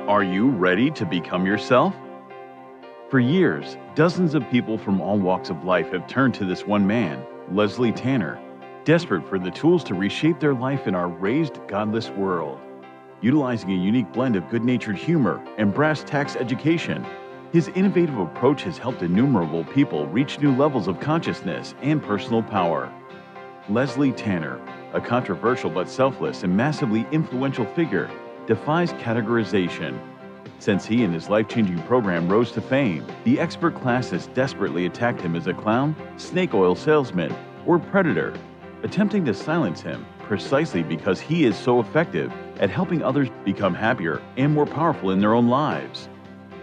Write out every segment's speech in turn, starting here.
Are you ready to become yourself? For years, dozens of people from all walks of life have turned to this one man, Leslie Tanner, desperate for the tools to reshape their life in our raised, godless world. Utilizing a unique blend of good-natured humor and brass tacks education, his innovative approach has helped innumerable people reach new levels of consciousness and personal power. Leslie Tanner, a controversial but selfless and massively influential figure, defies categorization. Since he and his life-changing program rose to fame, the expert class has desperately attacked him as a clown, snake oil salesman, or predator, attempting to silence him precisely because he is so effective at helping others become happier and more powerful in their own lives.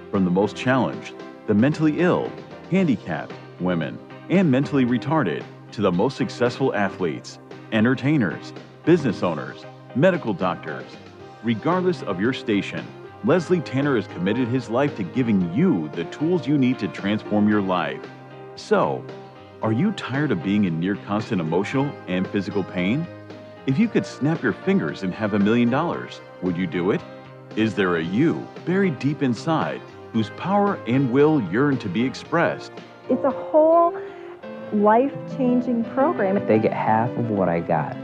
From the most challenged, the mentally ill, handicapped, women, and mentally retarded, to the most successful athletes, entertainers, business owners, medical doctors. Regardless of your station, Leslie Tanner has committed his life to giving you the tools you need to transform your life. So, are you tired of being in near constant emotional and physical pain? If you could snap your fingers and have $1 million, would you do it? Is there a you buried deep inside whose power and will yearn to be expressed? It's a whole life-changing program. If they get half of what I got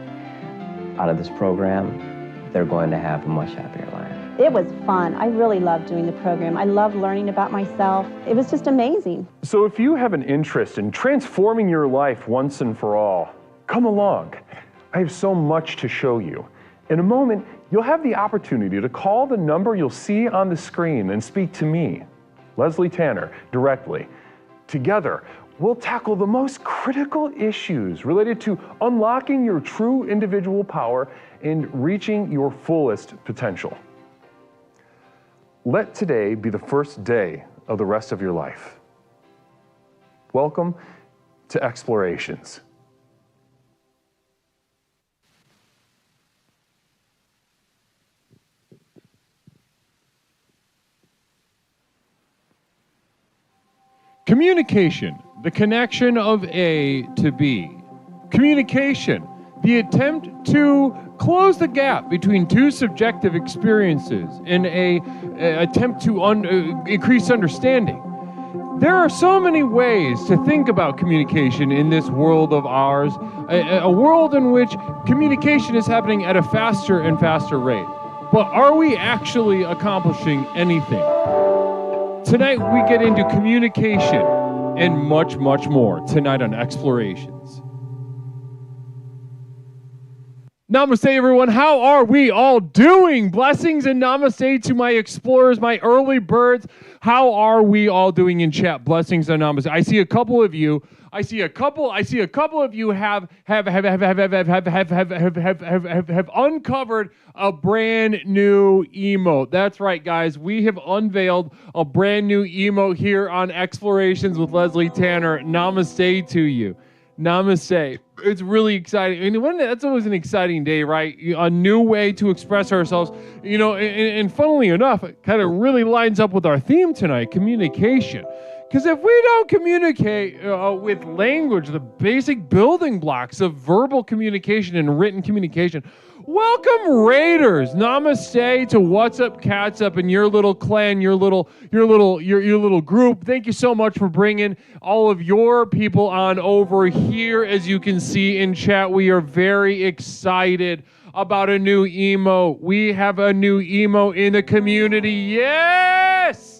out of this program, they're going to have a much happier life. It was fun. I really loved doing the program. I loved learning about myself. It was just amazing. So if you have an interest in transforming your life once and for all, come along. I have so much to show you. In a moment, you'll have the opportunity to call the number you'll see on the screen and speak to me, Leslie Tanner, directly. Together, we'll tackle the most critical issues related to unlocking your true individual power and reaching your fullest potential. Let today be the first day of the rest of your life. Welcome to Explorations. Communication, the connection of A to B. Communication, the attempt to close the gap between two subjective experiences in an attempt to increase understanding. There are so many ways to think about communication in this world of ours, a world in which communication is happening at a faster and faster rate. But are we actually accomplishing anything? Tonight we get into communication and much, much more tonight on Explorations. Namaste, everyone. How are we all doing? Blessings and namaste to my explorers, my early birds. How are we all doing in chat? Blessings and namaste. I see a couple of you. I see a couple of you have uncovered a brand new emote. That's right, guys. We have unveiled a brand new emote here on Explorations with Leslie Tanner. Namaste to you. Namaste. It's really exciting. And that's always an exciting day, right? A new way to express ourselves. You know, and funnily enough, it kind of really lines up with our theme tonight, communication. Because if we don't communicate with language, the basic building blocks of verbal communication and written communication, welcome Raiders. Namaste to What's Up Cats Up and your little clan, your little group. Thank you so much for bringing all of your people on over here. As you can see in chat, we are very excited about a new emo. We have a new emo in the community. Yes!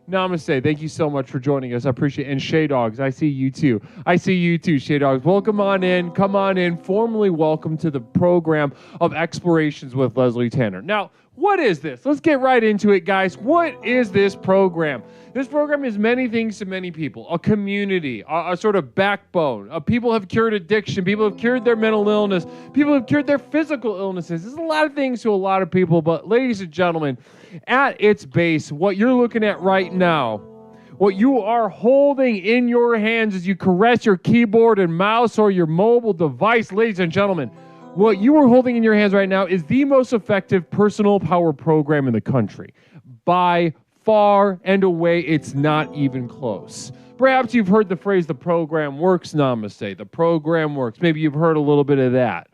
Namaste. Thank you so much for joining us. I appreciate it. And Shay Dogs, I see you too. I see you too, Shay Dogs. Welcome on in. Come on in. Formally welcome to the program of Explorations with Leslie Tanner. Now, what is this? Let's get right into it, guys. What is this program? This program is many things to many people. A community, a sort of backbone. People have cured addiction. People have cured their mental illness. People have cured their physical illnesses. There's a lot of things to a lot of people. But ladies and gentlemen, at its base, what you're looking at right now, what you are holding in your hands as you caress your keyboard and mouse or your mobile device, ladies and gentlemen, what you are holding in your hands right now is the most effective personal power program in the country. By far and away, it's not even close. Perhaps you've heard the phrase, the program works, namaste. The program works. Maybe you've heard a little bit of that.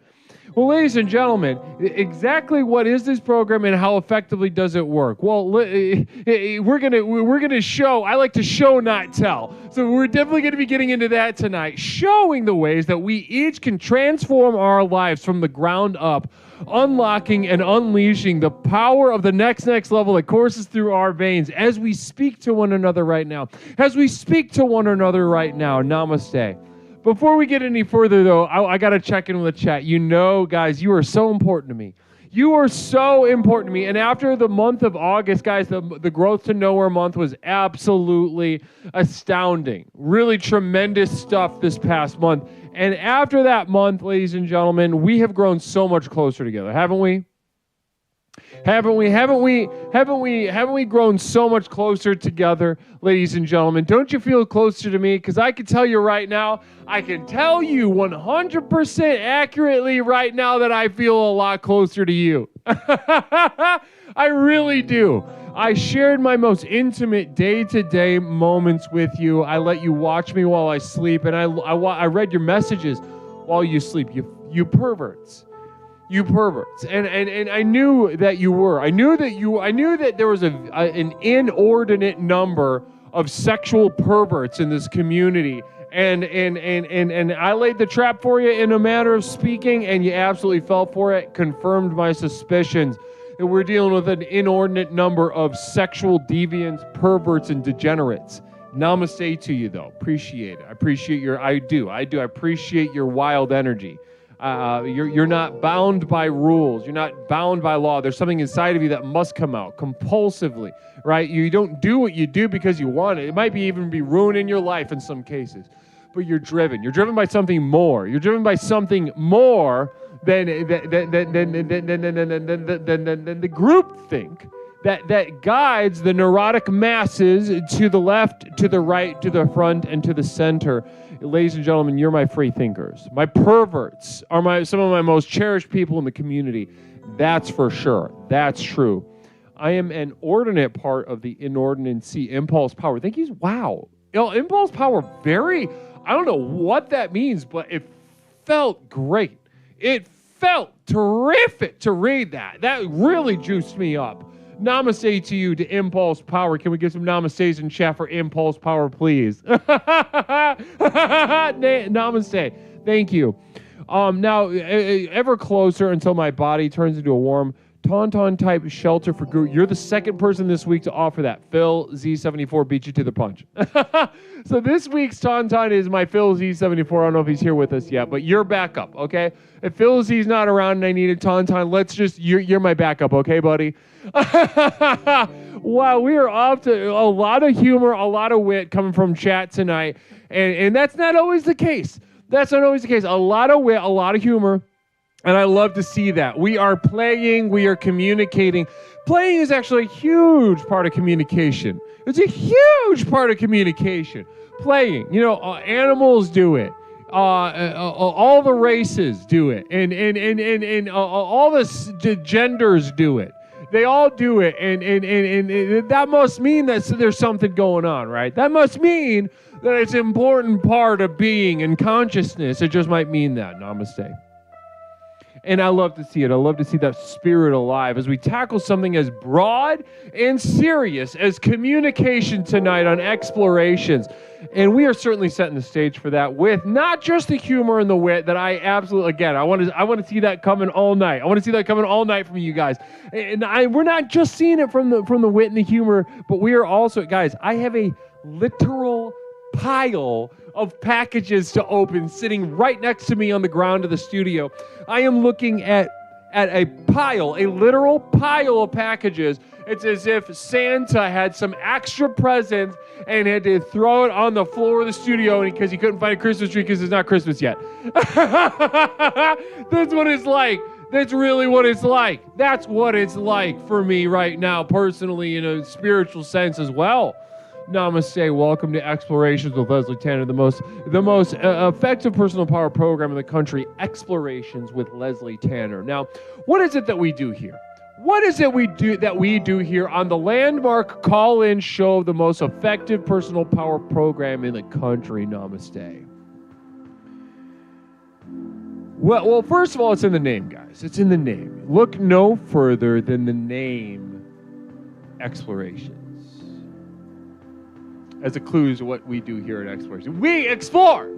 Well, ladies and gentlemen, exactly what is this program and how effectively does it work? Well, we're gonna show. I like to show, not tell. So we're definitely going to be getting into that tonight, showing the ways that we each can transform our lives from the ground up, unlocking and unleashing the power of the next level that courses through our veins as we speak to one another right now. Namaste. Before we get any further, though, I got to check in with the chat. You know, guys, you are so important to me. You are so important to me. And after the month of August, guys, the Growth to Nowhere month was absolutely astounding. Really tremendous stuff this past month. And after that month, ladies and gentlemen, we have grown so much closer together, haven't we? Haven't we grown so much closer together, ladies and gentlemen? Don't you feel closer to me? Because I can tell you right now, I can tell you 100% accurately right now that I feel a lot closer to you. I really do. I shared my most intimate day-to-day moments with you. I let you watch me while I sleep, and I read your messages while you sleep. You perverts. You perverts. And I knew that you were. I knew that there was an inordinate number of sexual perverts in this community. And I laid the trap for you in a matter of speaking, and you absolutely fell for it, confirmed my suspicions. And we're dealing with an inordinate number of sexual deviants, perverts, and degenerates. Namaste to you, though. Appreciate it. I appreciate your wild energy. You're not bound by rules. You're not bound by law. There's something inside of you that must come out compulsively, right? You don't do what you do because you want it. It might even be ruining your life in some cases, but you're driven. You're driven by something more. You're driven by something more than the group think that guides the neurotic masses to the left, to the right, to the front, and to the center. Ladies and gentlemen, you're my free thinkers. My perverts are some of my most cherished people in the community. That's for sure. That's true. I am an ordinate part of the inordinacy, impulse power. Thank you. Wow. Impulse power, I don't know what that means, but it felt great. It felt terrific to read that. That really juiced me up. Namaste to you, to Impulse Power. Can we get some namastes in chat for Impulse Power, please? Namaste. Thank you. Now, ever closer until my body turns into a warm Tauntaun-type shelter for Groot. You're the second person this week to offer that. Phil Z74 beat you to the punch. So this week's Tauntaun is my Phil Z74. I don't know if he's here with us yet, but you're backup, okay? If Phil Z's not around and I need a Tauntaun, you're my backup, okay, buddy? Wow, we are off to a lot of humor, a lot of wit coming from chat tonight, and that's not always the case. That's not always the case. A lot of wit, a lot of humor. And I love to see that. We are playing, we are communicating. Playing is actually a huge part of communication. It's a huge part of communication. Playing, animals do it. All the races do it. And all the genders do it. They all do it. And that must mean that there's something going on, right? That must mean that it's an important part of being and consciousness. It just might mean that. Namaste. And I love to see it. I love to see that spirit alive as we tackle something as broad and serious as communication tonight on Explorations. And we are certainly setting the stage for that with not just the humor and the wit that I absolutely, again, I want to see that coming all night. I want to see that coming all night from you guys. And we're not just seeing it from the wit and the humor, but we are also, guys, I have a literal pile of packages to open sitting right next to me on the ground of the studio. I am looking at a literal pile of packages. It's as if Santa had some extra presents and had to throw it on the floor of the studio because he couldn't find a Christmas tree because it's not Christmas yet. That's what it's like. That's really what it's like. That's what it's like for me right now, personally, in a spiritual sense as well. Namaste. Welcome to Explorations with Leslie Tanner, the most effective personal power program in the country. Explorations with Leslie Tanner. Now, what is it that we do here? What is it we do here on the landmark call-in show of the most effective personal power program in the country? Namaste. Well, first of all, it's in the name, guys. It's in the name. Look no further than the name Explorations. As a clue to what we do here at Exploration. We explore!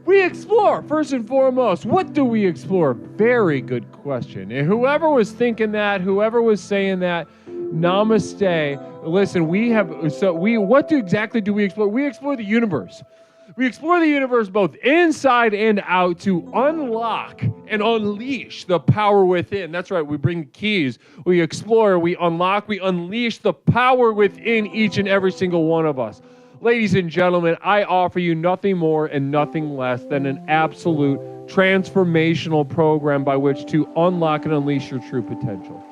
We explore, first and foremost. What do we explore? Very good question. And whoever was thinking that, whoever was saying that, namaste. Listen, what exactly do we explore? We explore the universe. We explore the universe both inside and out to unlock and unleash the power within. That's right, we bring keys, we explore, we unlock, we unleash the power within each and every single one of us. Ladies and gentlemen, I offer you nothing more and nothing less than an absolute transformational program by which to unlock and unleash your true potential.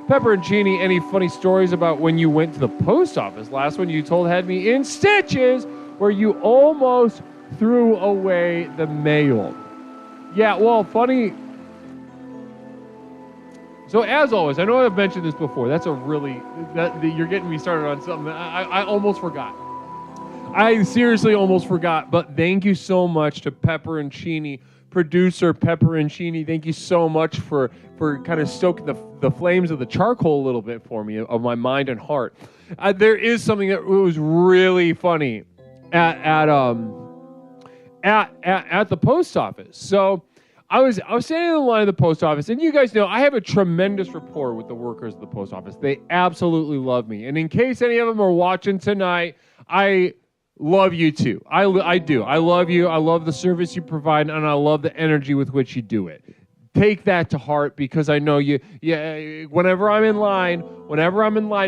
Pepperoncini, any funny stories about when you went to the post office? Last one you told had me in stitches, where you almost threw away the mail. Yeah, well, funny. So as always, I know I've mentioned this before. That's a really, you're getting me started on something. I almost forgot. I seriously almost forgot, but thank you so much to Pepperoncini, producer Pepperoncini. Thank you so much for kind of stoking the flames of the charcoal a little bit for me, of my mind and heart. There is something that was really funny at the post office. So I was standing in the line of the post office, and you guys know I have a tremendous rapport with the workers of the post office. They absolutely love me. And in case any of them are watching tonight, I love you too. I do. I love you. I love the service you provide, and I love the energy with which you do it. Take that to heart, because I know you. Yeah, whenever I'm in line,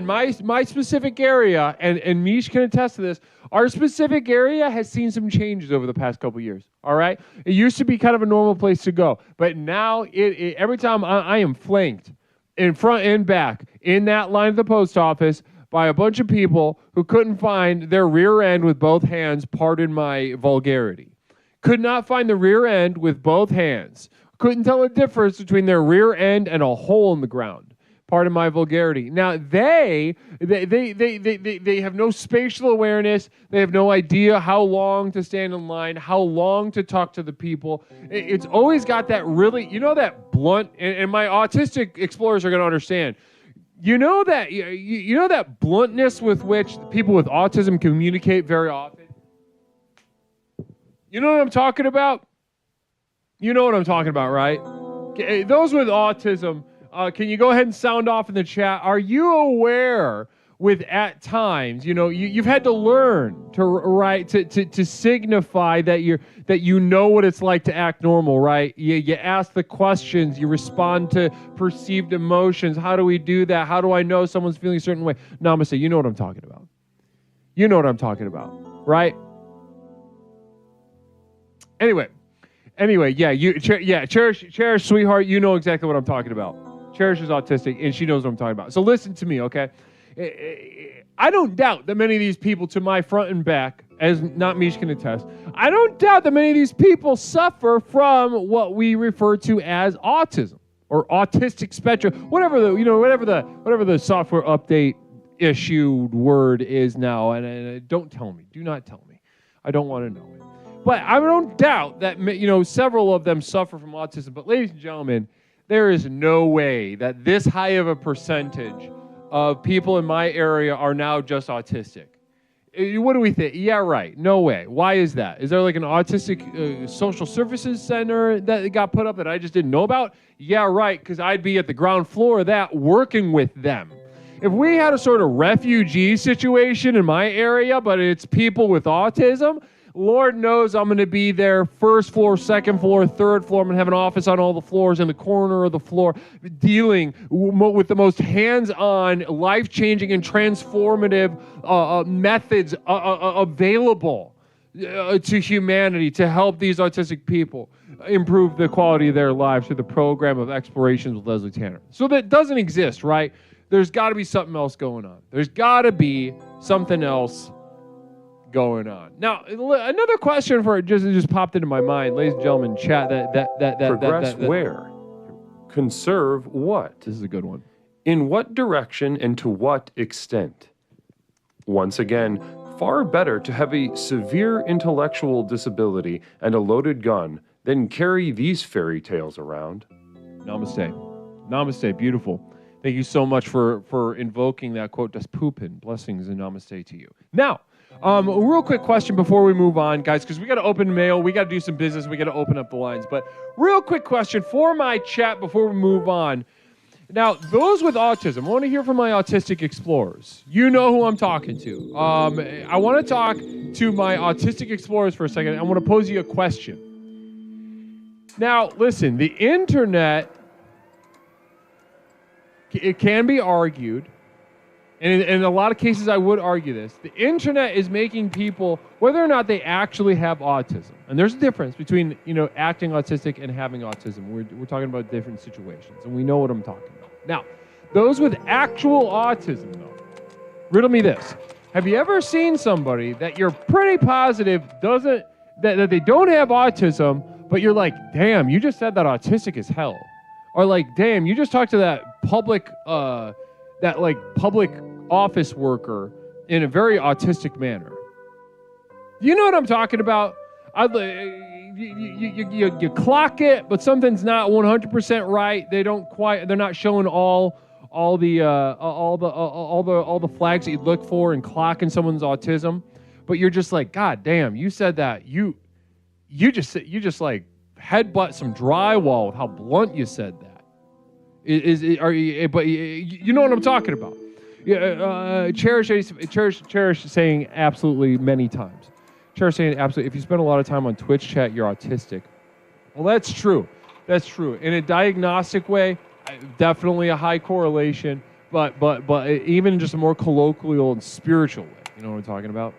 my specific area, and Mish can attest to this, our specific area has seen some changes over the past couple years. All right, it used to be kind of a normal place to go, but now every time I am flanked in front and back in that line of the post office by a bunch of people who couldn't find their rear end with both hands. Pardon my vulgarity. Could not find the rear end with both hands. Couldn't tell the difference between their rear end and a hole in the ground. Pardon my vulgarity. Now they have no spatial awareness. They have no idea how long to stand in line, how long to talk to the people. It's always got that really, that blunt, and my autistic explorers are going to understand. You know that bluntness with which people with autism communicate very often? You know what I'm talking about? You know what I'm talking about, right? Okay, those with autism, can you go ahead and sound off in the chat? Are you aware with at times, you've had to learn to signify that you know what it's like to act normal, right? You ask the questions, you respond to perceived emotions. How do we do that? How do I know someone's feeling a certain way? Namaste, you know what I'm talking about. You know what I'm talking about, right? Anyway, yeah, Cherish, sweetheart, you know exactly what I'm talking about. Cherish is autistic, and she knows what I'm talking about. So listen to me, okay? I don't doubt that many of these people to my front and back, as not Mish can attest, I don't doubt that many of these people suffer from what we refer to as autism or autistic spectrum, whatever the software update issued word is now. And don't tell me, do not tell me. I don't want to know it. But I don't doubt that several of them suffer from autism. But ladies and gentlemen, there is no way that this high of a percentage of people in my area are now just autistic. What do we think? Yeah, right. No way. Why is that? Is there like an autistic social services center that got put up that I just didn't know about? Yeah, right, because I'd be at the ground floor of that working with them. If we had a sort of refugee situation in my area, but it's people with autism, Lord knows I'm going to be there, first floor, second floor, third floor. I'm going to have an office on all the floors, in the corner of the floor, dealing with the most hands-on, life-changing, and transformative methods available to humanity to help these autistic people improve the quality of their lives through the program of Explorations with Leslie Tanner. So that doesn't exist, right? There's got to be something else going on. There's got to be something else going on. Now, another question just popped into my mind, ladies and gentlemen, chat. Progress where? Conserve what? This is a good one. In what direction and to what extent? Once again, far better to have a severe intellectual disability and a loaded gun then carry these fairy tales around. Namaste. Namaste. Beautiful. Thank you so much for invoking that quote. Das Poopin. Blessings and namaste to you. Now, a real quick question before we move on, guys, because we got to open mail. We got to do some business. We got to open up the lines. But real quick question for my chat before we move on. Now, those with autism, I want to hear from my autistic explorers. You know who I'm talking to. I want to talk to my autistic explorers for a second. I want to pose you a question. Now, listen, the internet, it can be argued, and in a lot of cases I would argue this, the internet is making people, whether or not they actually have autism, and there's a difference between, acting autistic and having autism. We're talking about different situations, and we know what I'm talking about. Now, those with actual autism, though, riddle me this. Have you ever seen somebody that you're pretty positive that they don't have autism, but you're like, damn, you just said that autistic is hell? Or like, damn, you just talked to that public office worker in a very autistic manner. You know what I'm talking about? You clock it, but something's not 100% right. They're not showing all the flags that you'd look for in clocking someone's autism. But you're just like, God damn, you said that. You just like headbutt some drywall with how blunt you said that. But you know what I'm talking about. Cherish saying absolutely many times. Cherish saying absolutely. If you spend a lot of time on Twitch chat, you're autistic. Well, that's true. That's true. In a diagnostic way, definitely a high correlation. But even just a more colloquial and spiritual way. You know what I'm talking about?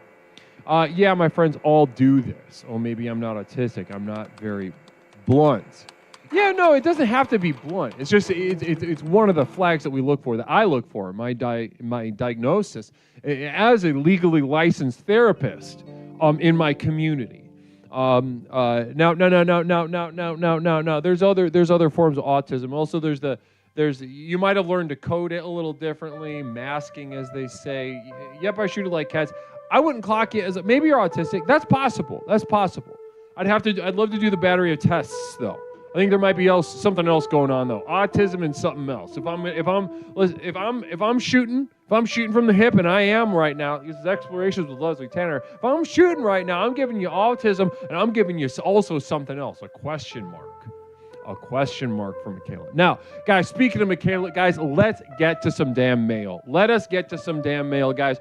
Yeah, my friends all do this. Oh, maybe I'm not autistic. I'm not very blunt. Yeah, no, it doesn't have to be blunt. It's just it's one of the flags that we look for, that I look for in my diagnosis as a legally licensed therapist in my community. No. There's other forms of autism. Also, there's you might have learned to code it a little differently, masking, as they say. Yep, I shoot it like cats. I wouldn't clock you as maybe you're autistic. That's possible. I'd love to do the battery of tests though. I think there might be something else going on though. Autism and something else. If I'm shooting from the hip, and I am right now, this is Explorations with Leslie Tanner. If I'm shooting right now, I'm giving you autism, and I'm giving you also something else, a question mark for Michaela. Now, guys, speaking of Michaela, guys, let's get to some damn mail. Let us get to some damn mail, guys.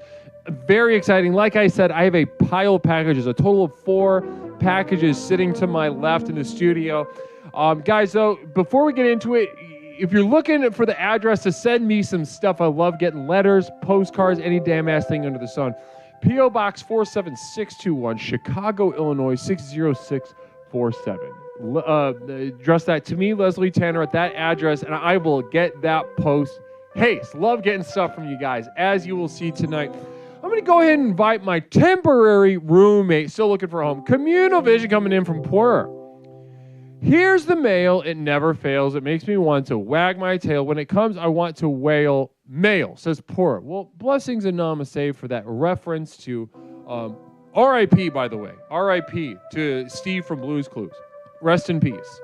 Very exciting. Like I said, I have a pile of packages, a total of 4 packages sitting to my left in the studio. Guys, though, before we get into it, if you're looking for the address to send me some stuff, I love getting letters, postcards, any damn ass thing under the sun. P.O. Box 47621, Chicago, Illinois 60647. Address that to me, Leslie Tanner, at that address, and I will get that post. Hey, love getting stuff from you guys, as you will see tonight. I'm going to go ahead and invite my temporary roommate, still looking for a home, Communal Vision, coming in from Puer. Here's the mail. It never fails. It makes me want to wag my tail. When it comes, I want to wail mail, says Puer. Well, blessings and namaste for that reference to R.I.P., by the way. R.I.P. to Steve from Blue's Clues. Rest in peace.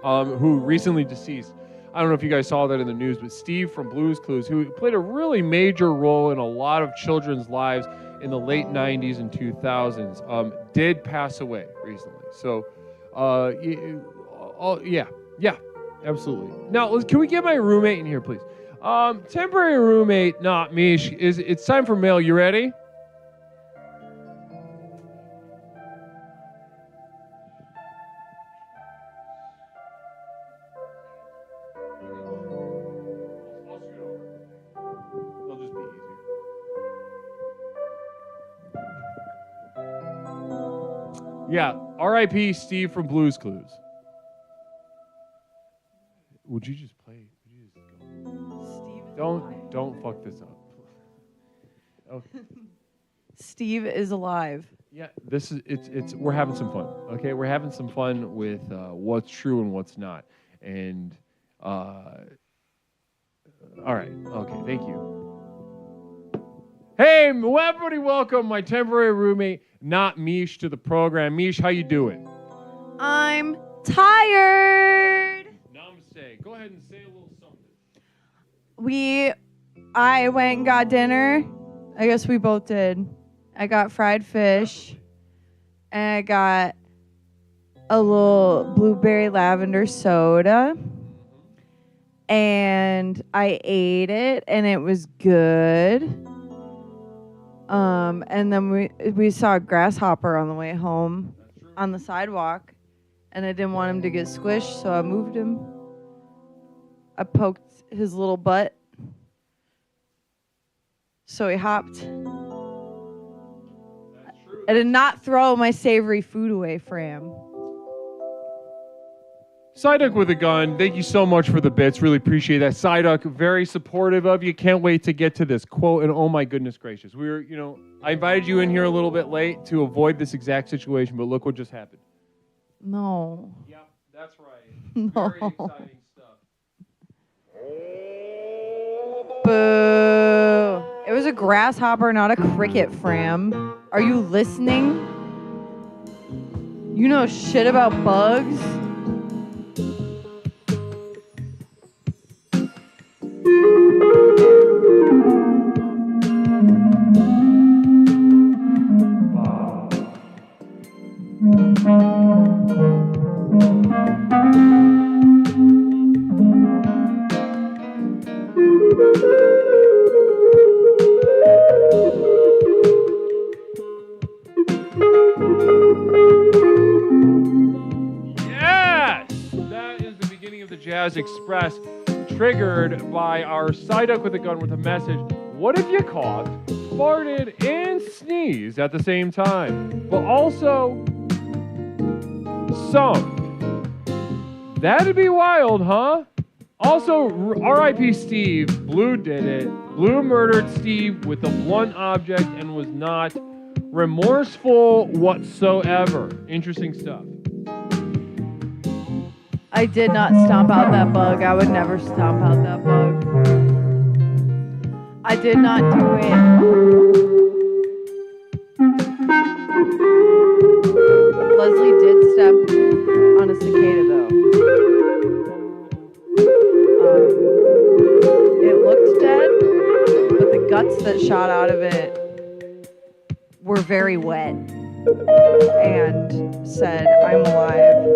Who recently deceased. I don't know if you guys saw that in the news, but Steve from Blue's Clues, who played a really major role in a lot of children's lives in the late 90s and 2000s, did pass away recently. So, yeah, absolutely. Now, can we get my roommate in here, please? Temporary roommate, not Mish. It's time for mail. You ready? Yeah, R.I.P. Steve from Blue's Clues. Would you just play? Would you just go? Don't fuck this up. Okay. Steve is alive. Yeah, this is it's we're having some fun. Okay, we're having some fun with what's true and what's not. And all right. Okay, thank you. Hey, everybody, welcome my temporary roommate, not Mish, to the program. Mish, how you doing? I'm tired. Namaste. Go ahead and say a little something. I went and got dinner. I guess we both did. I got fried fish. And I got a little blueberry lavender soda. And I ate it, and it was good. And then we saw a grasshopper on the way home on the sidewalk, and I didn't want him to get squished, so I moved him. I poked his little butt, so he hopped. I did not throw my savory food away for him. Psyduck with a gun, thank you so much for the bits. Really appreciate that. Psyduck, very supportive of you. Can't wait to get to this quote. And oh my goodness gracious. I invited you in here a little bit late to avoid this exact situation, but look what just happened. No. Yeah, that's right. No. Very exciting stuff. Boo. It was a grasshopper, not a cricket, Fram. Are you listening? You know shit about bugs? Yes! That is the beginning of the Jazz Express, triggered by our Psyduck with a gun with a message. What if you coughed, farted, and sneezed at the same time, but also sung? That'd be wild, huh? Also, R.I.P. Steve. Blue did it. Blue murdered Steve with a blunt object and was not remorseful whatsoever. Interesting stuff. I did not stomp out that bug. I would never stomp out that bug. I did not do it. Leslie did step on a cicada, though. It looked dead, but the guts that shot out of it were very wet and said, "I'm alive."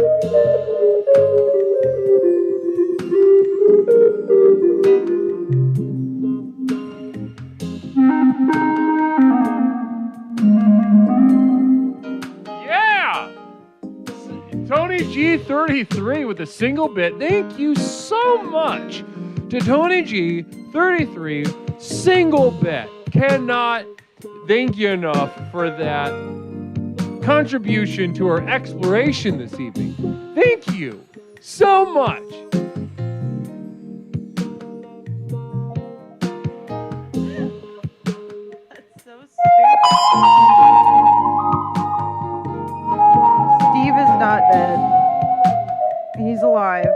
Yeah! Tony G33 with a single bit. Thank you so much to Tony G33. Single bit. Cannot thank you enough for that contribution to our exploration this evening. Thank you so much. That's so stupid. Steve is not dead. He's alive.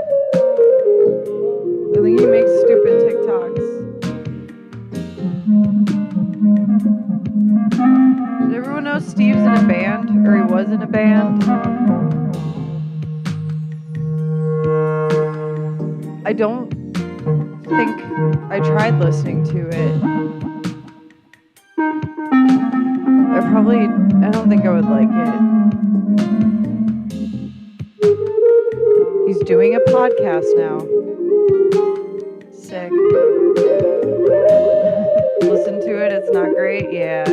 I think he makes stupid TikToks. Does everyone know Steve's in a band? Or he was in a band? I don't think I tried listening to it. I don't think I would like it. He's doing a podcast now. Sick. Listen to it, it's not great, yeah.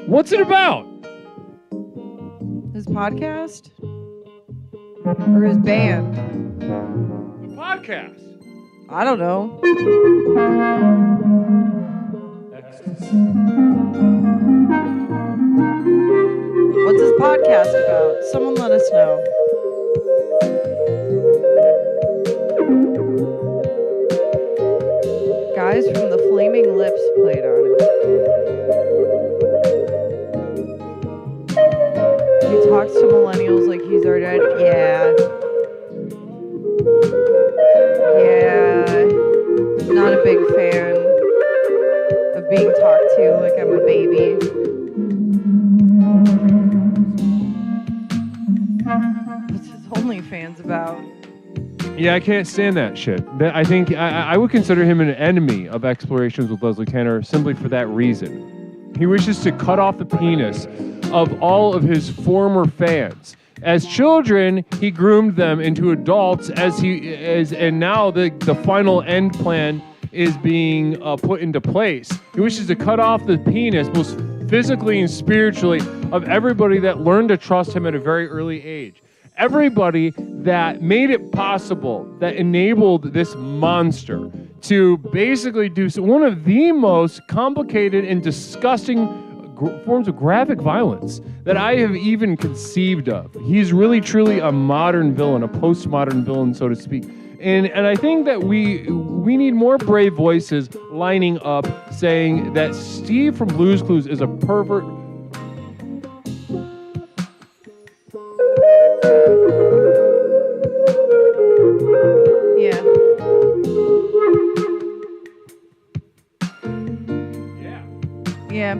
What's it about? His podcast? Or his band? The podcast. I don't know. What's his podcast about? Someone let us know. Guys from the Flaming Lips played on it. Can you talks to millennials like he's our dad. Yeah. Yeah. Not a big fan of being talked to like I'm a baby. What's his OnlyFans about? Yeah, I can't stand that shit. I think I would consider him an enemy of Explorations with Leslie Tanner simply for that reason. He wishes to cut off the penis of all of his former fans. As children, he groomed them into adults and now the final end plan is being put into place. He wishes to cut off the penis, both physically and spiritually, of everybody that learned to trust him at a very early age. Everybody that made it possible, that enabled this monster to basically do one of the most complicated and disgusting forms of graphic violence that I have even conceived of. He's really, truly a modern villain, a postmodern villain, so to speak. And I think that we need more brave voices lining up saying that Steve from Blue's Clues is a pervert. Yeah. Yeah.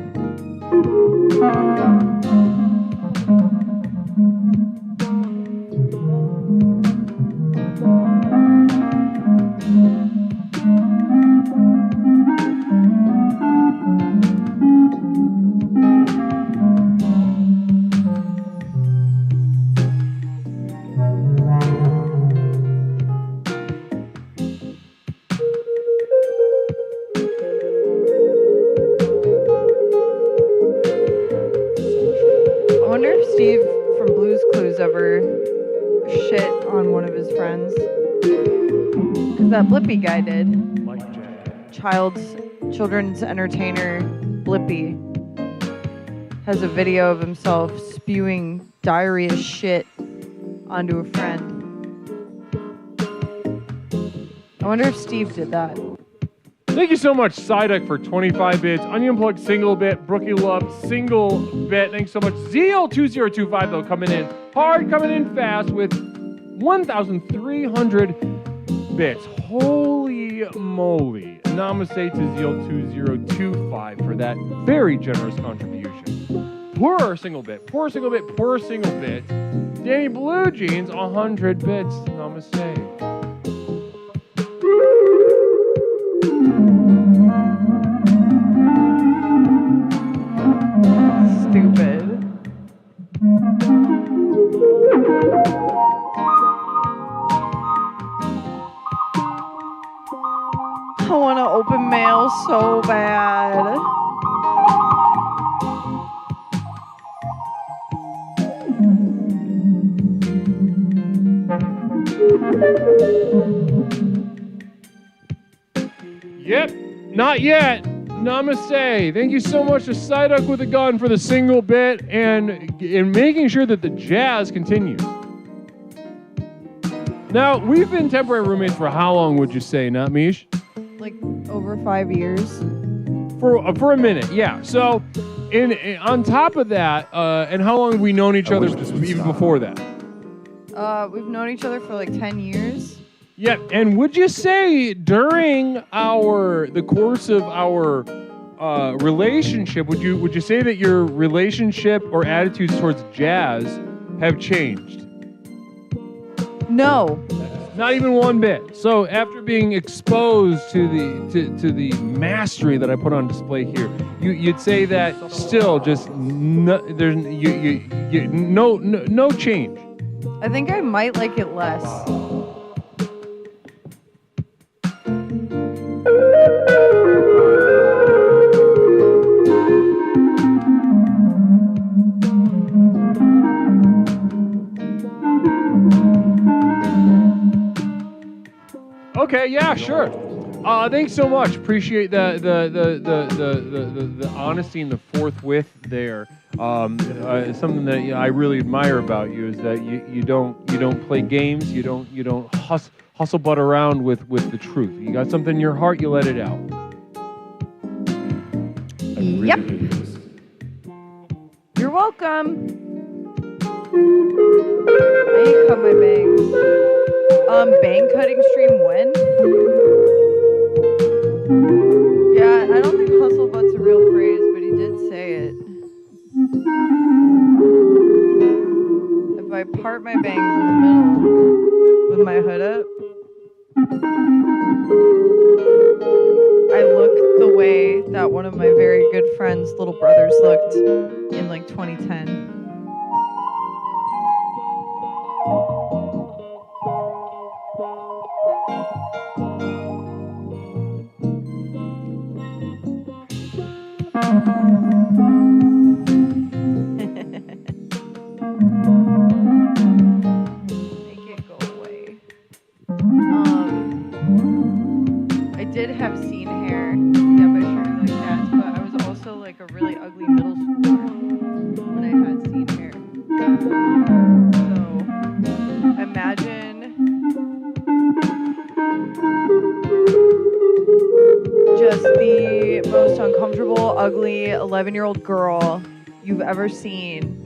I wonder if Steve from Blue's Clues ever shit on one of his friends. Because that Blippi guy did. Children's entertainer Blippi has a video of himself spewing diarrhea shit onto a friend. I wonder if Steve did that. Thank you so much, Psyduck, for 25 bits. Onion Plug, single bit. Brookie Love, single bit. Thanks so much. Zeal2025, though, coming in hard, coming in fast with 1,300 bits. Holy moly. Namaste to Zeal2025 for that very generous contribution. Poor single bit. Poor single bit. Poor single bit. Danny Blue Jeans, 100 bits. Namaste. Stupid. I want to open mail so bad. Yep, not yet. Namaste. Thank you so much to Psyduck with a Gun for the single bit and making sure that the jazz continues. Now, we've been temporary roommates for how long, would you say, not Mish? Like over 5 years. For a minute, yeah. So, on top of that, and how long have we known each other even before that? We've known each other for like 10 years. Yeah, and would you say during the course of our relationship, would you say that your relationship or attitudes towards jazz have changed? No. Not even one bit. So after being exposed to the mastery that I put on display here, you'd say that still just no change. I think I might like it less. Okay, yeah, sure. Thanks so much. Appreciate the honesty and the forthwith there. Something that I really admire about you is that you don't play games. You don't hustle butt around with the truth. You got something in your heart, you let it out. Yep. You're welcome. I ain't cut my bangs. Bang cutting stream when? Yeah, I don't think hustle butt's a real phrase, but he did say it. If I part my bangs in the middle with my hood up, I look the way that one of my very good friend's little brothers looked in like 2010. Make it go away. I did have scene hair. Yeah, by showing like cats, but I was also like a really ugly middle schooler when I had scene hair. So imagine just the most uncomfortable, ugly 11-year-old girl you've ever seen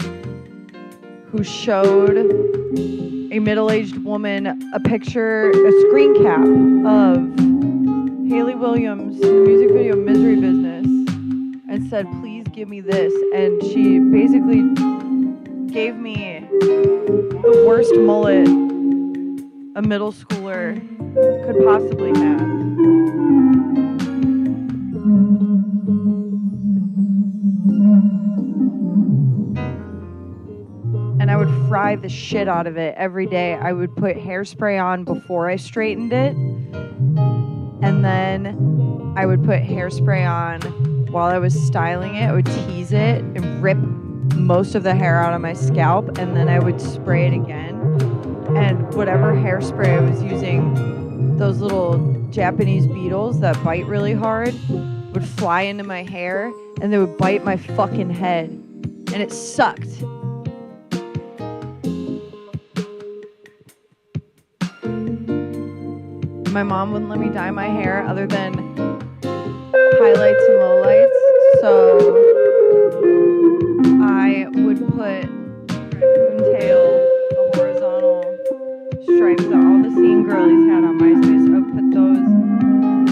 who showed a middle-aged woman a picture, a screen cap of Hayley Williams in the music video Misery Business and said, please give me this. And she basically gave me the worst mullet a middle schooler could possibly have. And I would fry the shit out of it every day. I would put hairspray on before I straightened it. And then I would put hairspray on while I was styling it. I would tease it and rip most of the hair out of my scalp. And then I would spray it again. And whatever hairspray I was using, those little Japanese beetles that bite really hard would fly into my hair and they would bite my fucking head. And it sucked. My mom wouldn't let me dye my hair other than highlights and lowlights, so I would put raccoon tail, the horizontal stripes that all the scene girlies had on MySpace. I would put those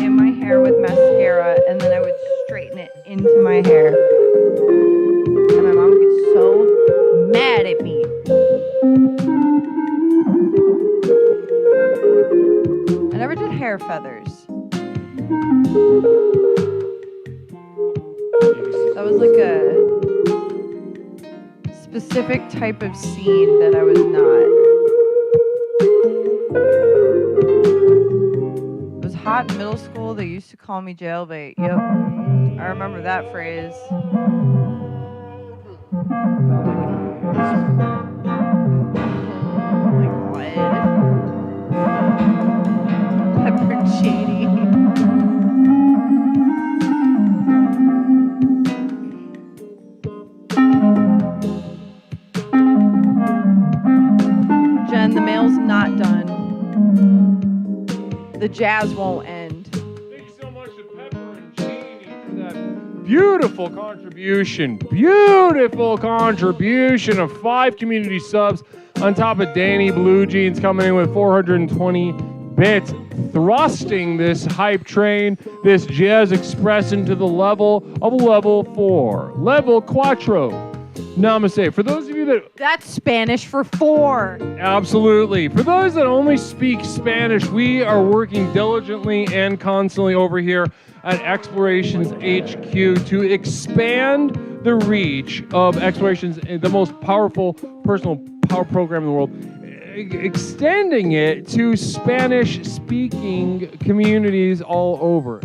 in my hair with mascara, and then I would straighten it into my hair. And my mom would get so mad at me. I never did hair feathers. That was like a specific type of scene that I was not. It was hot in middle school. They used to call me jailbait. Yep. I remember that phrase. Pepper shady. Jen, the mail's not done. The jazz won't end. Thank you so much to Pepper and Cheney for that beautiful contribution of 5 community subs on top of Danny Blue Jeans coming in with 420 bits, thrusting this hype train, this Jazz Express into the level of level 4, level Quattro. Namaste. For those of you that... That's Spanish for 4. Absolutely. For those that only speak Spanish, we are working diligently and constantly over here at Explorations HQ to expand the reach of Explorations, the most powerful personal power program in the world, extending it to Spanish-speaking communities all over.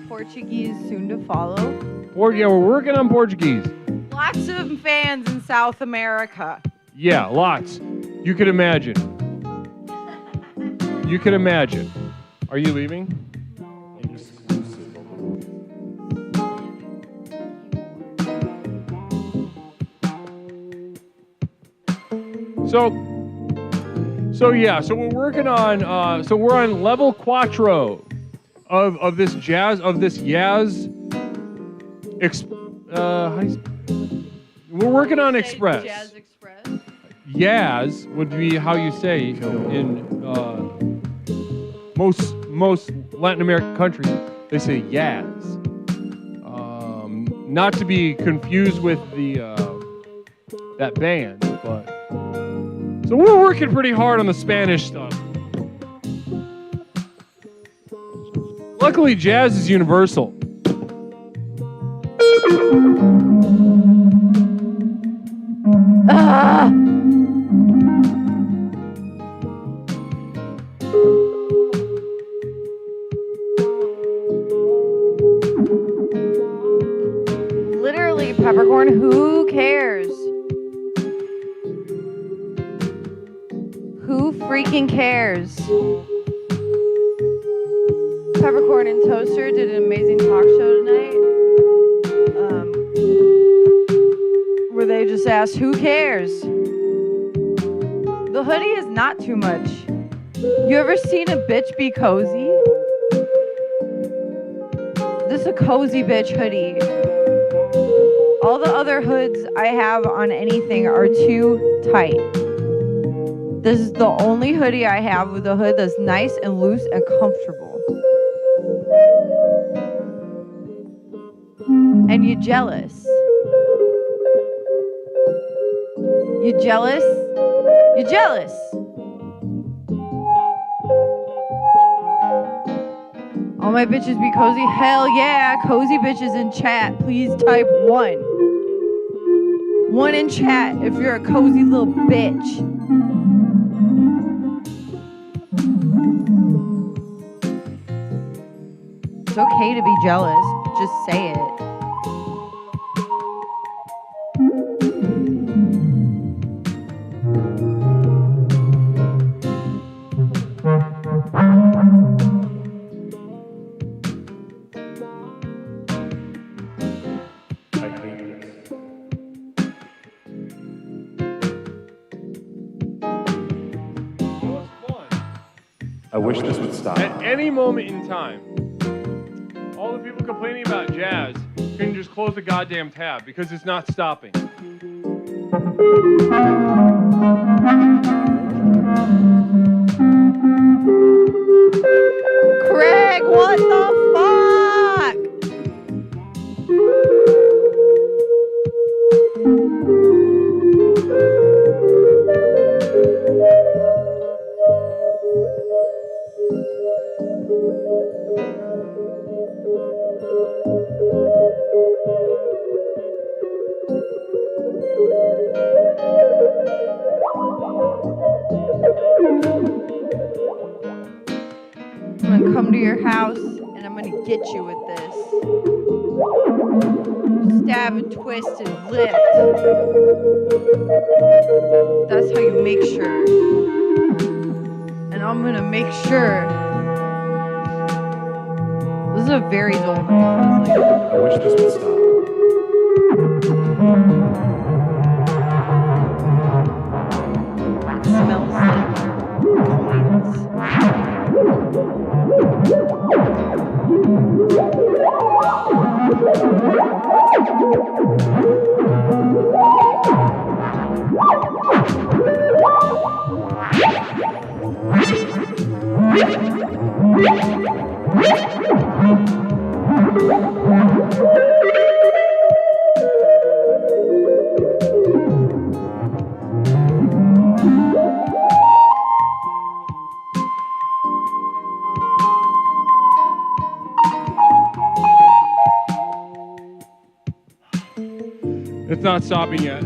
Portuguese soon to follow. Yeah, we're working on Portuguese. Lots of fans in South America. Yeah, lots. You could imagine. You could imagine. Are you leaving? So we're working on, so we're on level Quattro of this Yaz, how do you, we're working on Express. Jazz Express. Yaz would be how you say in most Latin American countries. They say Yaz. Not to be confused with the that band, but so we're working pretty hard on the Spanish stuff. Luckily, jazz is universal. Literally, peppercorn, who cares? Who freaking cares? Peppercorn and Toaster did an amazing talk show tonight. Where they just asked, who cares? The hoodie is not too much. You ever seen a bitch be cozy? This is a cozy bitch hoodie. All the other hoods I have on anything are too tight. This is the only hoodie I have with a hood that's nice and loose and comfortable. And you jealous? You jealous? You jealous? All my bitches be cozy? Hell yeah, cozy bitches in chat. Please type 1. 1 in chat if you're a cozy little bitch. It's okay to be jealous. Just say it. I wish this would stop. At any moment in time, all the people complaining about jazz can just close the goddamn tab because it's not stopping. Craig, what the fuck? I'm gonna come to your house and I'm gonna get you with this. Stab and twist and lift. That's how you make sure. And I'm gonna make sure. This is a very dull knife. I wish this would stop. It smells like coins. It's not stopping yet.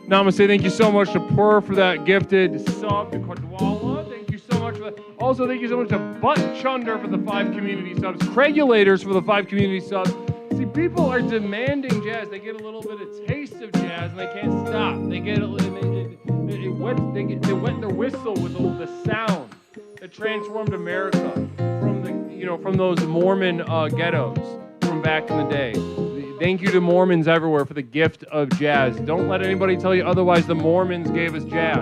Namaste, thank you so much to Purr for that gifted sub, to Kwadwala, thank you so much for that. Also, thank you so much to Butt Chunder for the 5 community subs, Craigulators for the 5 community subs. See, people are demanding jazz. They get a little bit of taste of jazz and they can't stop. They get they wet their whistle with the sound that transformed America from those Mormon ghettos from back in the day. Thank you to Mormons everywhere for the gift of jazz. Don't let anybody tell you otherwise. The Mormons gave us jazz.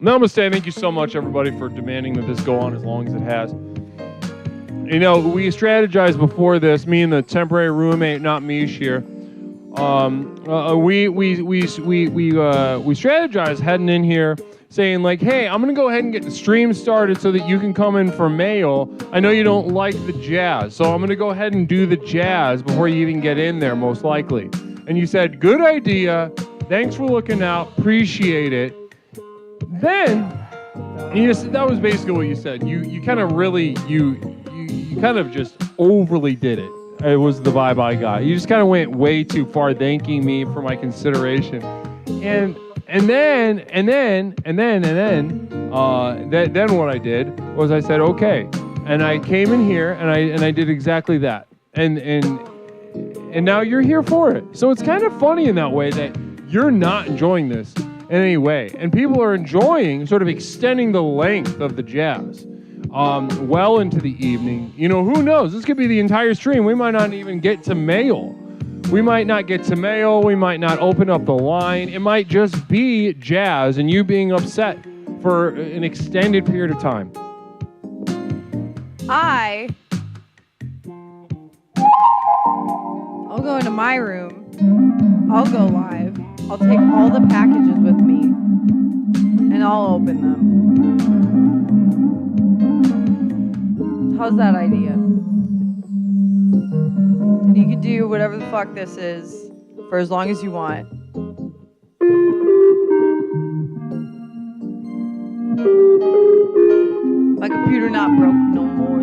Namaste. Thank you so much, everybody, for demanding that this go on as long as it has. You know, we strategized before this, me and the temporary roommate, not Mish here. We strategized heading in here, saying like, hey, I'm gonna go ahead and get the stream started so that you can come in for mail. I know you don't like the jazz, so I'm gonna go ahead and do the jazz before you even get in there, most likely. And you said, good idea. Thanks for looking out. Appreciate it. Then, that was basically what you said. You kind of really, you kind of just overly did it. It was the vibe I got. You just kind of went way too far, thanking me for my consideration. And then what I did was I said, okay. And I came in here and I did exactly that. And now you're here for it. So it's kind of funny in that way that you're not enjoying this in any way. And people are enjoying sort of extending the length of the jazz well into the evening. You know, who knows? This could be the entire stream. We might not even get to mail. We might not get to mail. We might not open up the line. It might just be jazz and you being upset for an extended period of time. I'll go into my room. I'll go live. I'll take all the packages with me. And I'll open them. How's that idea? And you can do whatever the fuck this is for as long as you want. My computer not broke no more.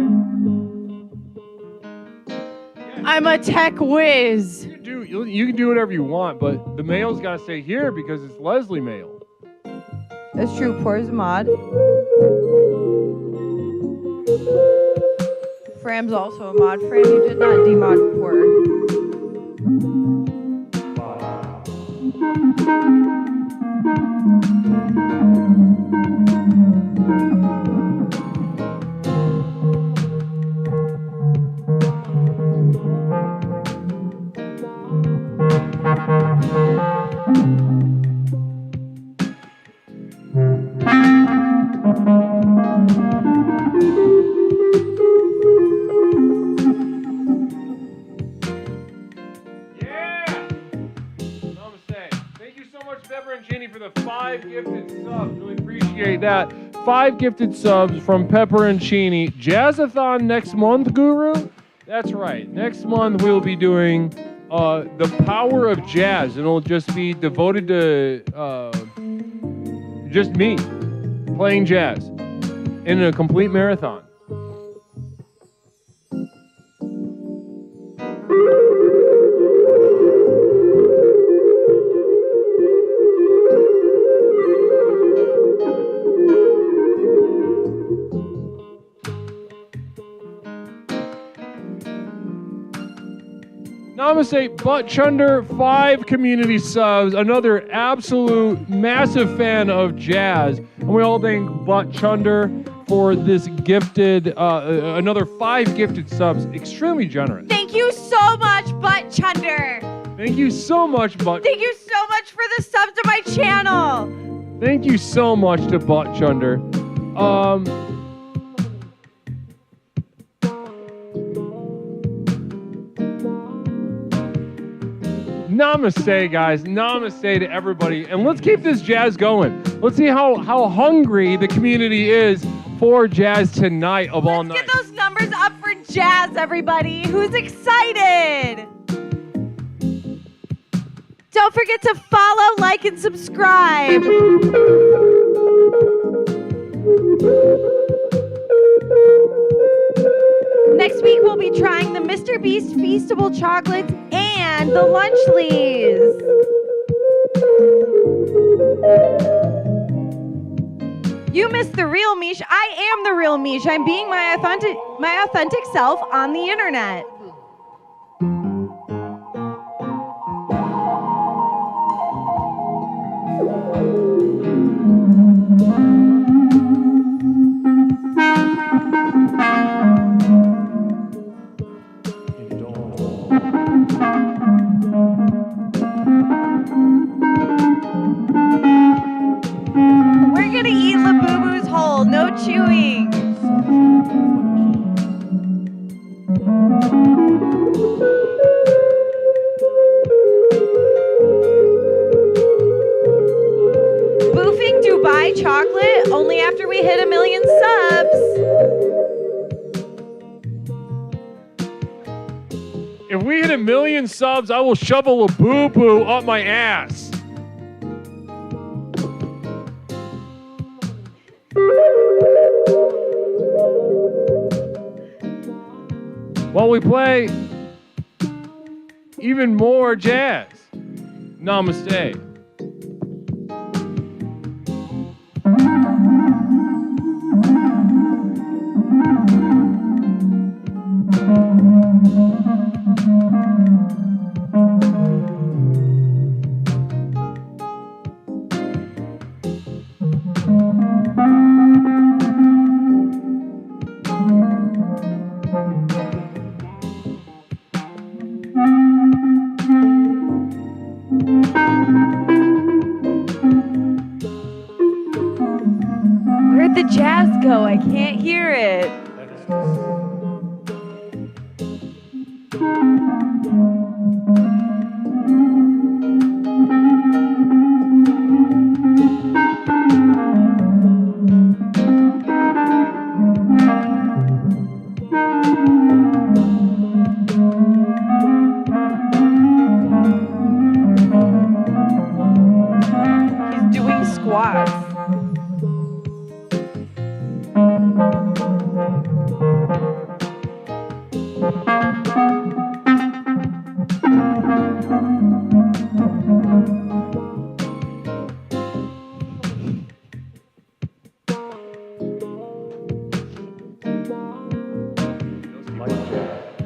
I'm a tech whiz. You can do whatever you want, but the mail's got to stay here because it's Leslie mail. That's true. Poor's a mod. Fram's also a mod. Fram, you did not demod Poor. That 5 gifted subs from Pepperoncini. Jazzathon next month, Guru? That's right. Next month we'll be doing the power of jazz, and it'll just be devoted to just me playing jazz in a complete marathon. Namaste, Butt Chunder, 5 community subs, another absolute massive fan of jazz. And we all thank Butt Chunder for this gifted, another 5 gifted subs. Extremely generous. Thank you so much, Butt Chunder. Thank you so much, Butt. Thank you so much for the subs to my channel. Thank you so much to Butt Chunder. Namaste, guys. Namaste to everybody. And let's keep this jazz going. Let's see how hungry the community is for jazz tonight of all night. Let's get those numbers up for jazz, everybody. Who's excited? Don't forget to follow, like, and subscribe. Next week, we'll be trying the Mr. Beast Feastable chocolates and the Lunchleys. You missed the real Mish. I am the real Mish. I'm being my authentic self on the internet. We're We're gonna eat Labubu's whole. No chewing. Boofing Dubai chocolate only after we hit 1 million subs. If we hit 1 million subs, I will shovel a boo-boo up my ass. While we play even more jazz. Namaste. Where'd the jazz go? I can't hear it. He's doing squats.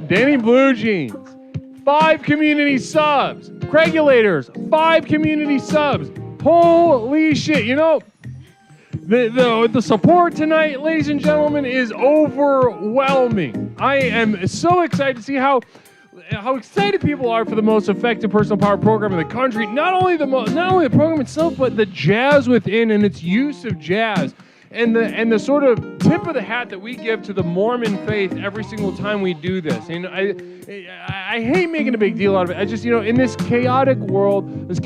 Danny Blue Jeans, 5 community subs. Craigulators, 5 community subs. Holy shit! You know, the support tonight, ladies and gentlemen, is overwhelming. I am so excited to see how excited people are for the most effective personal power program in the country. Not only the program itself, but the jazz within and its use of jazz. And the sort of tip of the hat that we give to the Mormon faith every single time we do this. And I hate making a big deal out of it. I just, in this chaotic world of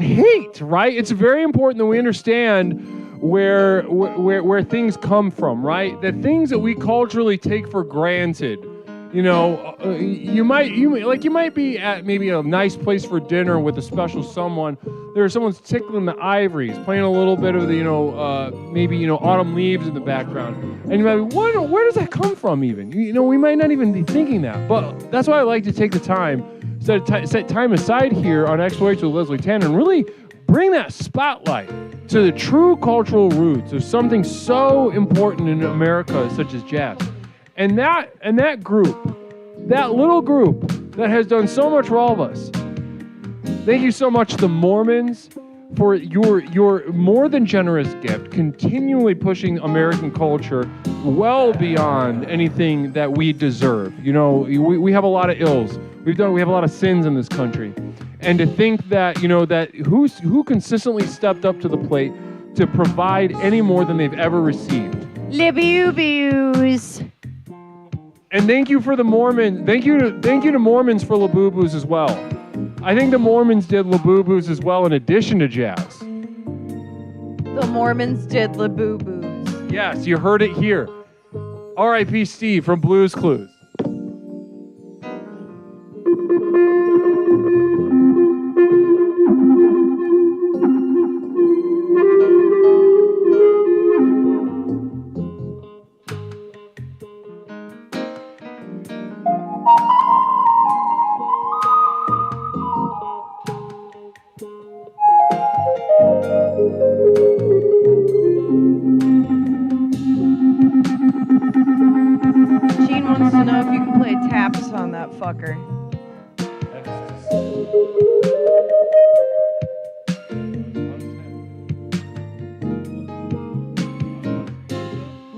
hate, right? It's very important that we understand where things come from, right? The things that we culturally take for granted. You might be at maybe a nice place for dinner with a special someone. Someone's tickling the ivories, playing a little bit of the, autumn leaves in the background. And you might be wondering, where does that come from even? We might not even be thinking that. But that's why I like to take the time, set time aside here on Exploration with Leslie Tanner and really bring that spotlight to the true cultural roots of something so important in America such as jazz. And that group, that little group that has done so much for all of us. Thank you so much, the Mormons, for your more than generous gift, continually pushing American culture well beyond anything that we deserve. We have a lot of ills. We have a lot of sins in this country. And to think that, that who consistently stepped up to the plate to provide any more than they've ever received. Libby-oo-bee-oos. And thank you for the Mormons. Thank you to Mormons for Labubu's as well. I think the Mormons did Labubu's as well in addition to jazz. The Mormons did Labubu's. Yes, you heard it here. R.I.P. Steve from Blues Clues. Gene wants to know if you can play taps on that fucker.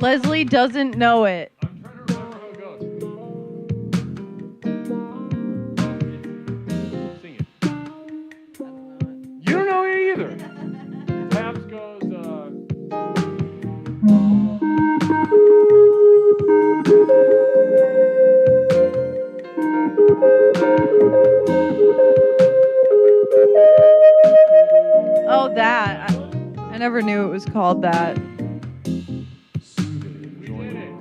Leslie doesn't know it. I'm trying to remember how it goes. Oh, that. I never knew it was called that.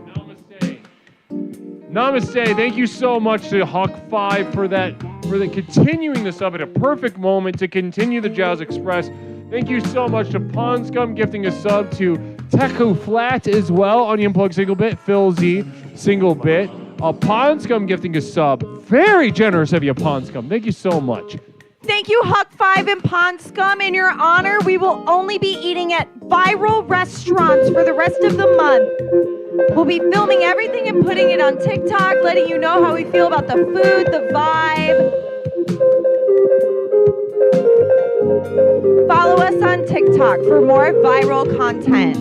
Namaste. Namaste. Thank you so much to Huck5 for the continuing the sub at a perfect moment to continue the Jazz Express. Thank you so much to Pawn Scum gifting a sub, to Teku Flat as well on the Unplugged single bit, Phil Z single bit. Pawn Scum gifting a sub. Very generous of you, Pawn Scum. Thank you so much. Thank you, Huck5 and Pond Scum. In your honor, we will only be eating at viral restaurants for the rest of the month. We'll be filming everything and putting it on TikTok, letting you know how we feel about the food, the vibe. Follow us on TikTok for more viral content.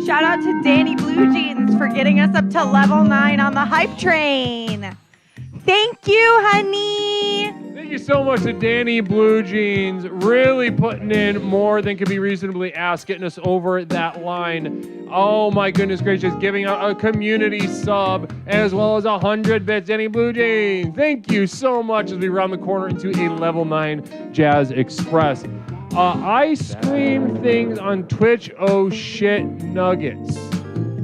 Shout out to Danny Blue Jeans for getting us up to level 9 on the hype train. Thank you, honey. Thank you so much to Danny Blue Jeans, really putting in more than could be reasonably asked, getting us over that line. Oh my goodness gracious, giving out a community sub as well as 100 bits. Danny Blue Jeans, thank you so much as we round the corner into a level 9 Jazz Express. Ice cream things on Twitch, oh shit nuggets.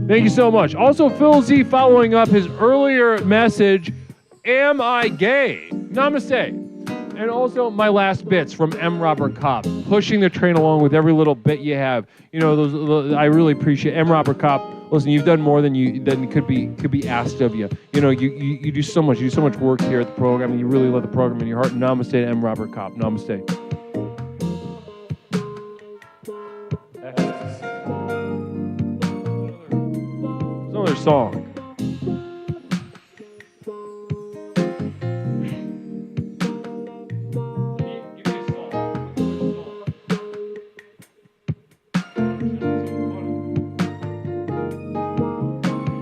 Thank you so much. Also, Phil Z following up his earlier message, am I gay? Namaste. And also my last bits from M. Robert Kopp, pushing the train along with every little bit you have. You know, those I really appreciate. M. Robert Kopp, listen, you've done more than could be asked of you. You know, you do so much. You do so much work here at the program, and you really love the program in your heart. Namaste to M. Robert Kopp. Namaste. Another song.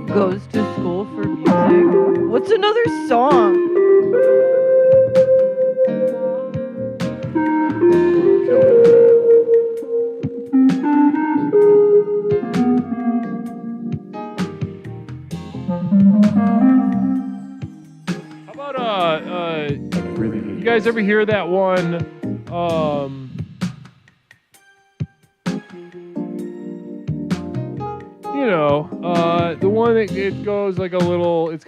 Goes to school for music. What's another song? How about you guys ever hear that one? You know, the one that it goes like a little. It's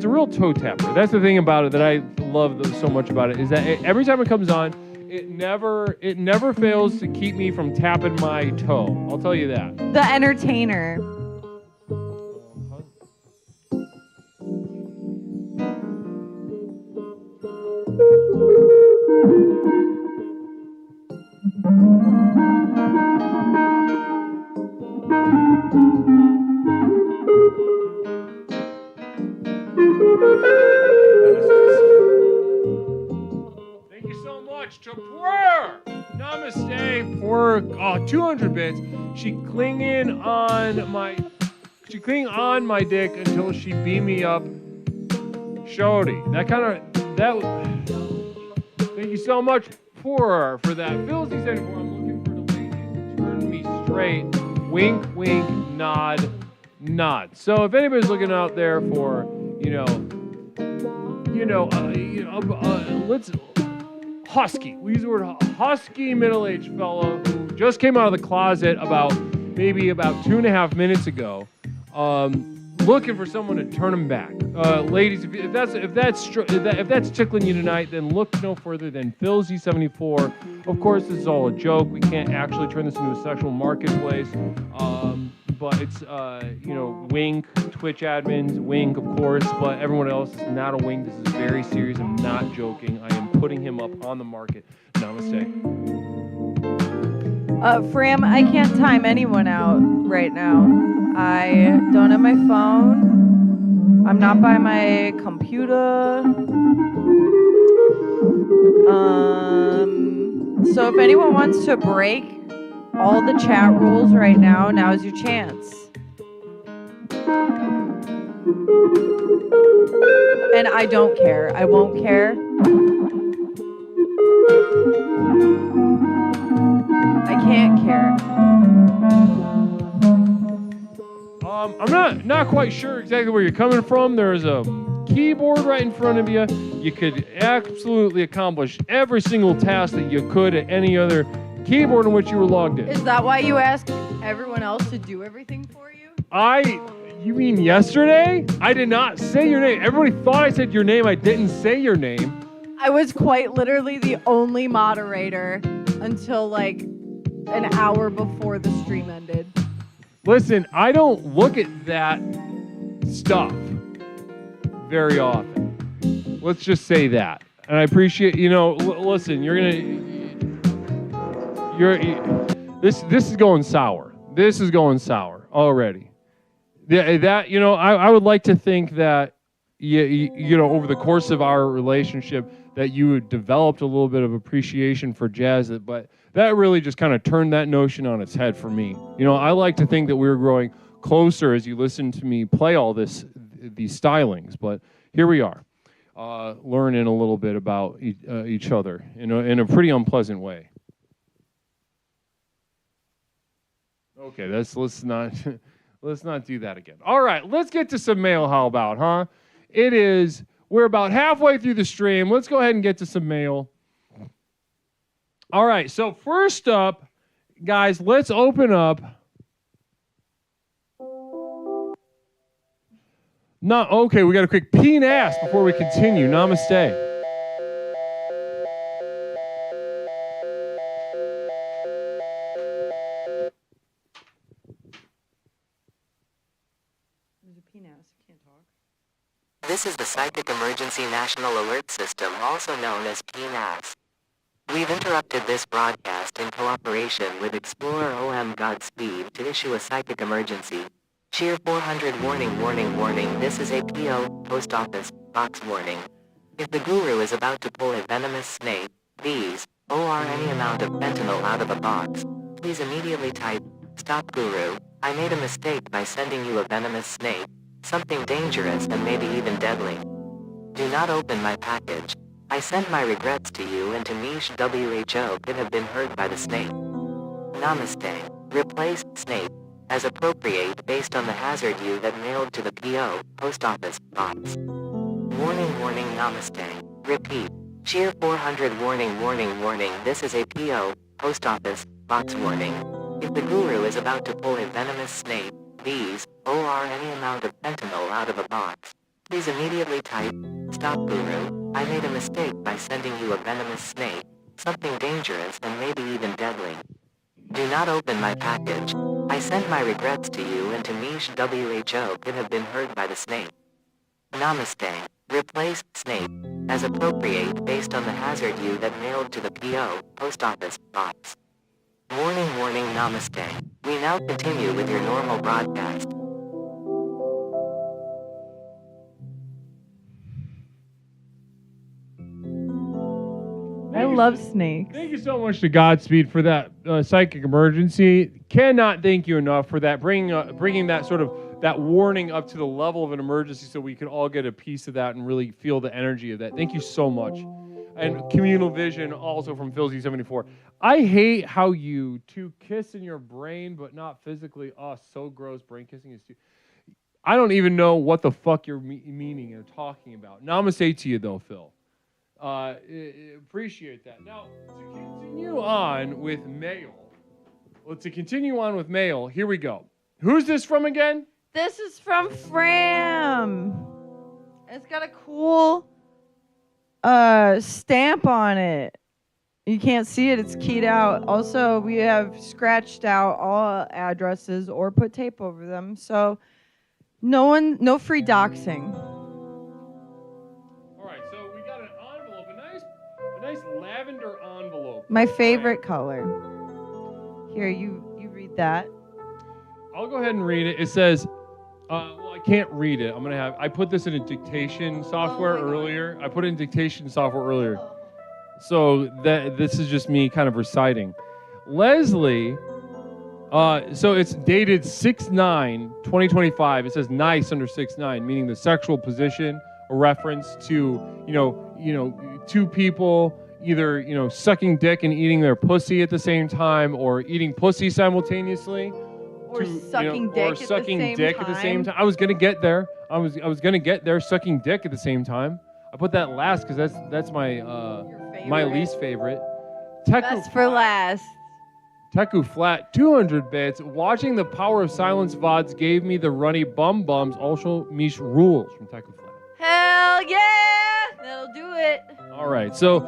a real toe tapper. That's the thing about it that I love so much about it, is that every time it comes on, it never fails to keep me from tapping my toe. I'll tell you that. The Entertainer. Thank you so much to Prayer. Namaste, Prayer. 200 bits. She clinging on my dick until she beat me up. Shorty. Thank you so much, Prayer, for that. Phil Z said, I'm looking for the ladies to turn me straight. Wink, wink, nod, nod. So if anybody's looking out there for, let's husky. We use the word husky middle-aged fellow who just came out of the closet about 2.5 minutes ago, looking for someone to turn him back. Ladies, if that's tickling you tonight, then look no further than Phil Z74. Of course, this is all a joke. We can't actually turn this into a sexual marketplace. But it's, wink, Twitch admins, wink, of course, but everyone else is not a wink. This is very serious. I'm not joking. I am putting him up on the market. Namaste. Fram, I can't time anyone out right now. I don't have my phone. I'm not by my computer. So if anyone wants to break all the chat rules right now, now's your chance. And I don't care. I won't care. I can't care. I'm not quite sure exactly where you're coming from. There's a keyboard right in front of you. You could absolutely accomplish every single task that you could at any other keyboard in which you were logged in. Is that why you asked everyone else to do everything for you? You mean yesterday? I did not say your name. Everybody thought I said your name. I didn't say your name. I was quite literally the only moderator until like an hour before the stream ended. Listen, I don't look at that stuff very often. Let's just say that. And I appreciate, listen, this is going sour. This is going sour already. I would like to think that, over the course of our relationship, that you had developed a little bit of appreciation for jazz, but that really just kind of turned that notion on its head for me. I like to think that we were growing closer as you listened to me play all these stylings, but here we are, learning a little bit about each other in a pretty unpleasant way. Okay, let's not do that again. All right, let's get to some mail. How about, huh? We're about halfway through the stream. Let's go ahead and get to some mail. All right, so first up, guys, let's open up. Okay, we got a quick P-N-A-S before we continue. Namaste. This is the Psychic Emergency National Alert System, also known as PNAS. We've interrupted this broadcast in cooperation with Explorer OM Godspeed to issue a psychic emergency. Cheer 400 warning warning warning. This is a PO, post office, box warning. If the guru is about to pull a venomous snake, bees, or any amount of fentanyl out of a box, please immediately type, "Stop guru, I made a mistake by sending you a venomous snake. Something dangerous and maybe even deadly. Do not open my package. I send my regrets to you and to Mish WHO could have been hurt by the snake. Namaste. Replace snake as appropriate based on the hazard you that mailed to the PO, post office, box. Warning warning namaste. Repeat. Cheer 400 warning warning warning. This is a PO, post office, box warning. If the guru is about to pull a venomous snake, bees, or any amount of fentanyl out of a box, please immediately type, "Stop guru, I made a mistake by sending you a venomous snake, something dangerous and maybe even deadly. Do not open my package. I send my regrets to you and to Mish WHO could have been hurt by the snake. Namaste. Replace snake as appropriate based on the hazard you that mailed to the PO, post office, box. Warning warning namaste. We now continue with your normal broadcast. I love snakes. Thank you so much to Godspeed for that psychic emergency. Cannot thank you enough for that, bringing that sort of that warning up to the level of an emergency so we can all get a piece of that and really feel the energy of that. Thank you so much. And Communal Vision also from Philzy74. I hate how you two kiss in your brain, but not physically. Oh, so gross. Brain kissing is too. I don't even know what the fuck you're meaning or talking about. Namaste to you, though, Phil. Appreciate that. Now, to continue on with mail. Here we go. Who's this from again? This is from Fram. It's got a cool stamp on it. You can't see it. It's keyed out. Also, we have scratched out all addresses or put tape over them. So no free doxing. All right, so we got an envelope, a nice lavender envelope. My favorite color. Here, you read that. I'll go ahead and read it. It says, well, I can't read it. I put this in a dictation software earlier. I put it in dictation software earlier. So this is just me kind of reciting. Leslie, so it's dated 6/9/2025. It says nice under 6/9, meaning the sexual position, a reference to, two people either, sucking dick and eating their pussy at the same time, or eating pussy simultaneously. Or sucking dick at the same time. I was gonna get there. I was gonna get there. Sucking dick at the same time. I put that last because that's my my least favorite. Best for last. Teku Flat, 200 bits. Watching the Power of Silence VODs gave me the runny bum bums. Also, Mish rules from Teku Flat. Hell yeah! That'll do it. All right, so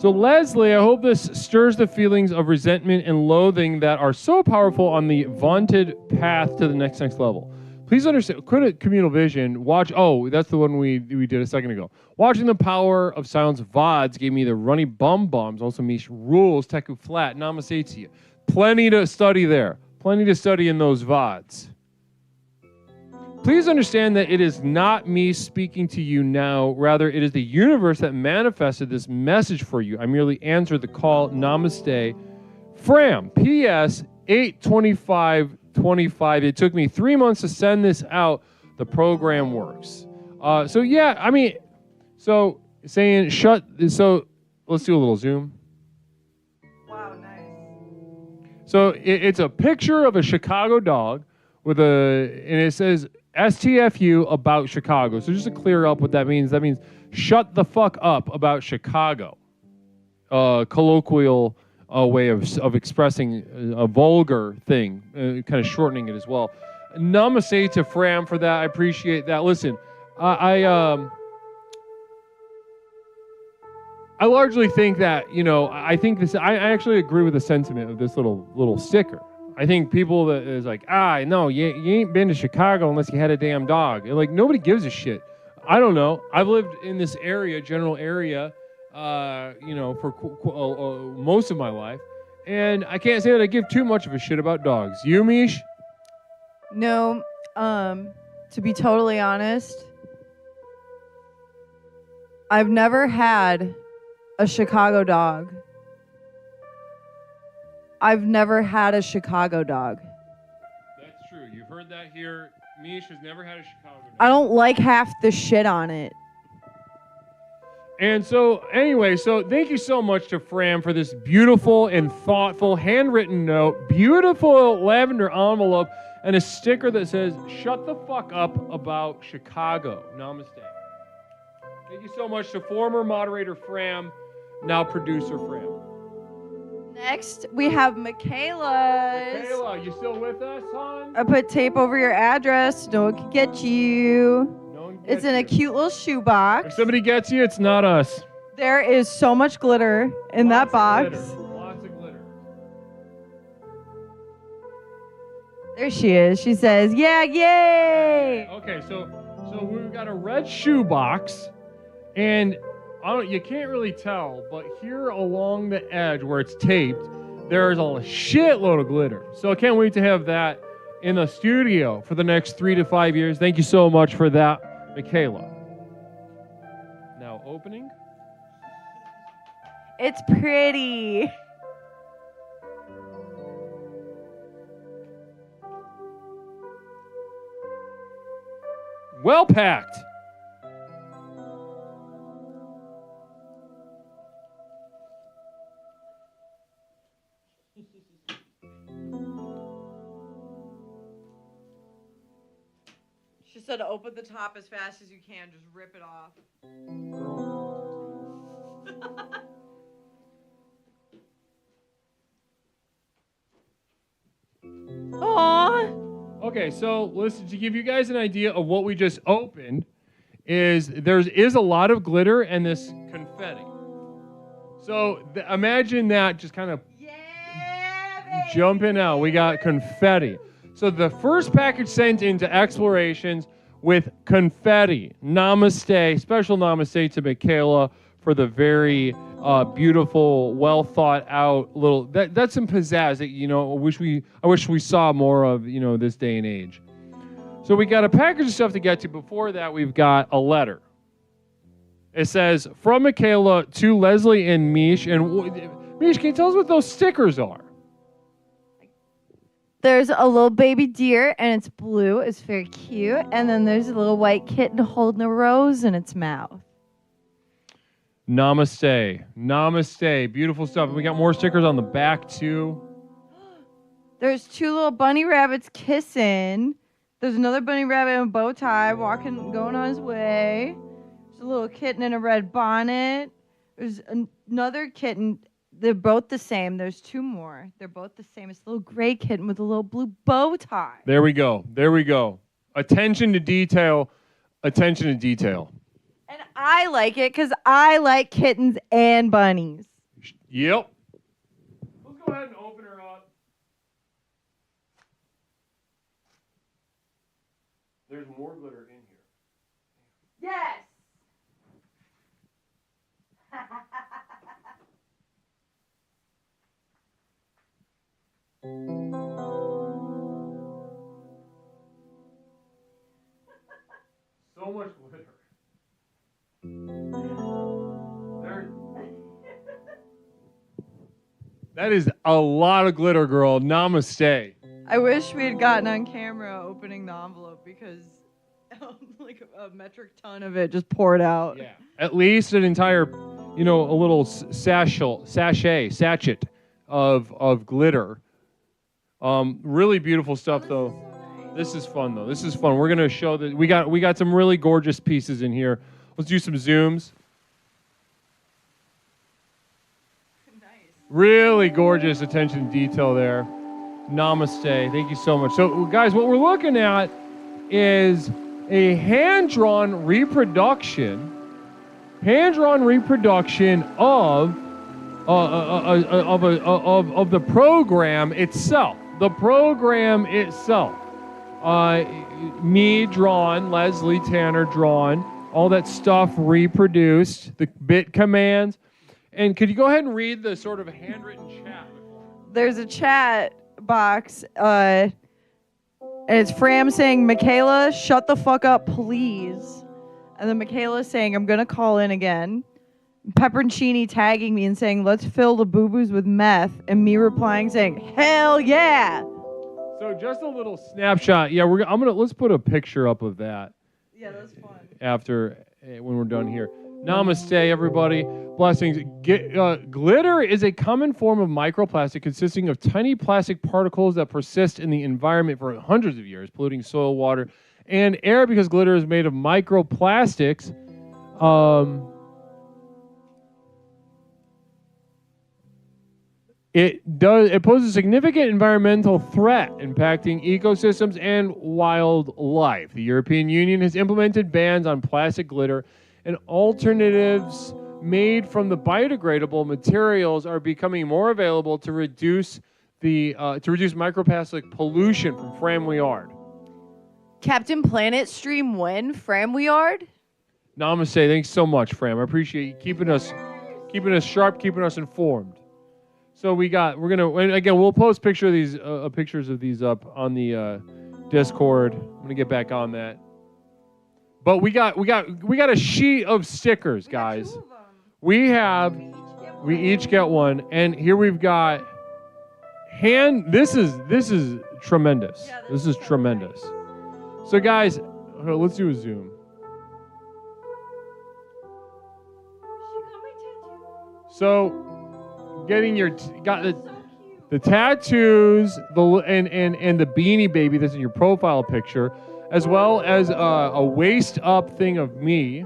Leslie, I hope this stirs the feelings of resentment and loathing that are so powerful on the vaunted path to the next level. Please understand, communal vision, watch, that's the one we did a second ago. Watching the Power of Silence VODs gave me the runny bum bums. Also, Mish rules, Teku Flat, namaste to you. Plenty to study there. Plenty to study in those VODs. Please understand that it is not me speaking to you now. Rather, it is the universe that manifested this message for you. I merely answered the call. Namaste. Fram. P.S. 8/25/25. It took me 3 months to send this out. The program works. Saying shut. So let's do a little zoom. Wow, nice. So it's a picture of a Chicago dog and it says STFU about Chicago. So just to clear up what that means shut the fuck up about Chicago. Colloquial way of expressing a vulgar thing, kind of shortening it as well. Namaste to Fram for that. I appreciate that. Listen, I largely think that, I actually agree with the sentiment of this little sticker. I think people that is like, no, you ain't been to Chicago unless you had a damn dog. And like, nobody gives a shit. I don't know. I've lived in this general area, for most of my life. And I can't say that I give too much of a shit about dogs. You, Mish? No, to be totally honest, I've never had a Chicago dog. I've never had a Chicago dog. That's true. You've heard that here. Mish has never had a Chicago dog. I don't like half the shit on it. And so, anyway, thank you so much to Fram for this beautiful and thoughtful handwritten note, beautiful lavender envelope, and a sticker that says, shut the fuck up about Chicago. Namaste. Thank you so much to former moderator Fram, now producer Fram. Next, we have Michaela's. Michaela, you still with us, hon? I put tape over your address so no one can get you. No one It's gets in a you. cute little shoebox. If somebody gets you, it's not us. There is so much glitter in that box. Lots of glitter. There she is. She says, yeah, yay! Okay, so we've got a red shoebox, and you can't really tell, but here along the edge where it's taped, there's a shitload of glitter. So I can't wait to have that in the studio for the next 3 to 5 years. Thank you so much for that, Michaela. Now opening. It's pretty. Well packed. She said open the top as fast as you can. Just rip it off. Aww. Okay, so listen, to give you guys an idea of what we just opened, there is a lot of glitter and this confetti. So imagine that just kind of jumping out. We got confetti. So the first package sent into Explorations with confetti. Namaste. Special namaste to Michaela for the very beautiful, well thought out little. That's some pizzazz that I wish we saw more of this day and age. So we got a package of stuff to get to. Before that, we've got a letter. It says, from Michaela to Leslie and Mish. And Mish, can you tell us what those stickers are? There's a little baby deer, and it's blue. It's very cute. And then there's a little white kitten holding a rose in its mouth. Namaste. Namaste. Beautiful stuff. And we got more stickers on the back, too. There's 2 little bunny rabbits kissing. There's another bunny rabbit in a bow tie going on his way. There's a little kitten in a red bonnet. There's another kitten. They're both the same. There's 2 more. They're both the same. It's a little gray kitten with a little blue bow tie. There we go. There we go. Attention to detail. Attention to detail. And I like it because I like kittens and bunnies. Yep. Let's go ahead and open her up. There's more glitter in here. Yes. So much glitter. That is a lot of glitter, girl. Namaste. I wish we had gotten on camera opening the envelope because like a metric ton of it just poured out. Yeah. At least an entire, a little sachet of glitter. Really beautiful stuff, though. This is fun, though. This is fun. We're gonna show that we got some really gorgeous pieces in here. Let's do some zooms. Really gorgeous attention to detail there. Namaste. Thank you so much. So, guys, what we're looking at is a hand-drawn reproduction of the program itself. The program itself. Me drawn, Leslie Tanner drawn, all that stuff reproduced, the bit commands. And could you go ahead and read the sort of handwritten chat? There's a chat box, and it's Fram saying, Michaela, shut the fuck up, please. And then Michaela saying, I'm going to call in again. Pepperoncini tagging me and saying, let's fill the boo-boos with meth. And me replying saying, hell yeah. So just a little snapshot. Yeah, let's put a picture up of that. Yeah, that's fun. After, when we're done here. Namaste, everybody. Blessings. Glitter is a common form of microplastic consisting of tiny plastic particles that persist in the environment for hundreds of years, polluting soil, water, and air. Because glitter is made of microplastics, it poses a significant environmental threat, impacting ecosystems and wildlife. The European Union has implemented bans on plastic glitter, and alternatives made from the biodegradable materials are becoming more available to reduce microplastic pollution from Framweyard. Captain Planet stream when? Framweyard? Namaste. Thanks so much, Fram. I appreciate you keeping us sharp, keeping us informed. So we'll post pictures of these up on the Discord. I'm gonna get back on that. But we got a sheet of stickers, guys. We each get one, and here we've got This is tremendous. Yeah, this is tremendous. So, guys, let's do a zoom. So, getting the tattoos, and the beanie baby that's in your profile picture, as well as a waist up thing of me,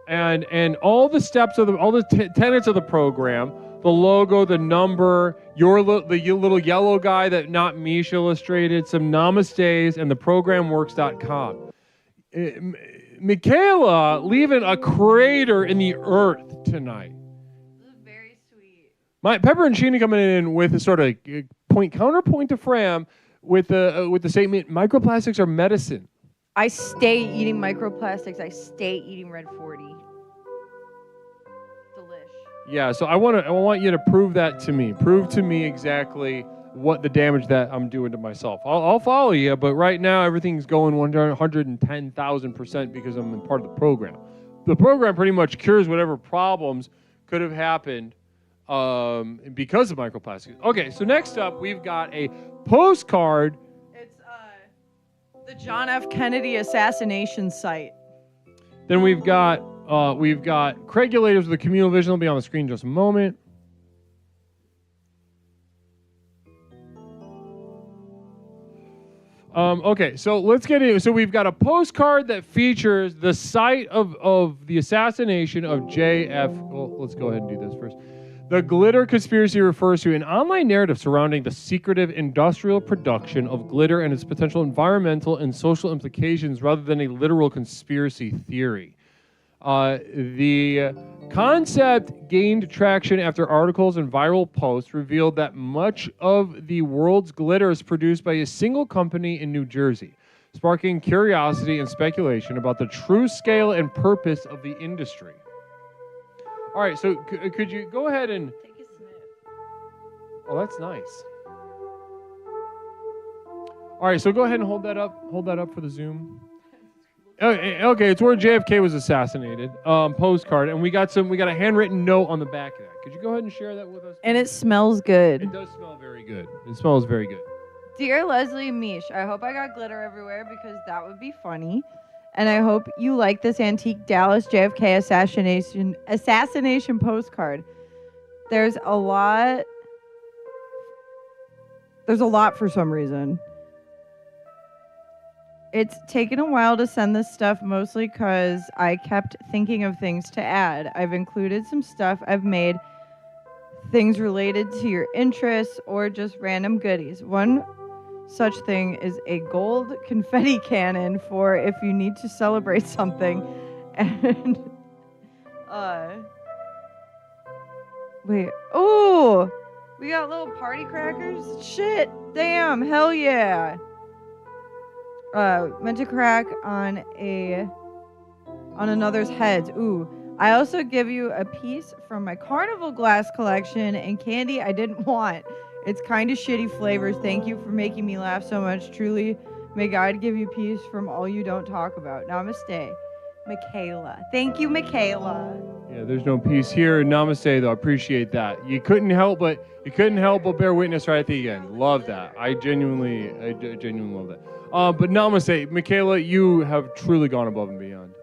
and all the steps of all the tenets of the program, the logo, the number, the little yellow guy that not Mish illustrated, some namastes, and the programworks.com. Michaela leaving a crater in the earth tonight. This is very sweet. My Pepperoncini coming in with a sort of counterpoint to Fram with the statement, microplastics are medicine. I stay eating microplastics. I stay eating Red 40. Delish. Yeah, so I want you to prove that to me. Prove to me exactly what the damage that I'm doing to myself. I'll follow you, but right now everything's going 110,000% because I'm part of the program. The program pretty much cures whatever problems could have happened because of microplastics. Okay, so next up we've got a postcard. It's the John F. Kennedy assassination site. Then we've got Craigulators with a communal vision. Will be on the screen in just a moment. Okay, so let's get into it. So we've got a postcard that features the site of the assassination of JF. Well, let's go ahead and do this first. The glitter conspiracy refers to an online narrative surrounding the secretive industrial production of glitter and its potential environmental and social implications rather than a literal conspiracy theory. The concept gained traction after articles and viral posts revealed that much of the world's glitter is produced by a single company in New Jersey, sparking curiosity and speculation about the true scale and purpose of the industry. All right, so could you go ahead and... Take a sniff. Oh, that's nice. All right, so go ahead and hold that up for the Zoom. Okay, it's where JFK was assassinated. Postcard, and we got a handwritten note on the back of that. Could you go ahead and share that with us? And it smells good. It does smell very good. It smells very good. Dear Leslie Mish, I hope I got glitter everywhere because that would be funny. And I hope you like this antique Dallas JFK assassination postcard. There's a lot for some reason. It's taken a while to send this stuff, mostly because I kept thinking of things to add. I've included some stuff I've made, things related to your interests, or just random goodies. One such thing is a gold confetti cannon for if you need to celebrate something. And, wait. Oh! We got little party crackers? Shit! Damn! Hell yeah! Meant to crack on another's heads. Ooh. I also give you a piece from my carnival glass collection and candy I didn't want. It's kind of shitty flavors. Thank you for making me laugh so much. Truly, may God give you peace from all you don't talk about. Namaste. Michaela. Thank you, Michaela. Yeah, there's no peace here. Namaste, though. I appreciate that. You couldn't help but bear witness right at the end. Love that. I genuinely love that. But namaste, Michaela. You have truly gone above and beyond.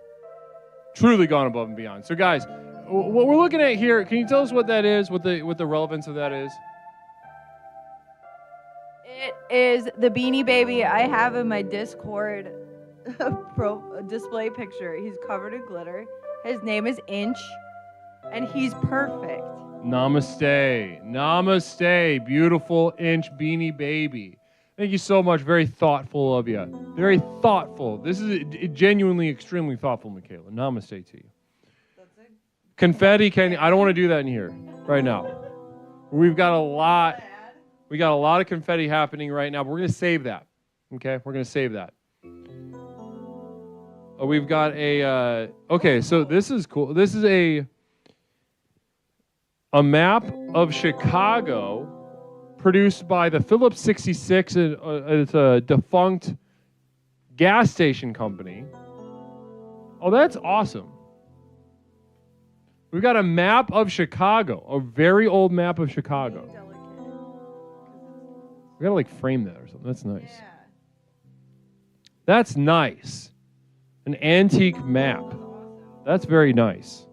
Truly gone above and beyond. So, guys, what we're looking at here, can you tell us what that is? What the relevance of that is? It is the Beanie Baby I have in my Discord display picture. He's covered in glitter. His name is Inch, and he's perfect. Namaste. Namaste, beautiful Inch Beanie Baby. Thank you so much. Very thoughtful of you. Very thoughtful. This is genuinely extremely thoughtful, Michaela. Namaste to you. Confetti candy. I don't want to do that in here right now. We've got a lot. We got a lot of confetti happening right now, but we're going to save that. Okay? We're going to save that. Oh, we've got a... okay, so this is cool. This is a map of Chicago produced by the Phillips 66. It's a defunct gas station company. Oh, that's awesome. We've got a map of Chicago, a very old map of Chicago. We gotta frame that or something. That's nice. Yeah. That's nice. An antique map. That's very nice.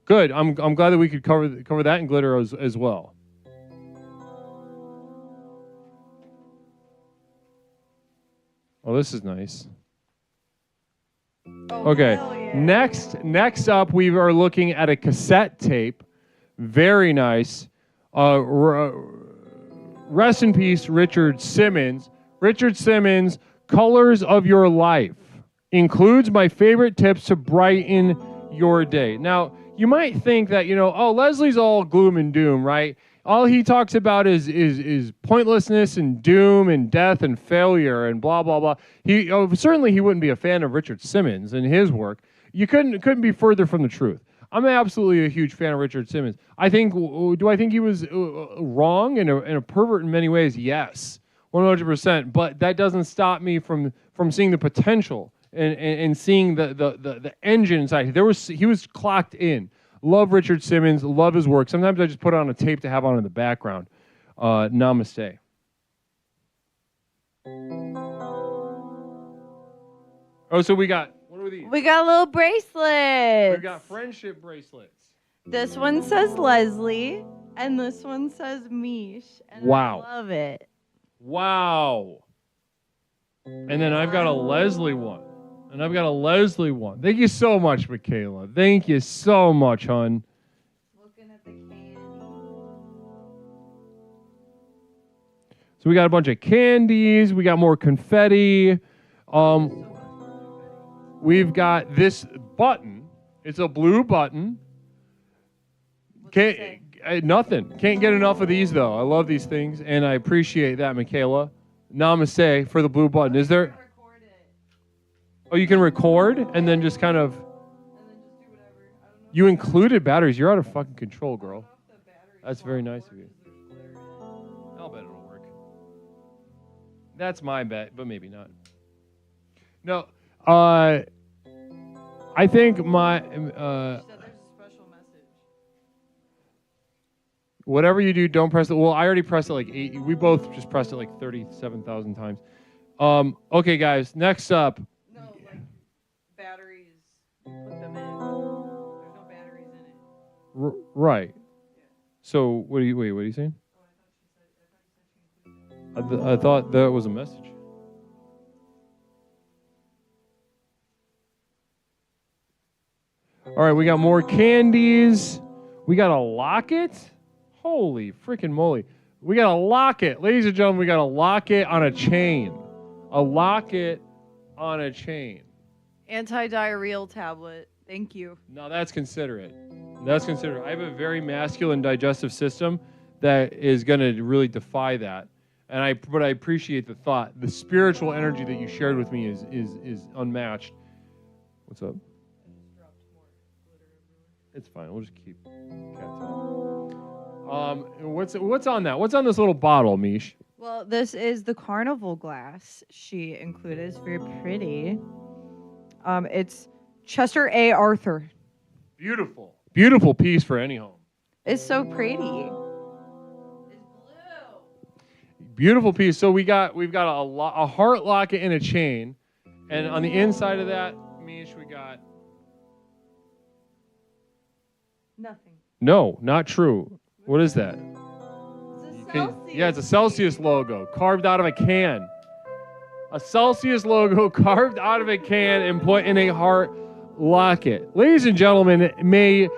Good. I'm glad that we could cover that in glitter as well. Oh, this is nice. Okay. Yeah. Next up, we are looking at a cassette tape. Very nice. Rest in peace, Richard Simmons. Richard Simmons, Colors of Your Life. Includes my favorite tips to brighten your day. Now, you might think that, Leslie's all gloom and doom, right? All he talks about is pointlessness and doom and death and failure and blah, blah, blah. Certainly he wouldn't be a fan of Richard Simmons and his work. You couldn't be further from the truth. I'm absolutely a huge fan of Richard Simmons. Do I think he was wrong and a pervert in many ways? Yes, 100%. But that doesn't stop me from seeing the potential and seeing the engine inside. He was clocked in. Love Richard Simmons. Love his work. Sometimes I just put it on a tape to have on in the background. Namaste. Oh, so we got, what are these? We got little bracelets. We got friendship bracelets. This one says Leslie, and this one says Mish. And Wow. I love it. Wow. And then I've got a Leslie one. And I've got a Leslie one. Thank you so much, Michaela. Thank you so much, hon. Looking at the candy. So we got a bunch of candies. We got more confetti. We've got this button. It's a blue button. Nothing. Can't get enough of these, though. I love these things, and I appreciate that, Michaela. Namaste for the blue button. Is there... Oh, you can record and then just kind of... You included batteries. You're out of fucking control, girl. That's very nice of you. I'll bet it'll work. That's my bet, but maybe not. No, I think my... Whatever you do, don't press it. Well, I already pressed it like 8. We both just pressed it like 37,000 times. Okay, guys, next up... Batteries, put them in. There's no batteries in it. Right. So, what are you saying? I thought that was a message. All right, we got more candies. We got a locket. Holy freaking moly. We got a locket. Ladies and gentlemen, we got a locket on a chain. A locket on a chain. Anti-diarrheal tablet. Thank you. No, that's considerate. That's considerate. I have a very masculine digestive system that is going to really defy that. But I appreciate the thought. The spiritual energy that you shared with me is unmatched. What's up? It's fine. We'll just keep cat's eye. What's on that? What's on this little bottle, Mish? Well, this is the carnival glass she included. It's very pretty. It's Chester A. Arthur. Beautiful. Beautiful piece for any home. It's so pretty. It's blue. Beautiful piece. So we've got a heart locket and a chain. And on the inside of that, Mish, we got... Nothing. No, not true. What is that? It's a Celsius. Yeah, it's a Celsius logo carved out of a can. A Celsius logo carved out of a can and put in a heart locket. Ladies and gentlemen, may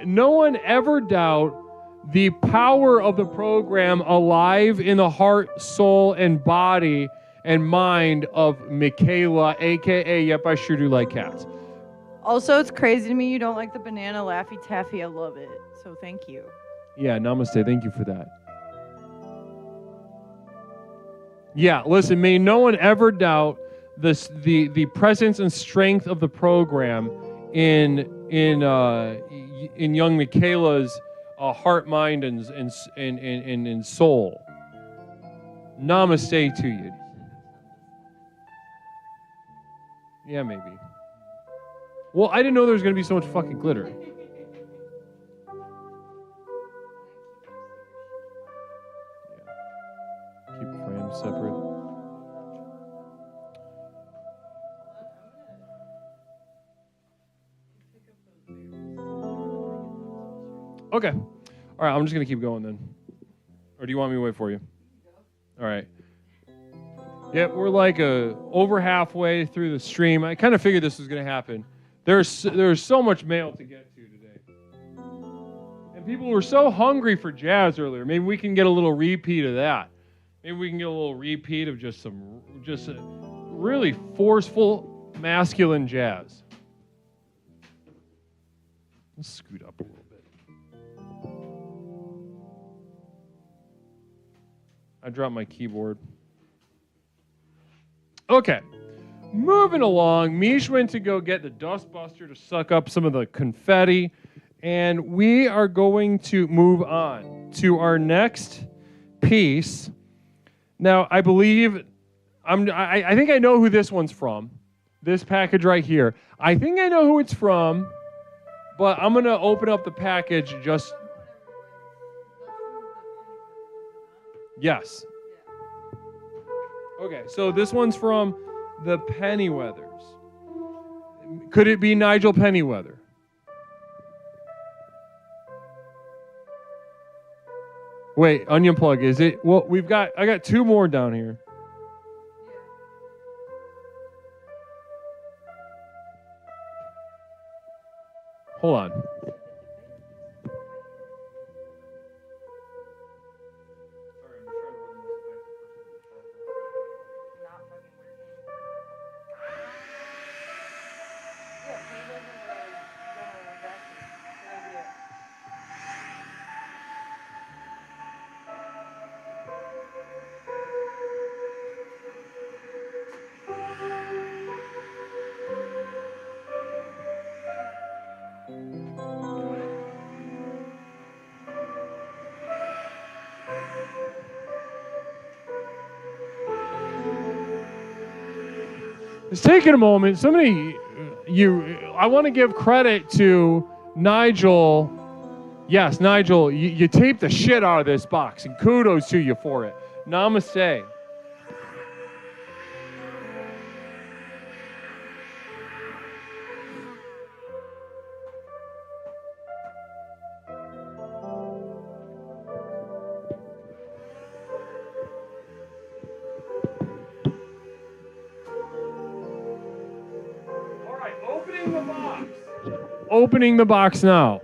no one ever doubt the power of the program alive in the heart, soul, and body and mind of Michaela, a.k.a. Yep, I Sure Do Like Cats. Also, it's crazy to me you don't like the banana Laffy Taffy. I love it. So thank you. Yeah, namaste. Thank you for that. Yeah, listen, may no one ever doubt the presence and strength of the program in young Michaela's heart, mind, and soul. Namaste to you. Yeah, maybe. Well, I didn't know there was going to be so much fucking glitter. Yeah. Keep frames separate. Okay. All right, I'm just going to keep going then. Or do you want me to wait for you? All right. Yep, we're like over halfway through the stream. I kind of figured this was going to happen. There's so much mail to get to today. And people were so hungry for jazz earlier. Maybe we can get a little repeat of that. Maybe we can get a little repeat of just a really forceful masculine jazz. Let's scoot up a little bit. I dropped my keyboard. Okay. moving along. Mish went to go get the dustbuster to suck up some of the confetti. And we are going to move on to our next piece. Now, I believe, I think I know who this one's from. This package right here. I think I know who it's from, but I'm going to open up the package just... Yes. Okay, so this one's from the Pennyweathers. Could it be Nigel Pennyweather? Wait, onion plug, is it? Well, I got two more down here. Hold on. It's taking a moment. I want to give credit to Nigel. Yes, Nigel, you taped the shit out of this box, and kudos to you for it. Namaste. Opening the box now.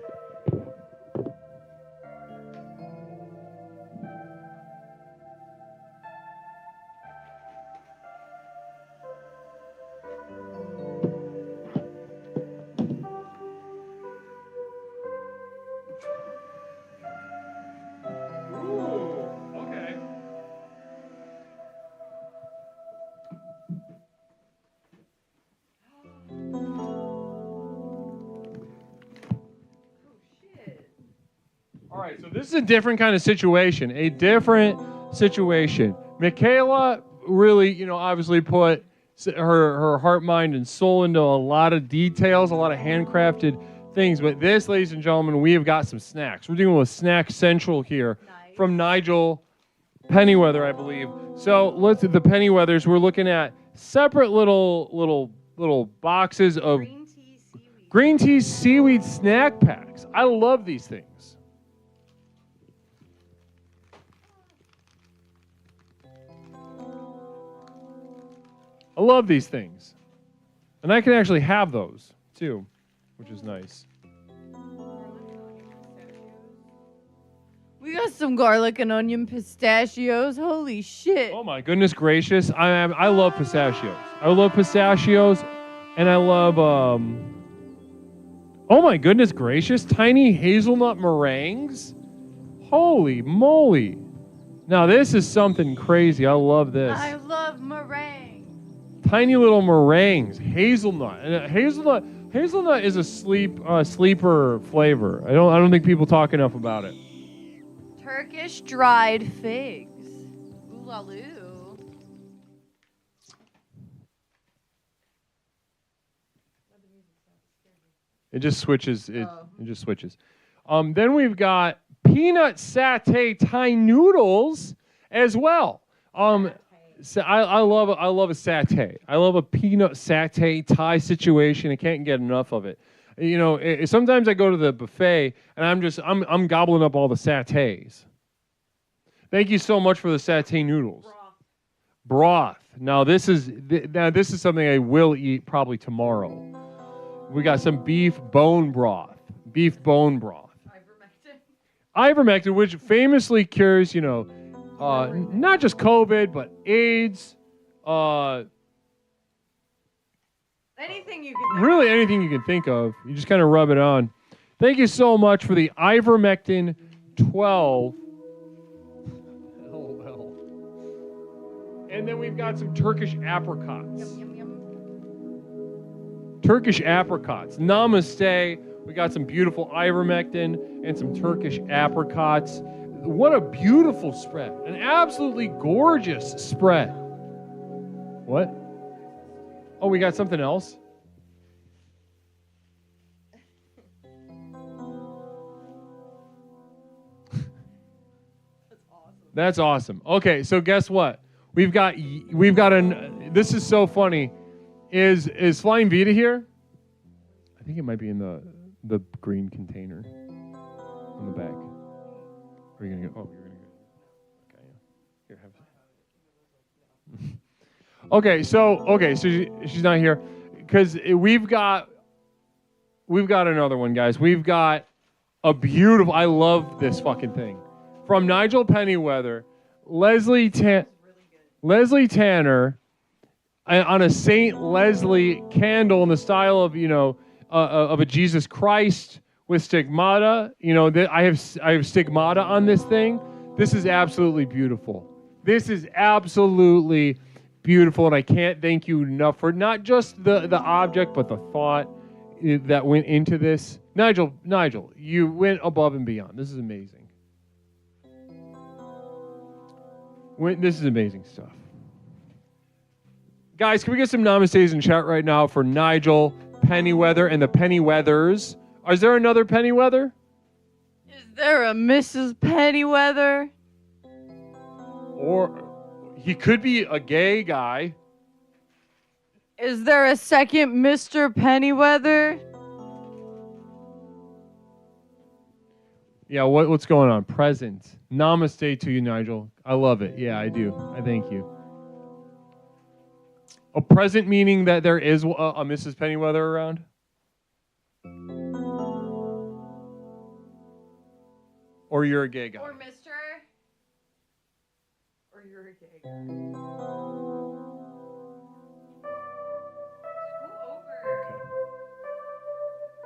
All right, so this is a different kind of situation. Michaela really, obviously put her heart, mind, and soul into a lot of details, a lot of handcrafted things. But this, ladies and gentlemen, we have got some snacks. We're dealing with Snack Central here from Nigel Pennyweather, I believe. So let's the Pennyweathers. We're looking at separate little boxes of green tea seaweed snack packs. I love these things. I love these things. And I can actually have those, too, which is nice. We got some garlic and onion pistachios. Holy shit. Oh, my goodness gracious. I love pistachios. I love pistachios, and I love, oh, my goodness gracious, tiny hazelnut meringues. Holy moly. Now, this is something crazy. I love this. I love meringue. Tiny little meringues, hazelnut, and hazelnut is a sleeper flavor. I don't think people talk enough about it. Turkish dried figs. Ooh la loo. It just switches. It just switches. Then we've got peanut satay Thai noodles as well. So I love a satay. I love a peanut satay Thai situation. I can't get enough of it. Sometimes I go to the buffet and I'm gobbling up all the satays. Thank you so much for the satay noodles. Broth. Now this is something I will eat probably tomorrow. We got some beef bone broth. Ivermectin, which famously cures, not just COVID, but AIDS. Anything you can really anything you can think of. You just kind of rub it on. Thank you so much for the Ivermectin 12. LOL. And then we've got some Turkish apricots. Yum, yum, yum. Turkish apricots. Namaste. We got some beautiful ivermectin and some Turkish apricots. What a beautiful spread. An absolutely gorgeous spread. What? Oh, we got something else? That's awesome. Okay, so guess what? We've got this is so funny. Is Flying Vita here? I think it might be in the green container on the back. Are you gonna go? Oh, you're gonna go. Okay, yeah. Here, have. Okay, so she's not here because we've got another one, guys. We've got a beautiful. I love this fucking thing from Nigel Pennyweather, Leslie Tanner, on a Saint Leslie candle in the style of of a Jesus Christ with stigmata. I have stigmata on this thing. This is absolutely beautiful. This is absolutely beautiful, and I can't thank you enough for not just the object, but the thought that went into this. Nigel, you went above and beyond. This is amazing. This is amazing stuff. Guys, can we get some namaste in chat right now for Nigel Pennyweather and the Pennyweathers? Is there another Pennyweather? Is there a Mrs. Pennyweather? Or he could be a gay guy. Is there a second Mr. Pennyweather? Yeah, what's going on? Present. Namaste to you, Nigel. I love it. Yeah, I do. I thank you. A present meaning that there is a Mrs. Pennyweather around? Or you're a gay guy? Or Mr. Or you're a gay guy?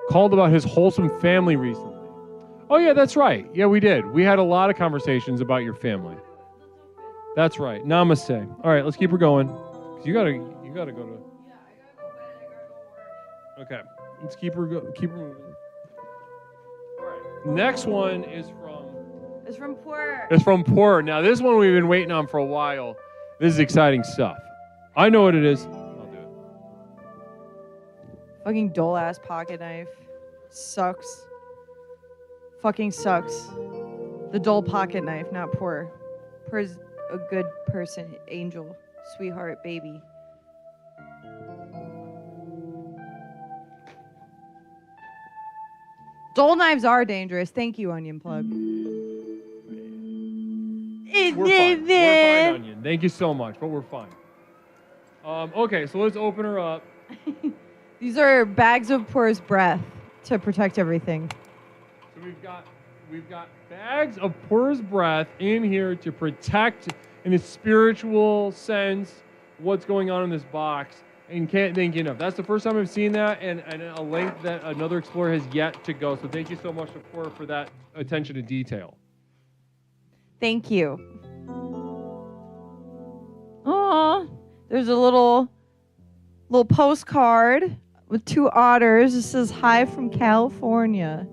Called about his wholesome family recently. Oh, yeah, that's right. Yeah, we did. We had a lot of conversations about your family. That's right. Namaste. All right, let's keep her going. 'Cause you gotta go to. Yeah, I gotta go bed. I gotta go work. Okay, let's keep her moving. All right. Next one is from. It's from Poor. It's from Poor. Now this one we've been waiting on for a while. This is exciting stuff. I know what it is. I'll do it. Fucking dull ass pocket knife. Sucks. Fucking sucks. The dull pocket knife, not Poor. Poor's a good person, angel, sweetheart, baby. Dull knives are dangerous. Thank you, Onion Plug. We're fine, Onion. Thank you so much, but we're fine. Okay, so let's open her up. These are bags of Poor's breath to protect everything. So we've got bags of Poor's breath in here to protect, in a spiritual sense, what's going on in this box. And can't thank you enough. That's the first time I've seen that, and a link that another explorer has yet to go. So thank you so much, Poor, for that attention to detail. Thank you. Aw, there's a little postcard with two otters. It says, "Hi from California."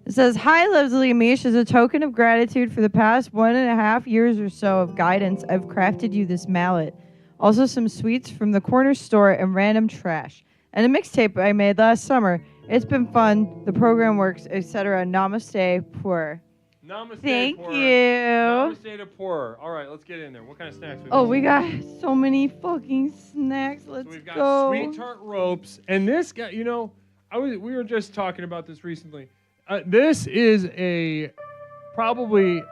It says, "Hi, Leslie and Mish. As a token of gratitude for the past 1.5 years or so of guidance, I've crafted you this mallet. Also some sweets from the corner store and random trash. And a mixtape I made last summer. It's been fun. The program works, etc. Namaste, Poor." Namaste, Thank Poor. you. Namaste to Poor. All right, let's get in there. What kind of snacks? We got so many fucking snacks. Let's So we've got go. sweet tart ropes, and this guy, we were just talking about this recently. This is probably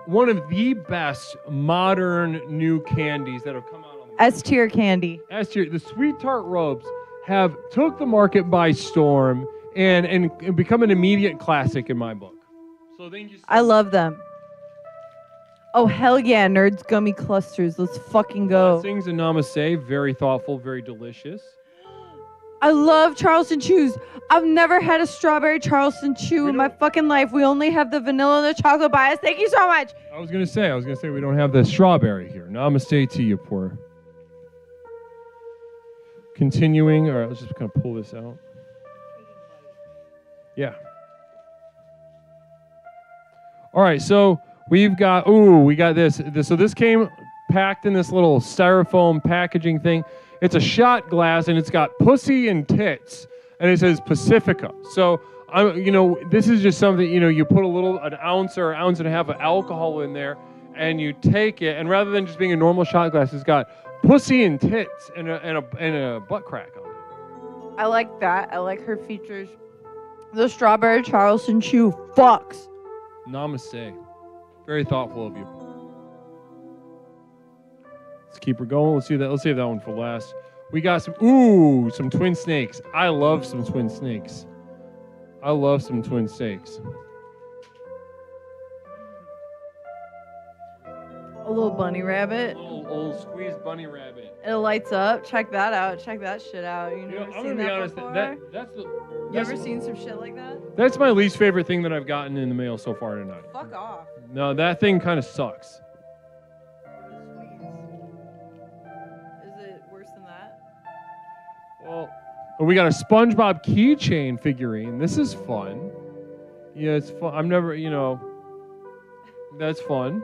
one of the best modern new candies that have come out on the market. S-tier candy. S-tier. The sweet tart ropes have took the market by storm and become an immediate classic in my book. So thank you. I love them. Oh, hell yeah, Nerds Gummy Clusters. Let's fucking go. Blessings and namaste. Very thoughtful, very delicious. I love Charleston Chews. I've never had a strawberry Charleston Chew in my fucking life. We only have the vanilla and the chocolate bias. Thank you so much. I was gonna say we don't have the strawberry here. Namaste to you, Poor. Continuing, all right, let's just kind of pull this out. Yeah. All right, so we got this. So this came packed in this little styrofoam packaging thing. It's a shot glass, and it's got pussy and tits, and it says Pacifica. So, this is just something, you put an ounce or ounce and a half of alcohol in there, and you take it, and rather than just being a normal shot glass, it's got pussy and tits and a butt crack on it. I like that. I like her features. The strawberry Charleston chew fucks. Namaste. Very thoughtful of you. Let's keep her going. Let's save that one for last. We got some twin snakes. I love some twin snakes. A little bunny rabbit. Old squeezed bunny rabbit. It lights up. Check that out. Check that shit out. You never I'm seen gonna be that honest. before? You You ever seen some shit like that? That's my least favorite thing that I've gotten in the mail so far tonight. Fuck off. No, that thing kind of sucks. Is it worse than that? Well, we got a SpongeBob keychain figurine. This is fun. Yeah, it's fun. That's fun.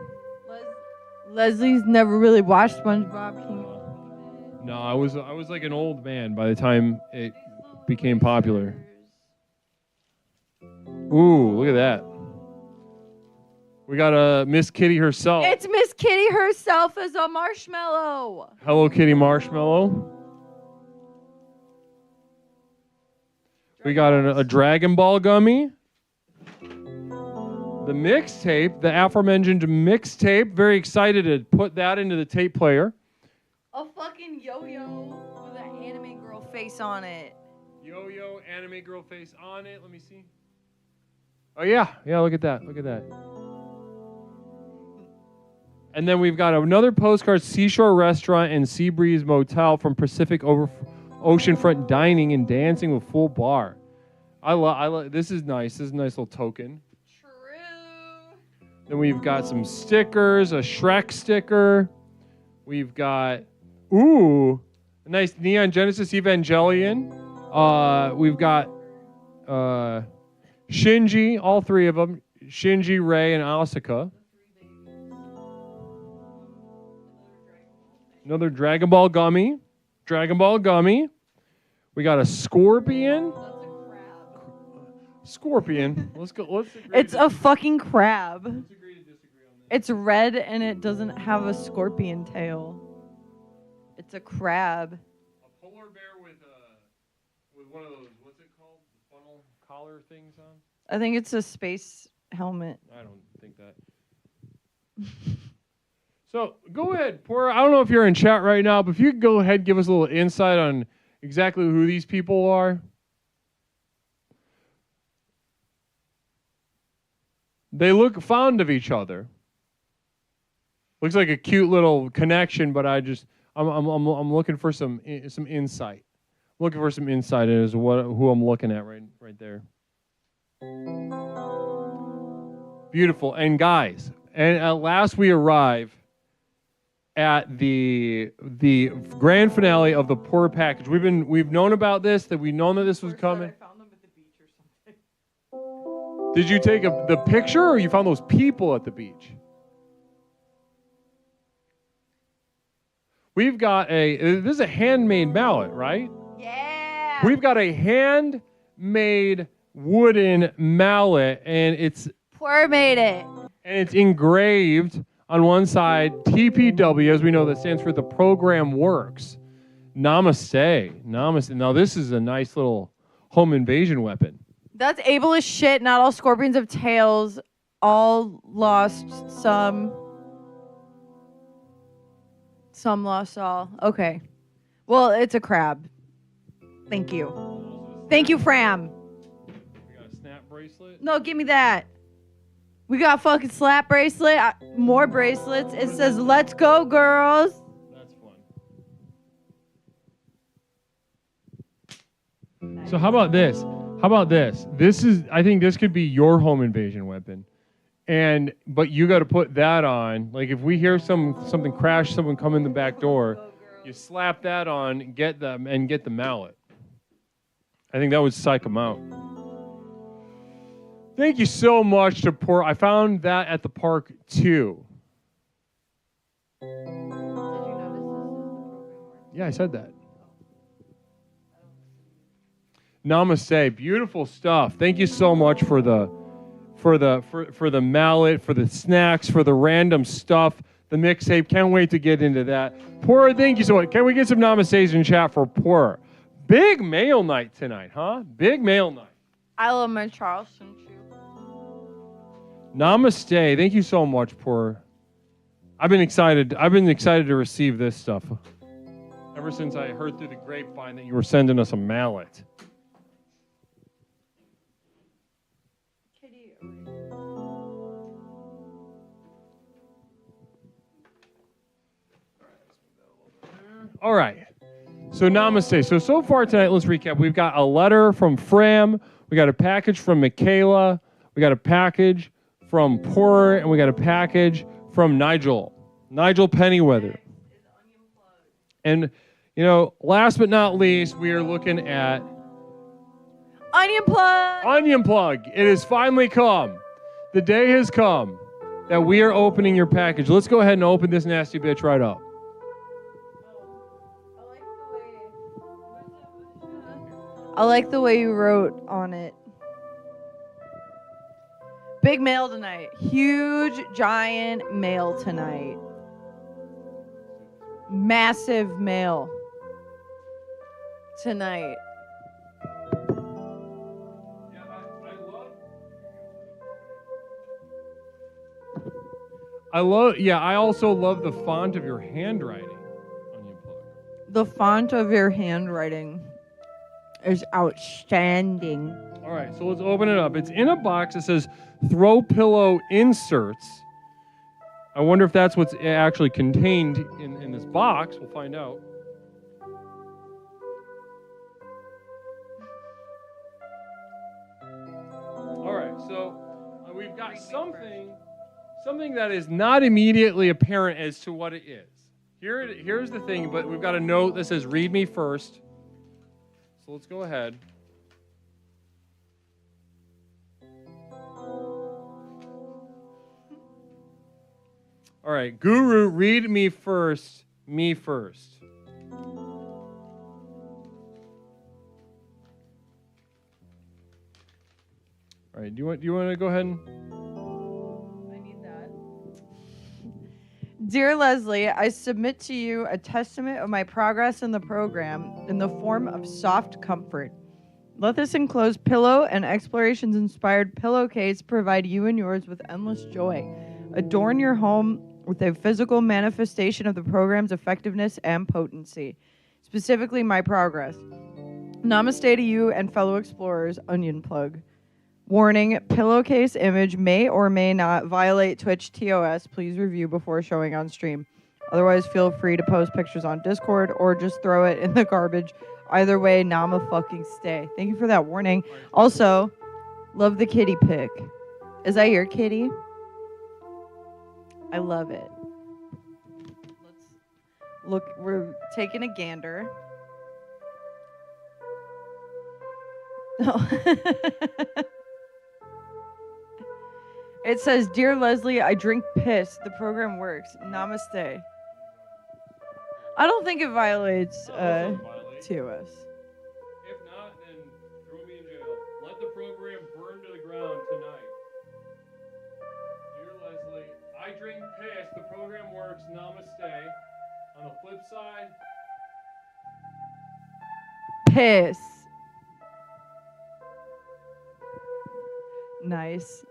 Leslie's never really watched SpongeBob. No, I was like an old man by the time it became popular. Ooh, look at that. We got a Miss Kitty herself. It's Miss Kitty herself as a marshmallow. Hello Kitty marshmallow. We got a Dragon Ball gummy. The mixtape, the aforementioned mixtape. Very excited to put that into the tape player. A fucking yo-yo with an anime girl face on it. Yo-yo anime girl face on it. Let me see. Oh yeah, look at that. And then we've got another postcard, Seashore Restaurant and Sea Breeze Motel from Pacific Oceanfront Dining and Dancing with Full Bar. I love. This is nice. This is a nice little token. True. Then we've got some stickers, a Shrek sticker. We've got a nice Neon Genesis Evangelion. We've got Shinji, all three of them. Shinji, Rei, and Asuka. Another Dragon Ball gummy. We got a scorpion. Scorpion. Let's go. It's a fucking crab. Let's agree to disagree on that. It's red and it doesn't have a scorpion tail. It's a crab. A polar bear with one of those, what's it called? The funnel collar things on? I think it's a space helmet. I don't think that. So go ahead, Porter. I don't know if you're in chat right now, but if you could go ahead and give us a little insight on exactly who these people are. They look fond of each other. Looks like a cute little connection, but I'm looking for some insight. I'm looking for some insight as to who I'm looking at right there. Beautiful. And guys, and at last we arrive at the grand finale of the Porter package. We've known about this, that we've known that this was coming. I found them at the beach or something. Did you take the picture, or you found those people at the beach? We've got this is a handmade mallet, right? Yeah. We've got a handmade wooden mallet, and it's Poor made it. and it's engraved on one side, TPW, as we know, that stands for the program works. Namaste. Now this is a nice little home invasion weapon. That's able as shit. Not all scorpions have tails. All lost some. Some lost all. Okay. Well, it's a crab. Thank you. Thank you, Fram. We got a snap bracelet. No, give me that. We got fucking slap bracelet. More bracelets. It says, "Let's go, girls." That's fun. So how about this? I think this could be your home invasion weapon. But you got to put that on. Like if we hear something crash, someone come in the back door, You slap that on, get the mallet. I think that would psych them out. Thank you so much to Poor. I found that at the park too. Did you notice this is the program? Yeah, I said that. Namaste. Beautiful stuff. Thank you so much for the mallet, for the snacks, for the random stuff, the mixtape. Can't wait to get into that. Poor, thank you so much. Can we get some namaste in chat for Poor? Big mail night tonight, huh? Big mail night. I love my Charleston shoe. Namaste. Thank you so much, Poor. I've been excited to receive this stuff ever since I heard through the grapevine that you were sending us a mallet. All right. So namaste. So far tonight, let's recap. We've got a letter from Fram. We got a package from Michaela. We got a package from Poor, and we got a package from Nigel Pennyweather. And, last but not least, we are looking at Onion plug. Onion Plug. It has finally come. The day has come that we are opening your package. Let's go ahead and open this nasty bitch right up. I like the way you wrote on it. Big mail tonight. Huge, giant mail tonight. Massive mail tonight. I also love the font of your handwriting. Onion Plug. The font of your handwriting is outstanding. All right, so let's open it up. It's in a box that says throw pillow inserts. I wonder if that's what's actually contained in this box. We'll find out. All right, so we've got something that is not immediately apparent as to what it is. Here's the thing, but we've got a note that says read me first. So let's go ahead. All right, Guru, read me first. Me first. All right, do you want to go ahead and... I need that. Dear Leslie, I submit to you a testament of my progress in the program in the form of soft comfort. Let this enclosed pillow and explorations-inspired pillowcase provide you and yours with endless joy. Adorn your home with a physical manifestation of the program's effectiveness and potency, specifically my progress. Namaste to you and fellow explorers, Onion Plug. Warning, pillowcase image may or may not violate Twitch TOS. Please review before showing on stream. Otherwise, feel free to post pictures on Discord or just throw it in the garbage. Either way, Nama fucking stay. Thank you for that warning. Also, love the kitty pic. Is that your kitty? I love it. Let's look. We're taking a gander. It says, Dear Leslie, I drink piss. The program works. Namaste. I don't think it violates TOS. If not, then throw me in jail. Let the program burn to the ground tonight. Dear Leslie, I drink piss. The program works. Namaste. On the flip side, Piss. Nice.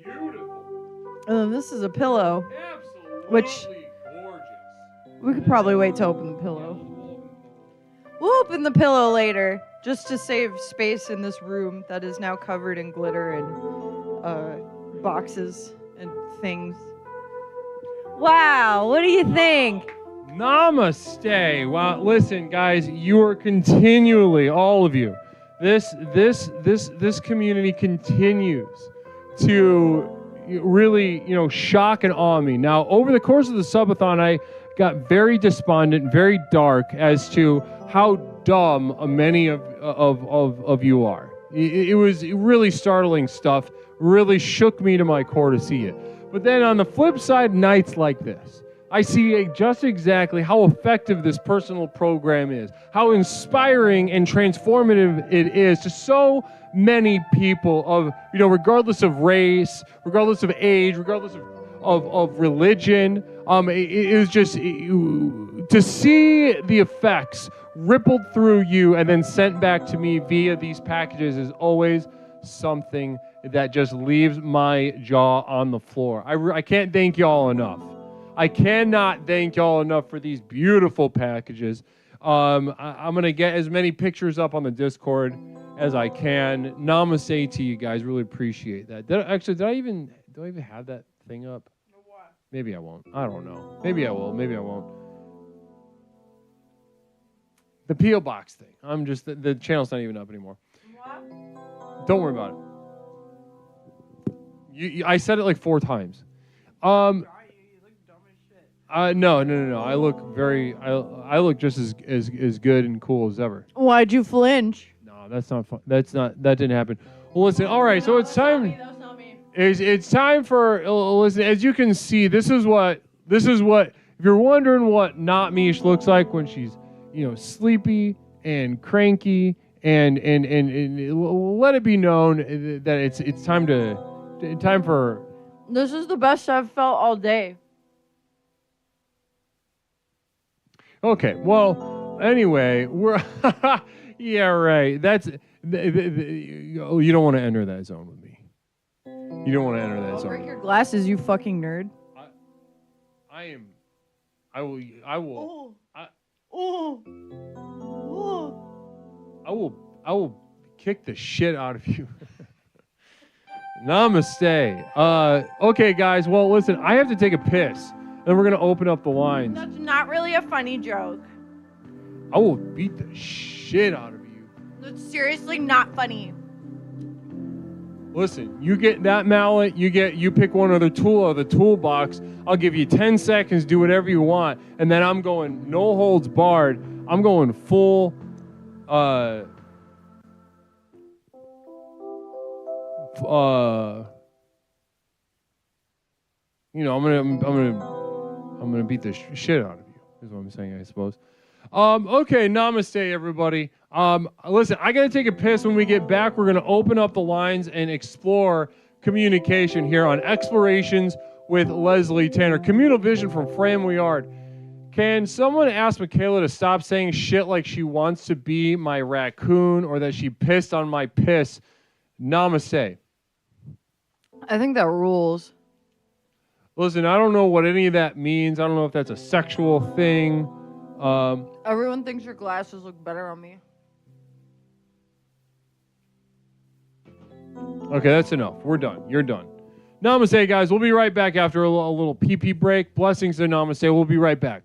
beautiful. And then this is a pillow. Absolutely Which- gorgeous. We could probably wait to open the pillow. We'll open the pillow later, just to save space in this room that is now covered in glitter and boxes and things. Wow, what do you think? Namaste. Wow, listen, guys, you are continually, all of you, this community continues to really, shock and awe me. Now, over the course of the subathon, got very despondent, very dark as to how dumb many of you are. It was really startling stuff. Really shook me to my core to see it. But then on the flip side, nights like this, I see just exactly how effective this personal program is, how inspiring and transformative it is to so many people of, regardless of race, regardless of age, regardless of religion. It was just to see the effects rippled through you and then sent back to me via these packages is always something that just leaves my jaw on the floor. I can't thank y'all enough. I cannot thank y'all enough for these beautiful packages. I'm going to get as many pictures up on the Discord as I can. Namaste to you guys. Really appreciate that. Do I even have that thing up? Maybe I won't. I don't know. Maybe I will. Maybe I won't. The P.O. Box thing. I'm just, the channel's not even up anymore. What? Don't worry about it. I said it like 4 times. No. I look I look just as good and cool as ever. Why'd you flinch? No, that's not fun. That didn't happen. Well, listen. All right, so it's time. That's not me. It's time for listen. As you can see, this is what. If you're wondering what Not Mish looks like when she's, sleepy and cranky, and let it be known that it's time for. This is the best I've felt all day. Okay, well, anyway, we're yeah, right. That's you don't want to enter that zone with me. You don't want to enter that zone. Break your glasses, you fucking nerd. I will kick the shit out of you. Namaste. Okay, guys. Well, listen, I have to take a piss. Then we're going to open up the lines. That's not really a funny joke. I will beat the shit out of you. That's seriously not funny. Listen, you get that mallet, you pick one other tool out of the toolbox. I'll give you 10 seconds, do whatever you want. And then I'm going no holds barred. I'm going full, I'm gonna beat the shit out of you, is what I'm saying, I suppose. Okay, namaste, everybody. Listen, I gotta take a piss. When we get back, we're gonna open up the lines and explore communication here on Explorations with Leslie Tanner. Communal vision from Framley Yard. Can someone ask Michaela to stop saying shit like she wants to be my raccoon or that she pissed on my piss? Namaste. I think that rules. Listen, I don't know what any of that means. I don't know if that's a sexual thing. Everyone thinks your glasses look better on me. Okay, that's enough. We're done. You're done. Namaste, guys. We'll be right back after a little pee-pee break. Blessings to Namaste. We'll be right back.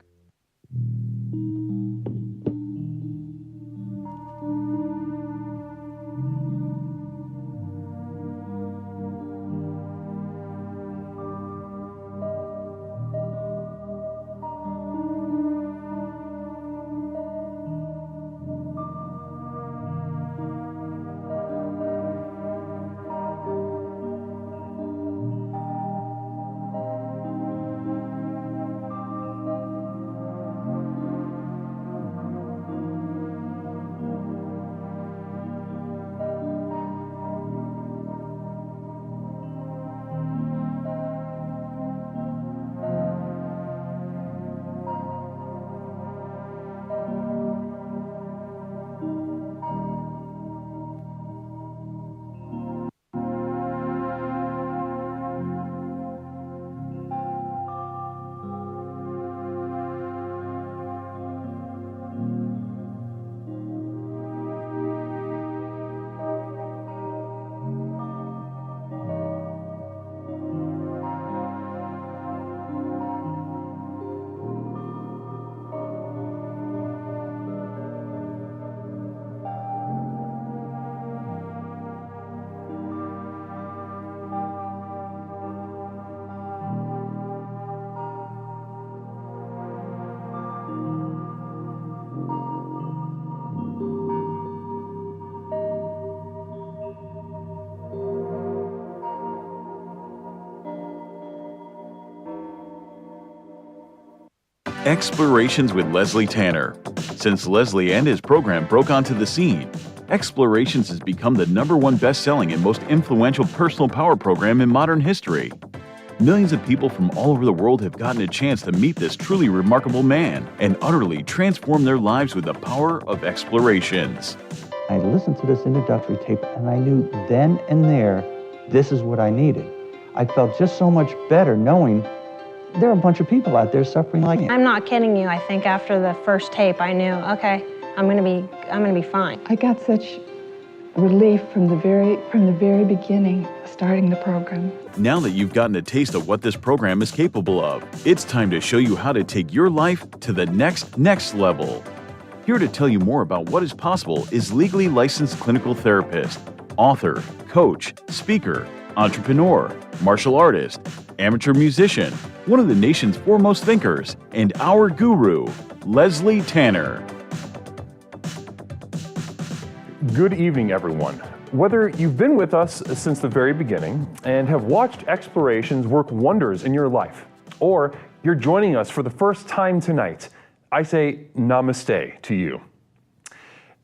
Explorations with Leslie Tanner. Since Leslie and his program broke onto the scene, Explorations has become the #1 best-selling and most influential personal power program in modern history. Millions of people from all over the world have gotten a chance to meet this truly remarkable man and utterly transform their lives with the power of Explorations. I listened to this introductory tape and I knew then and there, this is what I needed. I felt just so much better knowing there are a bunch of people out there suffering like me. I'm not kidding you. I think after the first tape, I knew, okay, I'm gonna be fine. I got such relief from the very beginning, starting the program. Now that you've gotten a taste of what this program is capable of, it's time to show you how to take your life to the next level. Here to tell you more about what is possible is legally licensed clinical therapist, author, coach, speaker, entrepreneur, martial artist, amateur musician, one of the nation's foremost thinkers, and our guru, Leslie Tanner. Good evening, everyone. Whether you've been with us since the very beginning and have watched Explorations work wonders in your life, or you're joining us for the first time tonight, I say namaste to you.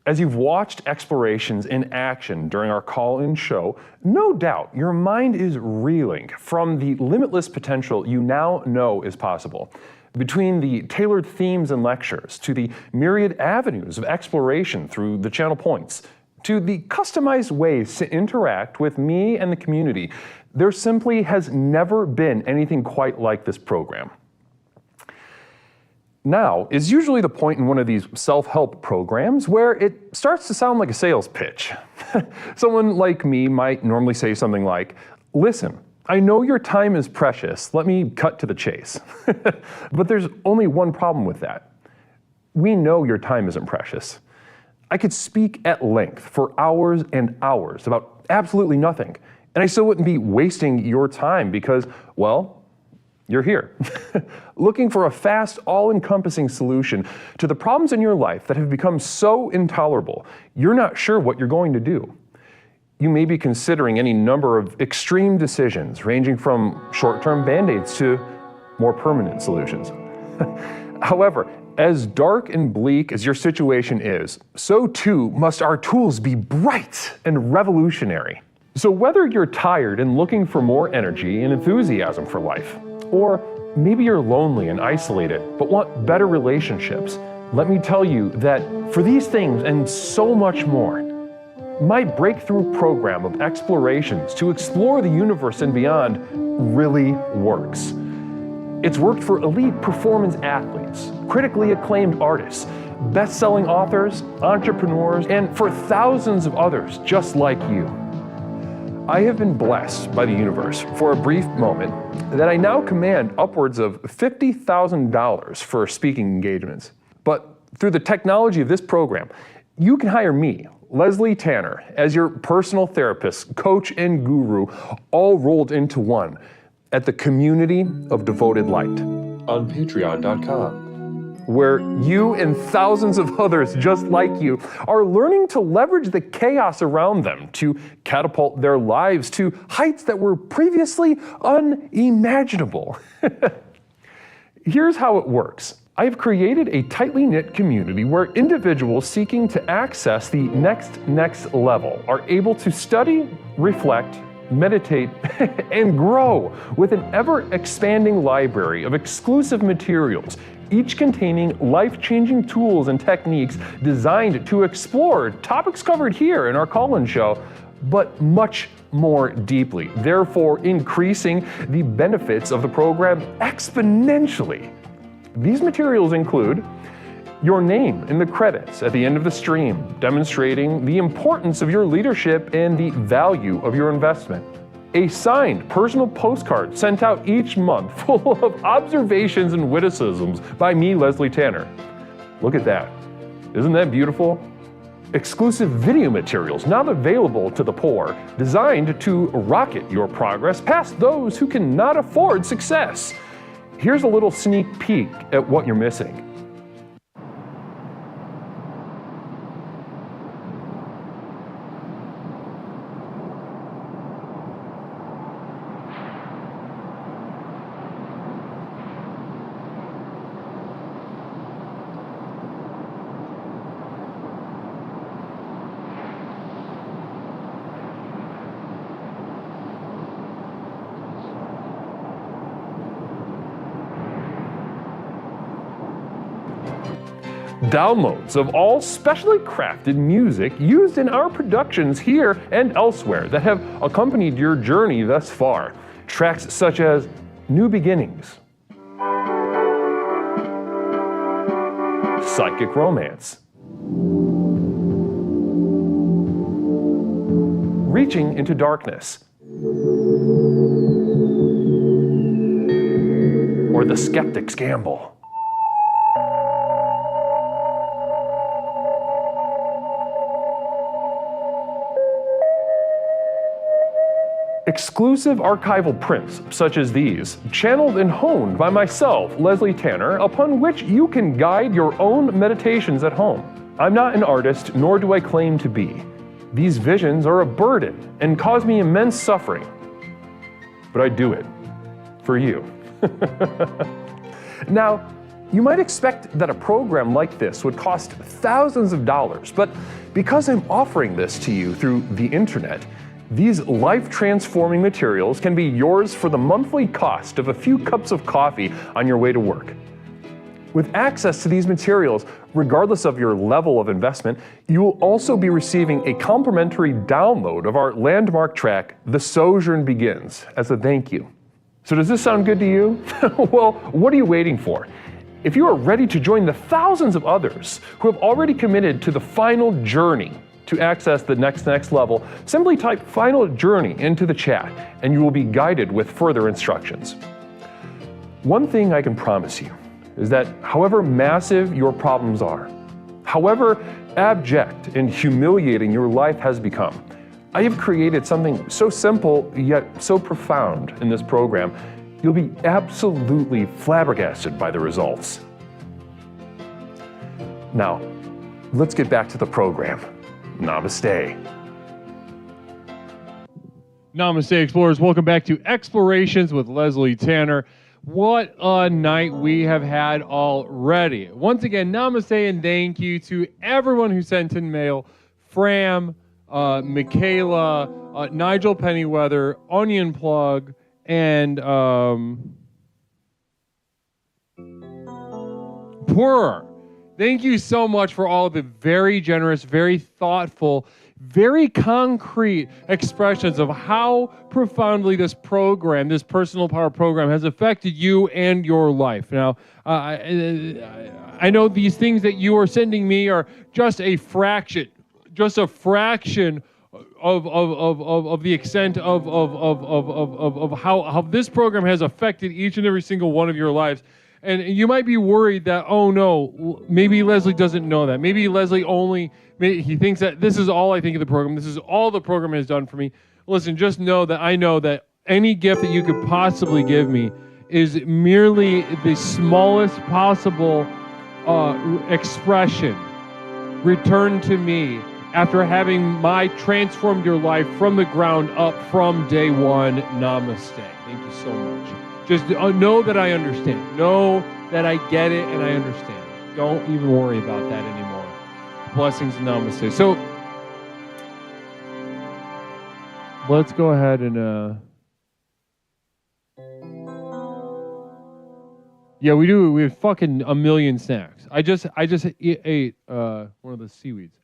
As you've watched Explorations in action during our call-in show, no doubt your mind is reeling from the limitless potential you now know is possible. Between the tailored themes and lectures, to the myriad avenues of exploration through the channel points, to the customized ways to interact with me and the community, there simply has never been anything quite like this program. Now is usually the point in one of these self-help programs where it starts to sound like a sales pitch. Someone like me might normally say something like, "Listen, I know your time is precious. Let me cut to the chase." But there's only one problem with that. We know your time isn't precious. I could speak at length for hours and hours about absolutely nothing, and I still wouldn't be wasting your time because, well, you're here, looking for a fast, all-encompassing solution to the problems in your life that have become so intolerable, you're not sure what you're going to do. You may be considering any number of extreme decisions, ranging from short-term band-aids to more permanent solutions. However, as dark and bleak as your situation is, so too must our tools be bright and revolutionary. So whether you're tired and looking for more energy and enthusiasm for life, or maybe you're lonely and isolated but want better relationships, let me tell you that for these things and so much more, my breakthrough program of explorations to explore the universe and beyond really works. It's worked for elite performance athletes, critically acclaimed artists, best-selling authors, entrepreneurs, and for thousands of others just like you. I have been blessed by the universe for a brief moment that I now command upwards of $50,000 for speaking engagements. But through the technology of this program, you can hire me, Leslie Tanner, as your personal therapist, coach, and guru, all rolled into one at the Community of Devoted Light on patreon.com, where you and thousands of others just like you are learning to leverage the chaos around them to catapult their lives to heights that were previously unimaginable. Here's how it works. I've created a tightly knit community where individuals seeking to access the next level are able to study, reflect, meditate, and grow with an ever-expanding library of exclusive materials, each containing life-changing tools and techniques designed to explore topics covered here in our call-in show, but much more deeply, therefore increasing the benefits of the program exponentially. These materials include your name in the credits at the end of the stream, demonstrating the importance of your leadership and the value of your investment. A signed personal postcard sent out each month full of observations and witticisms by me, Leslie Tanner. Look at that. Isn't that beautiful? Exclusive video materials not available to the poor, designed to rocket your progress past those who cannot afford success. Here's a little sneak peek at what you're missing. downloads of all specially crafted music used in our productions here and elsewhere that have accompanied your journey thus far. Tracks such as New Beginnings, Psychic Romance, Reaching into Darkness, or The Skeptic's Gamble. Exclusive archival prints such as these, channeled and honed by myself, Leslie Tanner, upon which you can guide your own meditations at home. I'm not an artist, nor do I claim to be. These visions are a burden and cause me immense suffering. But I do it for you. Now, you might expect that a program like this would cost thousands of dollars, but because I'm offering this to you through the internet, these life-transforming materials can be yours for the monthly cost of a few cups of coffee on your way to work. With access to these materials, regardless of your level of investment, you will also be receiving a complimentary download of our landmark track, The Sojourn Begins, as a thank you. So does this sound good to you? Well, what are you waiting for? If you are ready to join the thousands of others who have already committed to the final journey to access the next level, simply type Final Journey into the chat and you will be guided with further instructions. One thing I can promise you is that however massive your problems are, however abject and humiliating your life has become, I have created something so simple yet so profound in this program, you'll be absolutely flabbergasted by the results. Now, let's get back to the program. Namaste. Namaste, explorers. Welcome back to Explorations with Leslie Tanner. What a night we have had already. Once again, namaste and thank you to everyone who sent in mail. Fram, Michaela, Nigel Pennyweather, Onion Plug, and Poorer. Thank you so much for all of the very generous, very thoughtful, very concrete expressions of how profoundly this program, this personal power program, has affected you and your life. Now, I know these things that you are sending me are just a fraction of the extent of how this program has affected each and every single one of your lives. And you might be worried that, oh no, maybe Leslie doesn't know that. Maybe Leslie he thinks that this is all I think of the program. This is all the program has done for me. Listen, just know that I know that any gift that you could possibly give me is merely the smallest possible expression returned to me after having transformed your life from the ground up from day one. Namaste. Thank you so much. Just know that I understand. Know that I get it and I understand. Don't even worry about that anymore. Blessings and namaste. So let's go ahead and yeah, we do. We have fucking a million snacks. I just ate one of the seaweeds.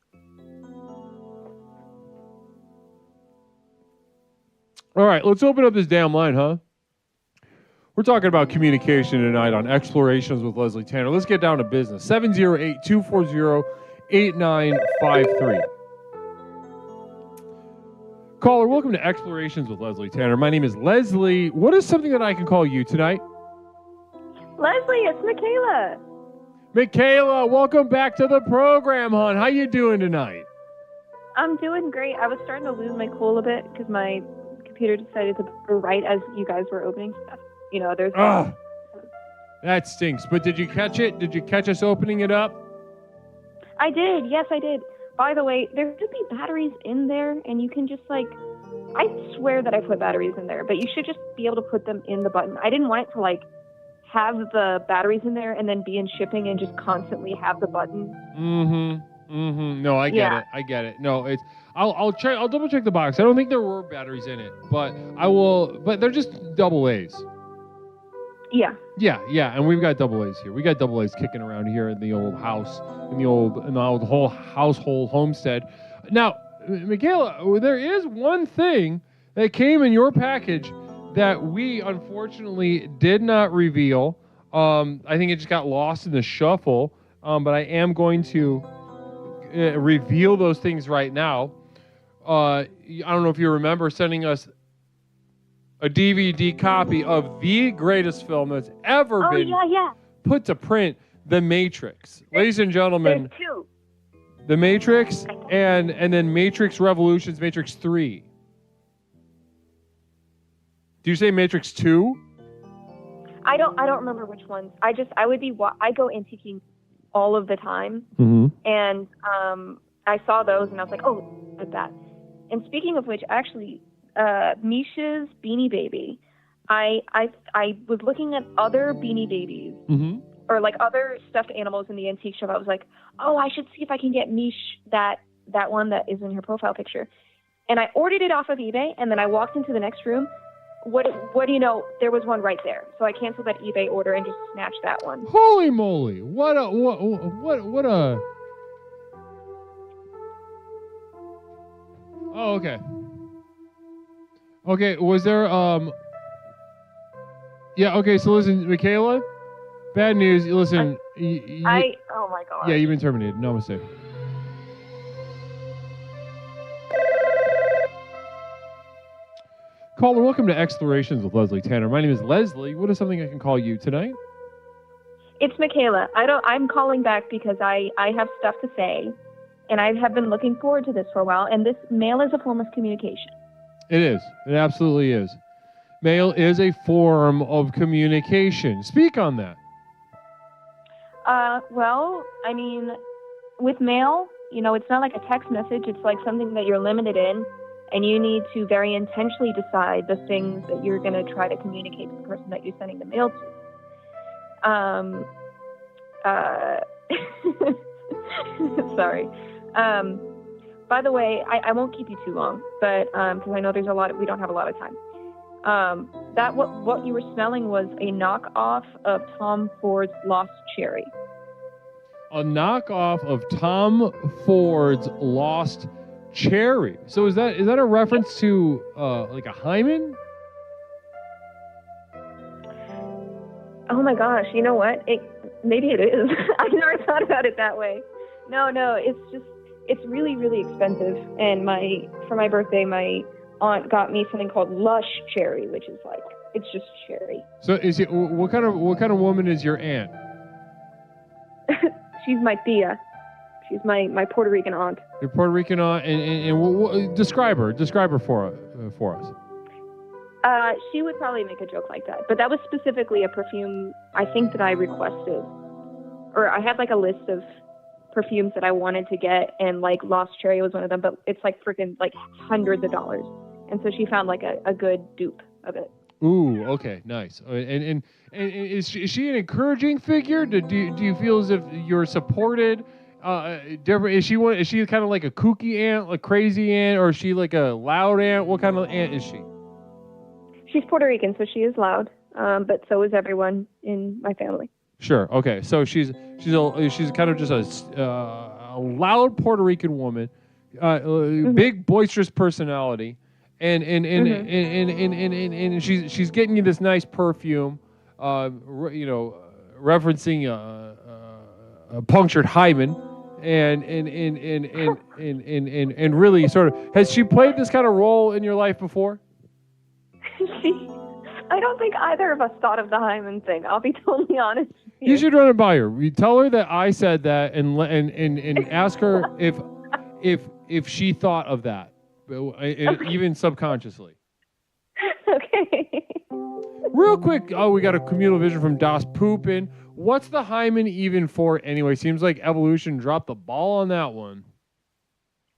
All right, let's open up this damn line, huh? We're talking about communication tonight on Explorations with Leslie Tanner. Let's get down to business. 708-240-8953. Caller, welcome to Explorations with Leslie Tanner. My name is Leslie. What is something that I can call you tonight? Leslie, it's Michaela. Michaela, welcome back to the program, hon. How you doing tonight? I'm doing great. I was starting to lose my cool a bit because my computer decided to right as you guys were opening stuff. You know, there's... That stinks. But did you catch it? Did you catch us opening it up? I did. Yes, I did. By the way, there should be batteries in there, and you can just, like... I swear that I put batteries in there, but you should just be able to put them in the button. I didn't want it to, like, have the batteries in there and then be in shipping and just constantly have the button. No, I get it. I get it. No, it's... I'll check. I'll double check the box. I don't think there were batteries in it, but I will. But they're just double A's. Yeah. Yeah, and we've got double A's here. We got double A's kicking around here in the old house, in the old whole household homestead. Now, Michaela, there is one thing that came in your package that we unfortunately did not reveal. I think it just got lost in the shuffle, but I am going to reveal those things right now. I don't know if you remember sending us a DVD copy of the greatest film that's ever been put to print, The Matrix. Ladies and gentlemen, There's two. The Matrix and then Matrix Revolutions, Matrix 3. Do you say Matrix 2? I don't remember which ones. I go antiquing all of the time, and I saw those and I was like, oh, look at that. And speaking of which, actually, Misha's Beanie Baby, I was looking at other Beanie Babies or like other stuffed animals in the antique shop. I was like, oh, I should see if I can get Mish that one that is in her profile picture. And I ordered it off of eBay, and then I walked into the next room. What do you know? There was one right there. So I canceled that eBay order and just snatched that one. Holy moly! What a Oh, okay. Okay, was there yeah, okay, so listen, Michaela, bad news. Listen, oh my god. Yeah, you've been terminated. No mistake. Caller, welcome to Explorations with Leslie Tanner. My name is Leslie. What is something I can call you tonight? It's Michaela. I'm calling back because I have stuff to say, and I have been looking forward to this for a while, and this mail is a form of communication. It is. It absolutely is. Mail is a form of communication. Speak on that. Well, I mean, with mail, it's not like a text message. It's like something that you're limited in, and you need to very intentionally decide the things that you're going to try to communicate to the person that you're sending the mail to. Sorry. By the way, I won't keep you too long, but because I know we don't have a lot of time. What you were smelling was a knockoff of Tom Ford's Lost Cherry. A knockoff of Tom Ford's Lost Cherry. So is that a reference to like a hymen? Oh my gosh, you know what? Maybe it is. I never thought about it that way. No, it's really, really expensive. And for my birthday, my aunt got me something called Lush Cherry, which is like, it's just cherry. So is it, what kind of woman is your aunt? She's my tia. She's my Puerto Rican aunt. Your Puerto Rican aunt, and describe her for us. She would probably make a joke like that, but that was specifically a perfume I think that I requested, or I had like a list of perfumes that I wanted to get, and like Lost Cherry was one of them, but it's like freaking like hundreds of dollars, and so she found like a good dupe of it. Ooh, okay, nice. And is she an encouraging figure? Do you feel as if you're supported? Is she kind of like a kooky aunt, a crazy aunt, or is she like a loud aunt? What kind of aunt is she? She's Puerto Rican, so she is loud, but so is everyone in my family. Sure. Okay. So she's kind of just a loud Puerto Rican woman, big boisterous personality, and she's getting you this nice perfume, referencing a punctured hymen, and really sort of, has she played this kind of role in your life before? I don't think either of us thought of the hymen thing. I'll be totally honest. You should run it by her. You tell her that I said that, and ask her if she thought of that, even subconsciously. Okay. Real quick, we got a communal vision from Das Poopin. What's the hymen even for anyway? Seems like evolution dropped the ball on that one.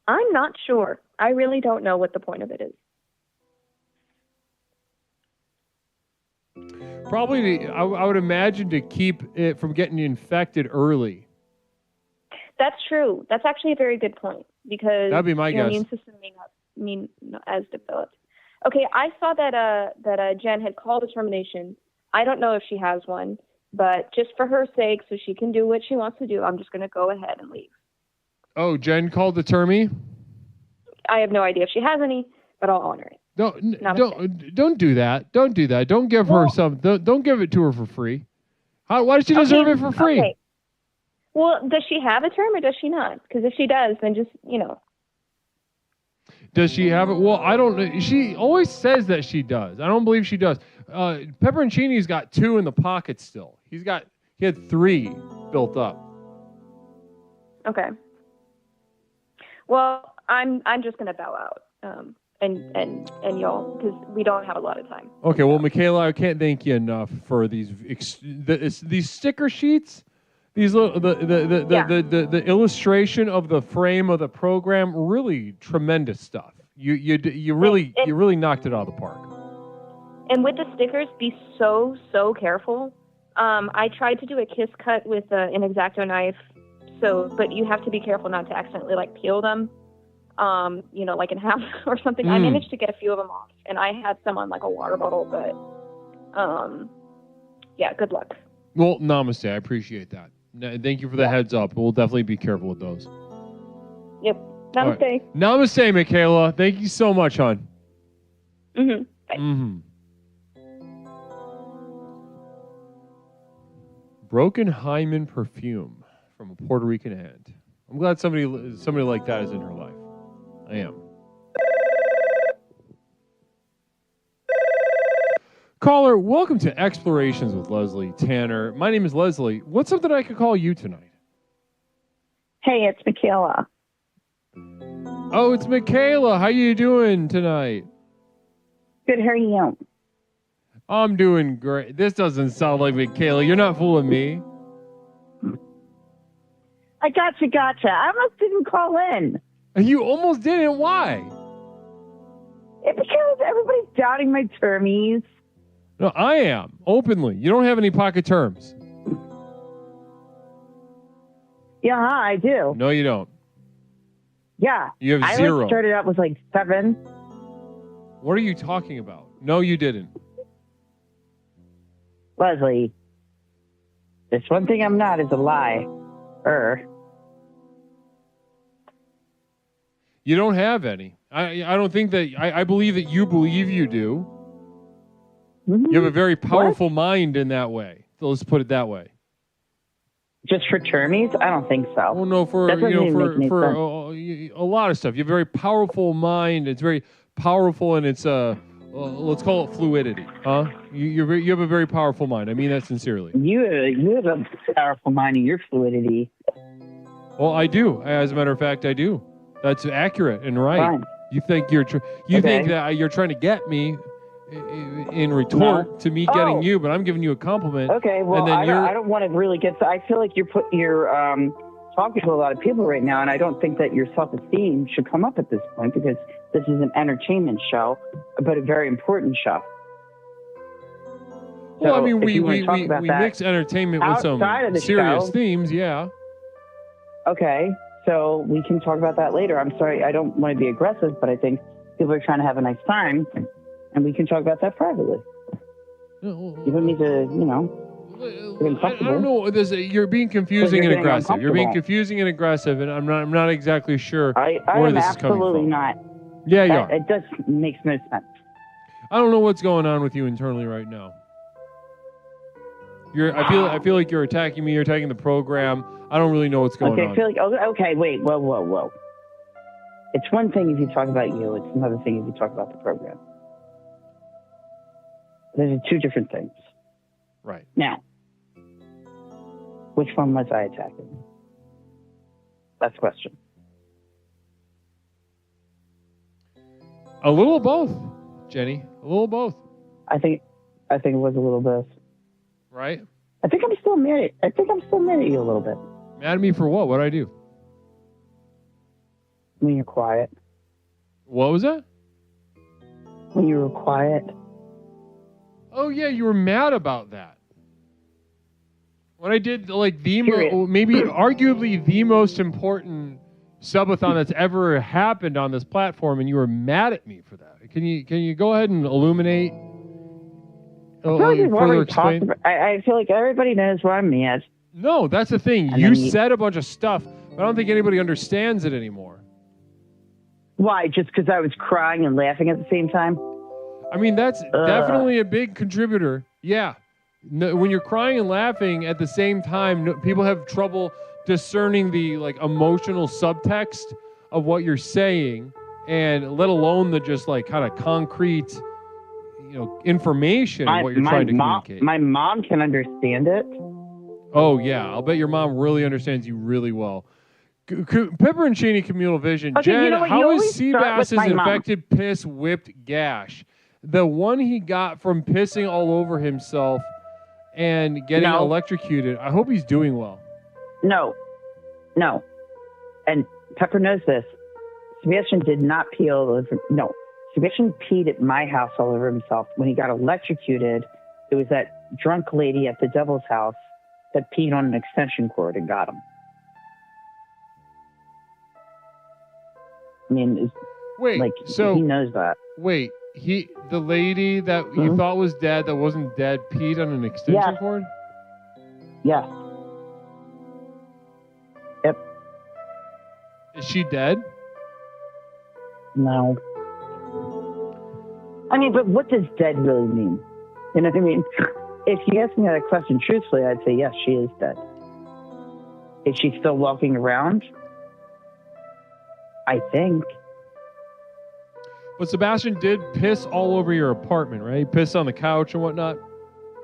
I'm not sure. I really don't know what the point of it is. Probably, I would imagine, to keep it from getting infected early. That's true. That's actually a very good point, because that'd be my guess. Immune system may not as developed. Okay, I saw that Jen had called a termination I don't know if she has one, but just for her sake, so she can do what she wants to do, I'm just going to go ahead and leave. Oh, Jen called to Termy? I have no idea if she has any, but I'll honor it. Don't do that. Don't do that. Don't give her some. Don't give it to her for free. Why does she deserve it for free? Okay. Well, does she have a term or does she not? Because if she does, then just, Does she have it? Well, I don't know. She always says that she does. I don't believe she does. Pepperoncini's got 2 in the pocket still. He had 3 built up. Okay. Well, I'm just gonna bow out, and y'all, because we don't have a lot of time. Okay. Well, Michaela, I can't thank you enough for these sticker sheets. These the illustration of the frame of the program, really tremendous stuff. You really knocked it out of the park. And with the stickers, be so careful. I tried to do a kiss cut with an X-Acto knife, but you have to be careful not to accidentally peel them, like in half or something. I managed to get a few of them off, and I had some on a water bottle, but yeah, good luck. Well, namaste. I appreciate that. Thank you for the heads up. We'll definitely be careful with those. Yep. Namaste. Right. Namaste, Michaela. Thank you so much, hon. Mm-hmm. Bye. Mm-hmm. Broken Hyman perfume from a Puerto Rican hand. I'm glad somebody like that is in her life. I am. Caller, welcome to Explorations with Leslie Tanner. My name is Leslie. What's something I could call you tonight? Hey, it's Michaela. Oh, it's Michaela. How you doing tonight? Good, how are you? I'm doing great. This doesn't sound like Michaela. You're not fooling me. I gotcha. I almost didn't call in. You almost didn't? Why? Because everybody's doubting my termies. No, I am. Openly. You don't have any pocket terms. Yeah, I do. No, you don't. Yeah. You have I 0. Started out with 7. What are you talking about? No, you didn't. Leslie, there's one thing I'm not is a lie. You don't have any. I don't think that... I believe that you believe you do. Mm-hmm. You have a very powerful mind in that way. So let's put it that way. Just for termies? I don't think so. Well, no, for a lot of stuff. You have a very powerful mind. It's very powerful, and it's let's call it fluidity, huh? You have a very powerful mind. I mean that sincerely. You have a powerful mind in your fluidity. Well, I do. As a matter of fact, I do. That's accurate and right. Fine. You think think that you're trying to get me in retort to me getting you, but I'm giving you a compliment. Okay, well, and then I don't want to really get. I feel like you're talking to a lot of people right now, and I don't think that your self-esteem should come up at this point because this is an entertainment show, but a very important show. Well, So I mean, if we you wanna talk about that mix entertainment with some outside of the serious show. themes, yeah. Okay, so we can talk about that later. I'm sorry, I don't want to be aggressive, but I think people are trying to have a nice time, and we can talk about that privately. You don't need to, I don't know. You're being confusing and aggressive. You're being confusing and aggressive, and I'm not exactly sure where this is coming from. Absolutely not. Yeah, you are. It just makes no sense. I don't know what's going on with you internally right now. I feel like you're attacking me. You're attacking the program. I don't really know what's going on. I feel like okay. Wait, whoa. It's one thing if you talk about you. It's another thing if you talk about the program. Those are two different things. Right. Now, which one was I attacking? That's the question. A little of both, Jenny. A little of both. I think it was a little bit. Right? I think I'm still mad at you a little bit. Mad at me for what? What'd I do? When you're quiet. What was that? When you were quiet. Oh, yeah, you were mad about that. When I did, maybe arguably the most important subathon that's ever happened on this platform, and you were mad at me for that. Can you go ahead and illuminate I feel like we've further already explain? talked about, I feel like everybody knows where I'm at. No, that's the thing. And You then said a bunch of stuff, but I don't think anybody understands it anymore. Why? Just because I was crying and laughing at the same time? I mean, that's definitely a big contributor. Yeah. No, when you're crying and laughing at the same time, people have trouble discerning the like emotional subtext of what you're saying, and let alone the just like kind of concrete, information of what you're trying to communicate. My mom can understand it. Oh yeah, I'll bet your mom really understands you really well. Pepper and Cheney communal vision. Okay, Jen, you know what? how You is always start with Seabass's my mom. infected piss whipped gash? The one he got from pissing all over himself and getting electrocuted. I hope he's doing well. No. And Pepper knows this. Sebastian did not pee all over. No. Sebastian peed at my house all over himself. When he got electrocuted, it was that drunk lady at the devil's house that peed on an extension cord and got him. I mean, he knows that. Wait, the lady that you thought was dead that wasn't dead peed on an extension cord? Yes. Yep. Is she dead? No. I mean, but what does dead really mean? You know what I mean? If you ask me that question truthfully, I'd say yes, she is dead. Is she still walking around? I think. But Sebastian did piss all over your apartment, right? He pissed on the couch and whatnot?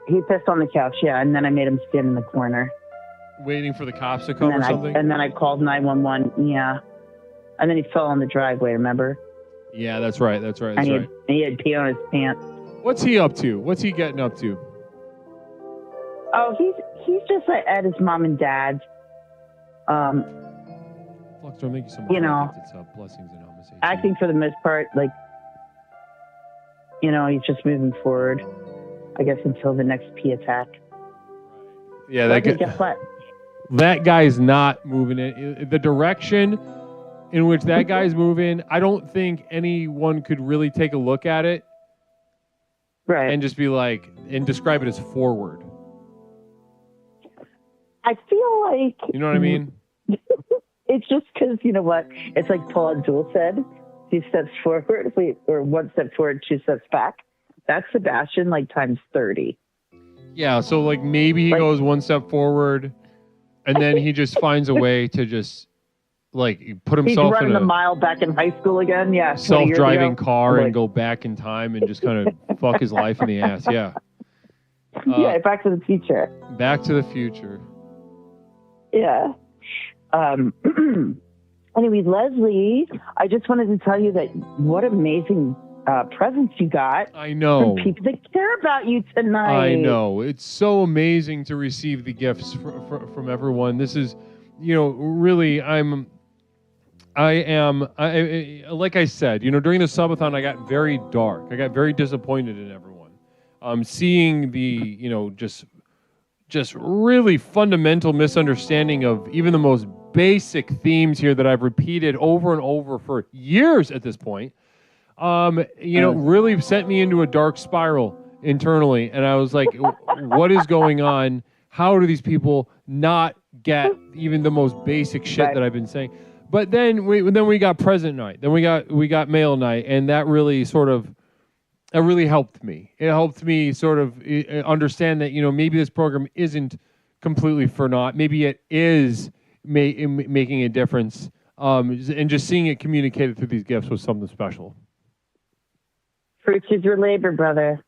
He pissed on the couch, yeah, and then I made him stand in the corner. Waiting for the cops to come or something? And then I called 911, yeah. And then he fell on the driveway, remember? Yeah, that's right. And he had pee on his pants. What's he up to? What's he getting up to? Oh, he's just at his mom and dad's. Fluxstorm, thank you so much. It's blessings and almost acting for the most part, like, he's just moving forward, I guess, until the next pee attack. Yeah, guess what? That guy's not moving in the direction in which that guy's moving. I don't think anyone could really take a look at it, right, and just be like, and describe it as forward. I feel like, you know what I mean? It's just because, you know what? It's like Paul Abdul said, 2 steps forward, or 1 step forward, 2 steps back. That's Sebastian, like, times 30. Yeah, so, like, maybe he goes 1 step forward, and then he just finds a way to just, like, put himself He's running in a mile back in high school again, yeah. self-driving car and go back in time and just kind of fuck his life in the ass, yeah. Yeah, Back to the Future. Back to the Future. Yeah. Anyway, Leslie, I just wanted to tell you that what amazing presents you got. I know. From people that care about you tonight. I know. It's so amazing to receive the gifts from everyone. This is, really, I am, like I said, during the subathon, I got very dark. I got very disappointed in everyone. Seeing the, just really fundamental misunderstanding of even the most basic themes here that I've repeated over and over for years at this point, really sent me into a dark spiral internally. And I was like, what is going on? How do these people not get even the most basic shit that I've been saying? But then we got present night, then we got mail night, and that really really helped me. It helped me sort of understand that, maybe this program isn't completely for naught. Maybe it is making a difference. And just seeing it communicated through these gifts was something special. Fruits of your labor, brother.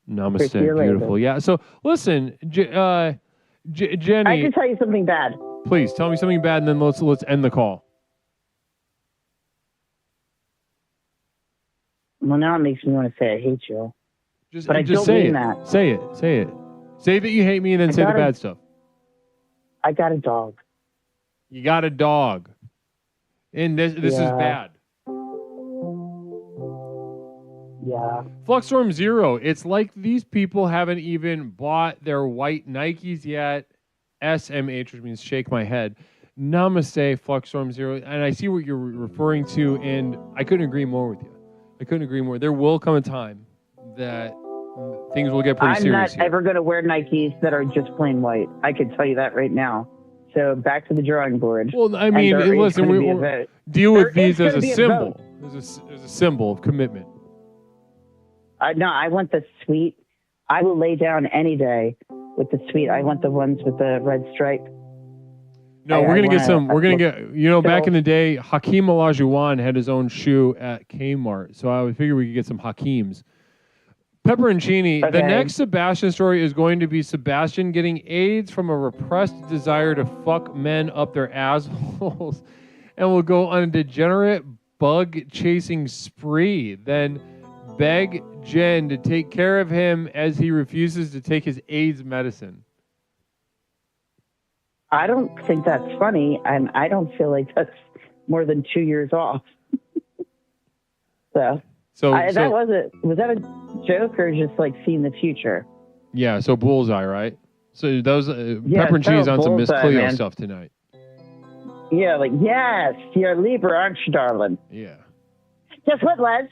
Namaste. Beautiful. Labor. Yeah. So listen, Jenny. I can tell you something bad. Please tell me something bad, and then let's end the call. Well, now it makes me want to say I hate you. Just say mean that. Say it. Say it. Say that you hate me, and then say the bad stuff. I got a dog. You got a dog. And this is bad. Yeah. Fluxstorm Zero. It's like these people haven't even bought their white Nikes yet. SMH, which means shake my head. Namaste, Fluxstorm Zero. And I see what you're referring to, and I couldn't agree more with you. I couldn't agree more. There will come a time that things will get pretty I'm serious not ever going to wear Nikes that are just plain white. I can tell you that right now. So back to the drawing board. Well, I mean, listen, we deal with these as a symbol. As a symbol of commitment. No, I want the sweet. I will lay down any day with the sweet. I want the ones with the red stripe. No, we're gonna get some. We're gonna get. You know, back in the day, Hakeem Olajuwon had his own shoe at Kmart, so I would figure we could get some Hakeems. Pepperoncini. Okay. The next Sebastian story is going to be Sebastian getting AIDS from a repressed desire to fuck men up their assholes, and will go on a degenerate bug-chasing spree. Then beg Jen to take care of him as he refuses to take his AIDS medicine. I don't think that's funny, and I don't feel like that's more than 2 years off. so that was that a joke or just like seeing the future? Yeah, so bullseye, right? So those Pepperoncini's on some Miss Cleo man. stuff tonight. Yeah, like, yes, you're Libra, aren't you, darling? Yeah. Guess what, Les?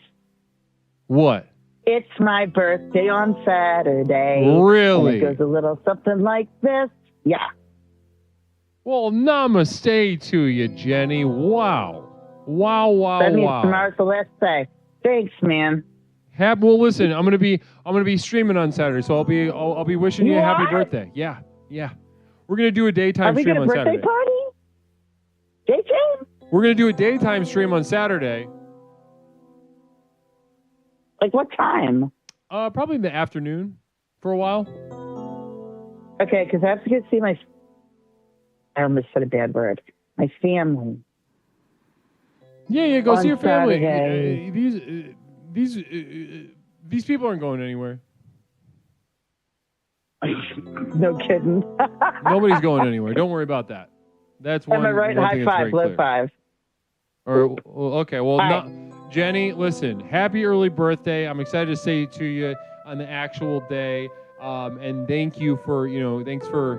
What? It's my birthday on Saturday. Really? And it goes a little something like this. Yeah. Well, namaste to you, Jenny. Wow. Wow. That means tomorrow's the last day. Thanks, man. Well, listen, I'm gonna be streaming on Saturday, so I'll be wishing you a happy birthday. Yeah. We're gonna do a daytime stream on Saturday. Are we gonna birthday party? Daytime? We're gonna do a daytime stream on Saturday. Like what time? Probably in the afternoon for a while. Okay, because I have to go see my. I almost said a bad word. My family. Yeah, go see your family. Saturday. These people aren't going anywhere. No kidding. Nobody's going anywhere. Don't worry about that. That's one. Am I right? One High thing five, that's very low clear. five. Okay. Well, Jenny, listen. Happy early birthday. I'm excited to say it to you on the actual day. And thank you for thanks for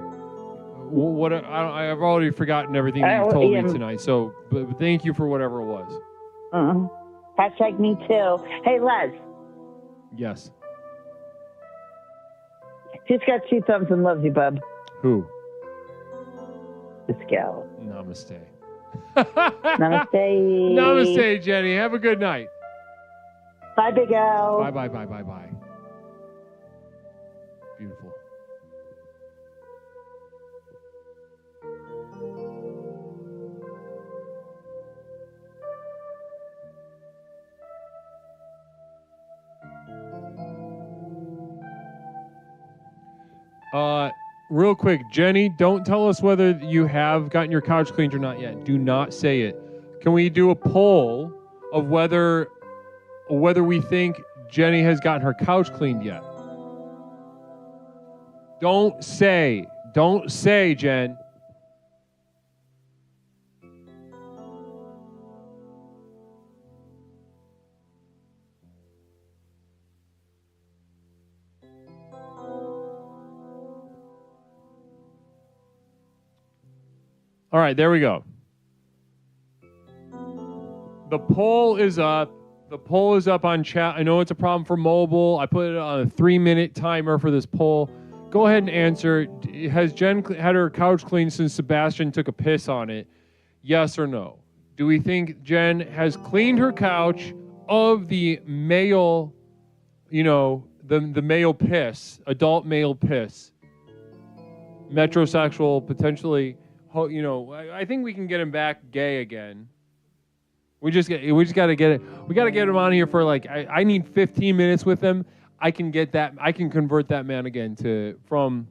what I've already forgotten everything that you told me tonight. So, but thank you for whatever it was. Hashtag me too. Hey, Les. Yes. Just got 2 thumbs and loves you, bub. Who? This gal. Namaste. Namaste. Namaste, Jenny. Have a good night. Bye, Big Al. Bye. Beautiful. Real quick, Jenny, don't tell us whether you have gotten your couch cleaned or not yet. Do not say it. Can we do a poll of whether we think Jenny has gotten her couch cleaned yet? Don't say, Jen. All right, there we go. The poll is up. The poll is up on chat. I know it's a problem for mobile. I put it on a 3-minute timer for this poll. Go ahead and answer. Has Jen had her couch cleaned since Sebastian took a piss on it? Yes or no? Do we think Jen has cleaned her couch of the male, the male piss, adult male piss, metrosexual, potentially, I think we can get him back gay again. We just got to get it. We got to get him on here for I need 15 minutes with him. I can get that. I can convert that man again from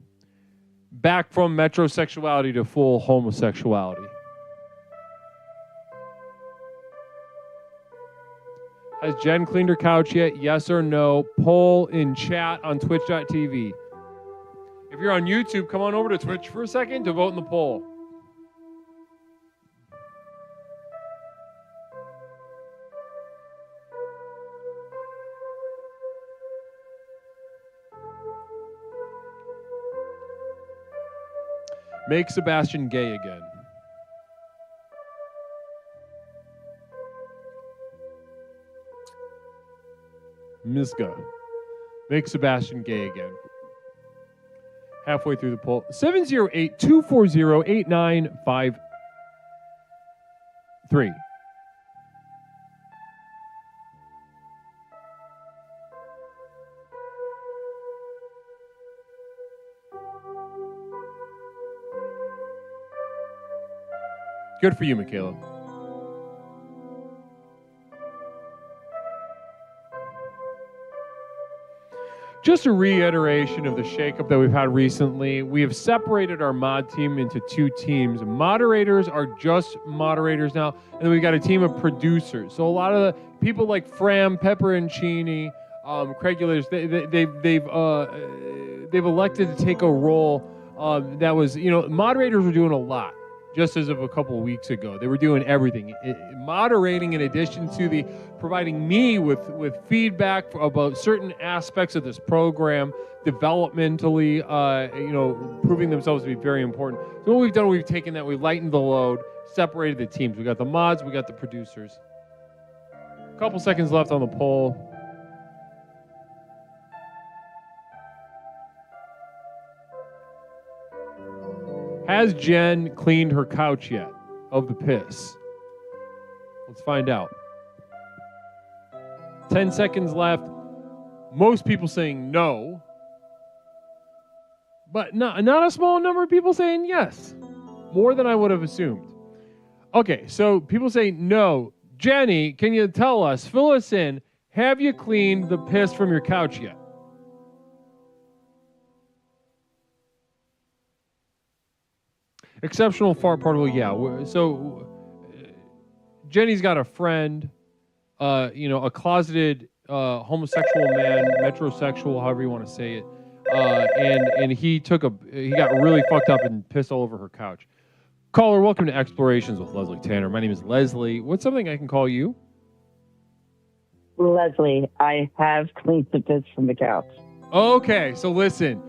metrosexuality to full homosexuality. Has Jen cleaned her couch yet? Yes or no? Poll in chat on twitch.tv. If you're on YouTube, come on over to Twitch for a second to vote in the poll. Make Sebastian gay again. Miska. Make Sebastian gay again. Halfway through the poll. 708-240-8953. Good for you, Michaela. Just a reiteration of the shakeup that we've had recently. We have separated our mod team into two teams. Moderators are just moderators now, and then we've got a team of producers. So a lot of the people like Fram, Pepperoncini, Craig Eulers, they've elected to take a role that was, moderators were doing a lot. Just as of a couple of weeks ago, they were doing everything, moderating in addition to providing me with feedback about certain aspects of this program, developmentally, proving themselves to be very important. So what we've done, we've taken that, we've lightened the load, separated the teams. We got the mods, we got the producers. A couple seconds left on the poll. Has Jen cleaned her couch yet of the piss? Let's find out. 10 seconds left. Most people saying no. But not a small number of people saying yes. More than I would have assumed. Okay, so people say no. Jenny, can you tell us, fill us in, have you cleaned the piss from your couch yet? Exceptional fart particle, yeah. So Jenny's got a friend, a closeted homosexual man, metrosexual, however you want to say it, and he got really fucked up and pissed all over her couch. Caller, welcome to Explorations with Leslie Tanner. My name is Leslie. What's something I can call you? Leslie, I have cleaned the piss from the couch. Okay, so listen.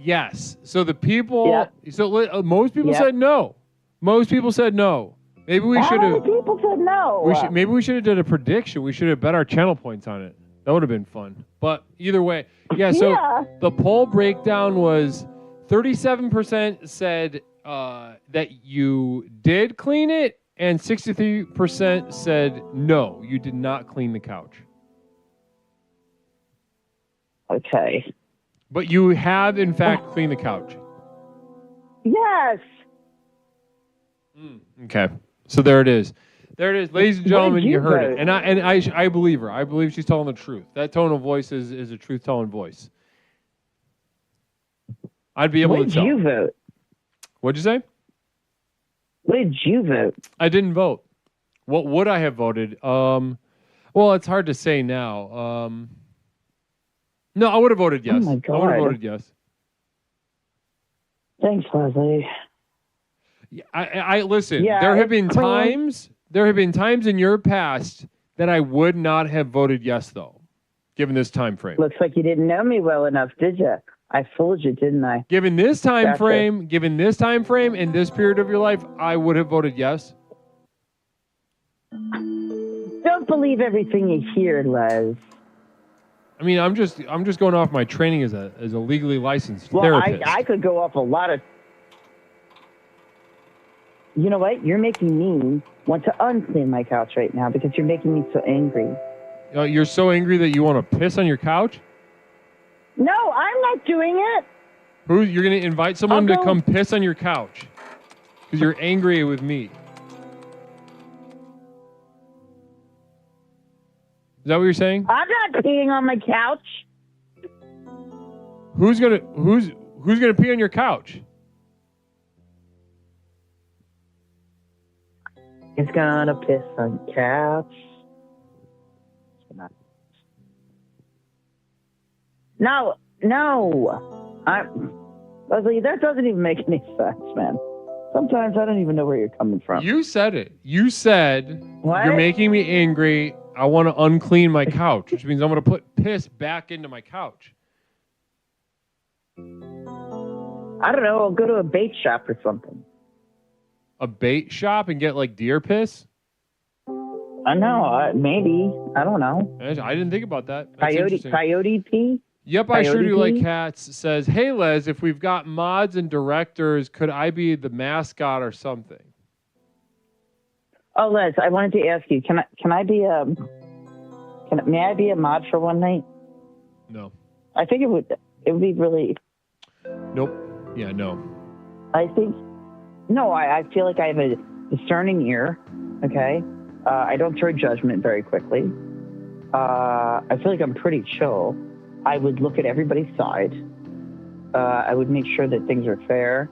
Yes. So the people. Yep. So most people said no. Most people said no. Maybe we should have. People said no. Maybe we should have done a prediction. We should have bet our channel points on it. That would have been fun. But either way, yeah. So the poll breakdown was 37% said that you did clean it, and 63% said no, you did not clean the couch. Okay. But you have, in fact, cleaned the couch. Yes. Okay. So there it is. There it is. Ladies and gentlemen, you heard vote? it. And I believe her. I believe she's telling the truth. That tone of voice is a truth-telling voice. I'd be able to tell. What did you vote? What'd you say? What did you vote? I didn't vote. What would I have voted? Well, it's hard to say now. No, I would have voted yes. Oh my God. I would have voted yes. Thanks, Leslie. Yeah, I listen. Yeah, there have been times in your past that I would not have voted yes, though, given this time frame. Looks like you didn't know me well enough, did you? I fooled you, didn't I? Given this time frame, and this period of your life, I would have voted yes. Don't believe everything you hear, Les. I mean, I'm just going off my training as a legally licensed therapist. I could go off a lot of. You know what? You're making me want to unclean my couch right now because you're making me so angry. You're so angry that you want to piss on your couch? No, I'm not doing it. You're going to invite someone to come piss on your couch because you're angry with me? Is that what you're saying? I'm not peeing on my couch. Who's gonna pee on your couch? It's gonna piss on couch. No. Leslie, that doesn't even make any sense, man. Sometimes I don't even know where you're coming from. You said it. You said, what? You're making me angry. I want to unclean my couch, which means I'm going to put piss back into my couch. I don't know. I'll go to a bait shop or something. A bait shop and get like deer piss? I know. Maybe. I don't know. I didn't think about that. Coyote pee? Yep, I sure do Coyote like Pete? cats. Says, hey Les, if we've got mods and directors, could I be the mascot or something? Oh, Les, I wanted to ask you, may I be a mod for one night? No. I think it would be really. Nope. Yeah, no. I feel like I have a discerning ear. Okay. I don't throw judgment very quickly. I feel like I'm pretty chill. I would look at everybody's side. I would make sure that things are fair.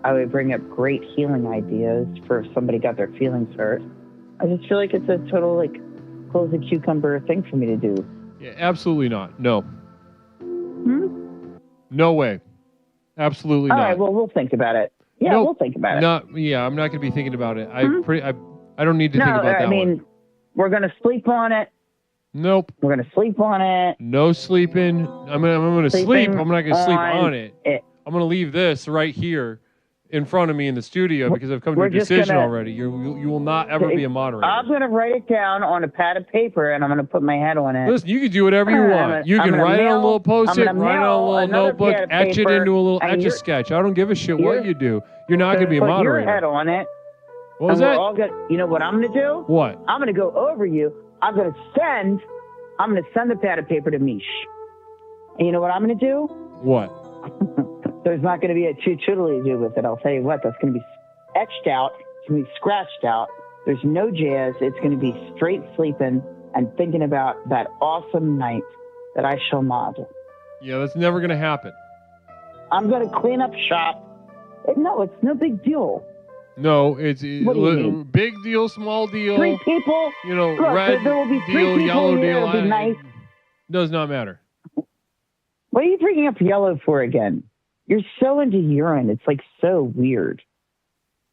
I would bring up great healing ideas for if somebody got their feelings hurt. I just feel like it's a total, like, close the cucumber thing for me to do. Yeah, absolutely not. No. No way. Absolutely All not. right, well, we'll think about it. Yeah, Nope. we'll think about it. Yeah, I'm not going to be thinking about it. I don't need to think about that one. We're going to sleep on it. Nope. We're going to sleep on it. No sleeping. I'm going to sleep. Sleeping I'm not going to sleep on it. I'm going to leave this right here in front of me in the studio because I've come to We're a just decision gonna- already. You will not ever be a moderator. I'm going to write it down on a pad of paper, and I'm going to put my head on it. Listen, you can do whatever you want. You can write it on a little post-it, write it on a little notebook, etch it into a little etch-a-sketch. I don't give a shit what you do. You're not going to be a Put moderator. your head on it. What was and we're that? all you know what I'm going to do? What? I'm going to go over you. I'm going to send the pad of paper to Mish. And you know what I'm going to do? What? There's not going to be a choo-choodly-doo with it. I'll tell you what. That's going to be etched out. It's going to be scratched out. There's no jazz. It's going to be straight sleeping and thinking about that awesome night that I shall mod. Yeah, that's never going to happen. I'm going to clean up shop. No, it's no big deal. No, it's What do you mean? big deal, small deal. 3 people. You know, Look, red there will be 3 deal, people yellow here. deal. It'll be nice. Does not matter. What are you bringing up yellow for again? You're so into urine. It's like so weird.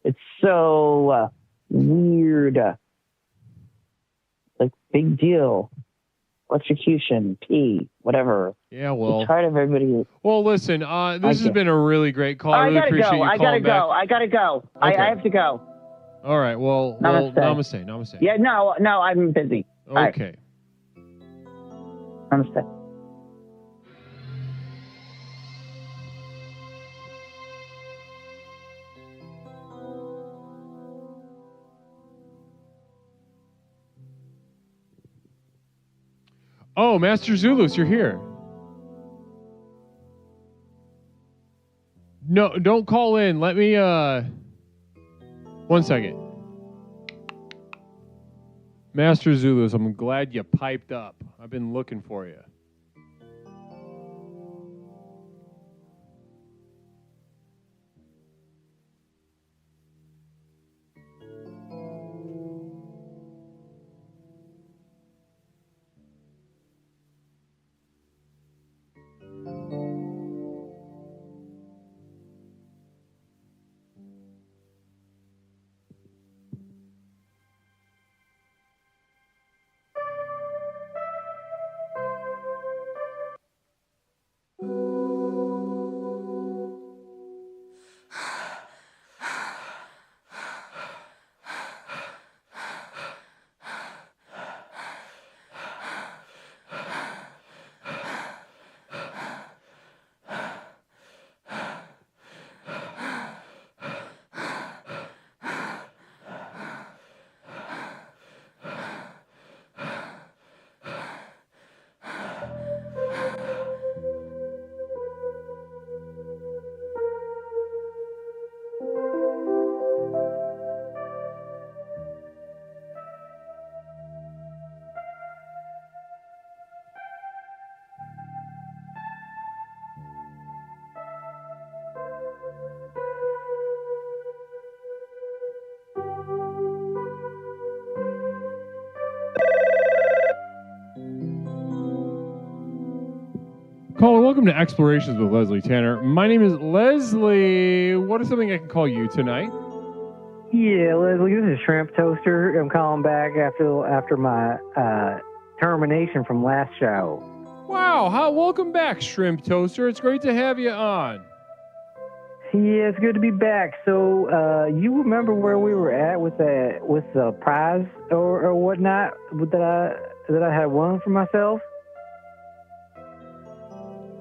It's so weird. Like big deal. Electrocution, pee, whatever. Yeah, well. I'm tired of everybody. Well, listen, this has been a really great call. I really appreciate you I calling gotta back. go. I gotta go. Okay. I have to go. All right, well, Namaste. Namaste. Yeah, no, I'm busy. Okay. Namaste. Oh, Master Zulus, you're here. No, don't call in. Let me, 1 second. Master Zulus, I'm glad you piped up. I've been looking for you. Caller, welcome to Explorations with Leslie Tanner. My name is Leslie. What is something I can call you tonight? Yeah, Leslie, this is Shrimp Toaster. I'm calling back after my termination from last show. Wow, welcome back, Shrimp Toaster. It's great to have you on. Yeah, it's good to be back. So, you remember where we were at with the prize or whatnot that I had won for myself?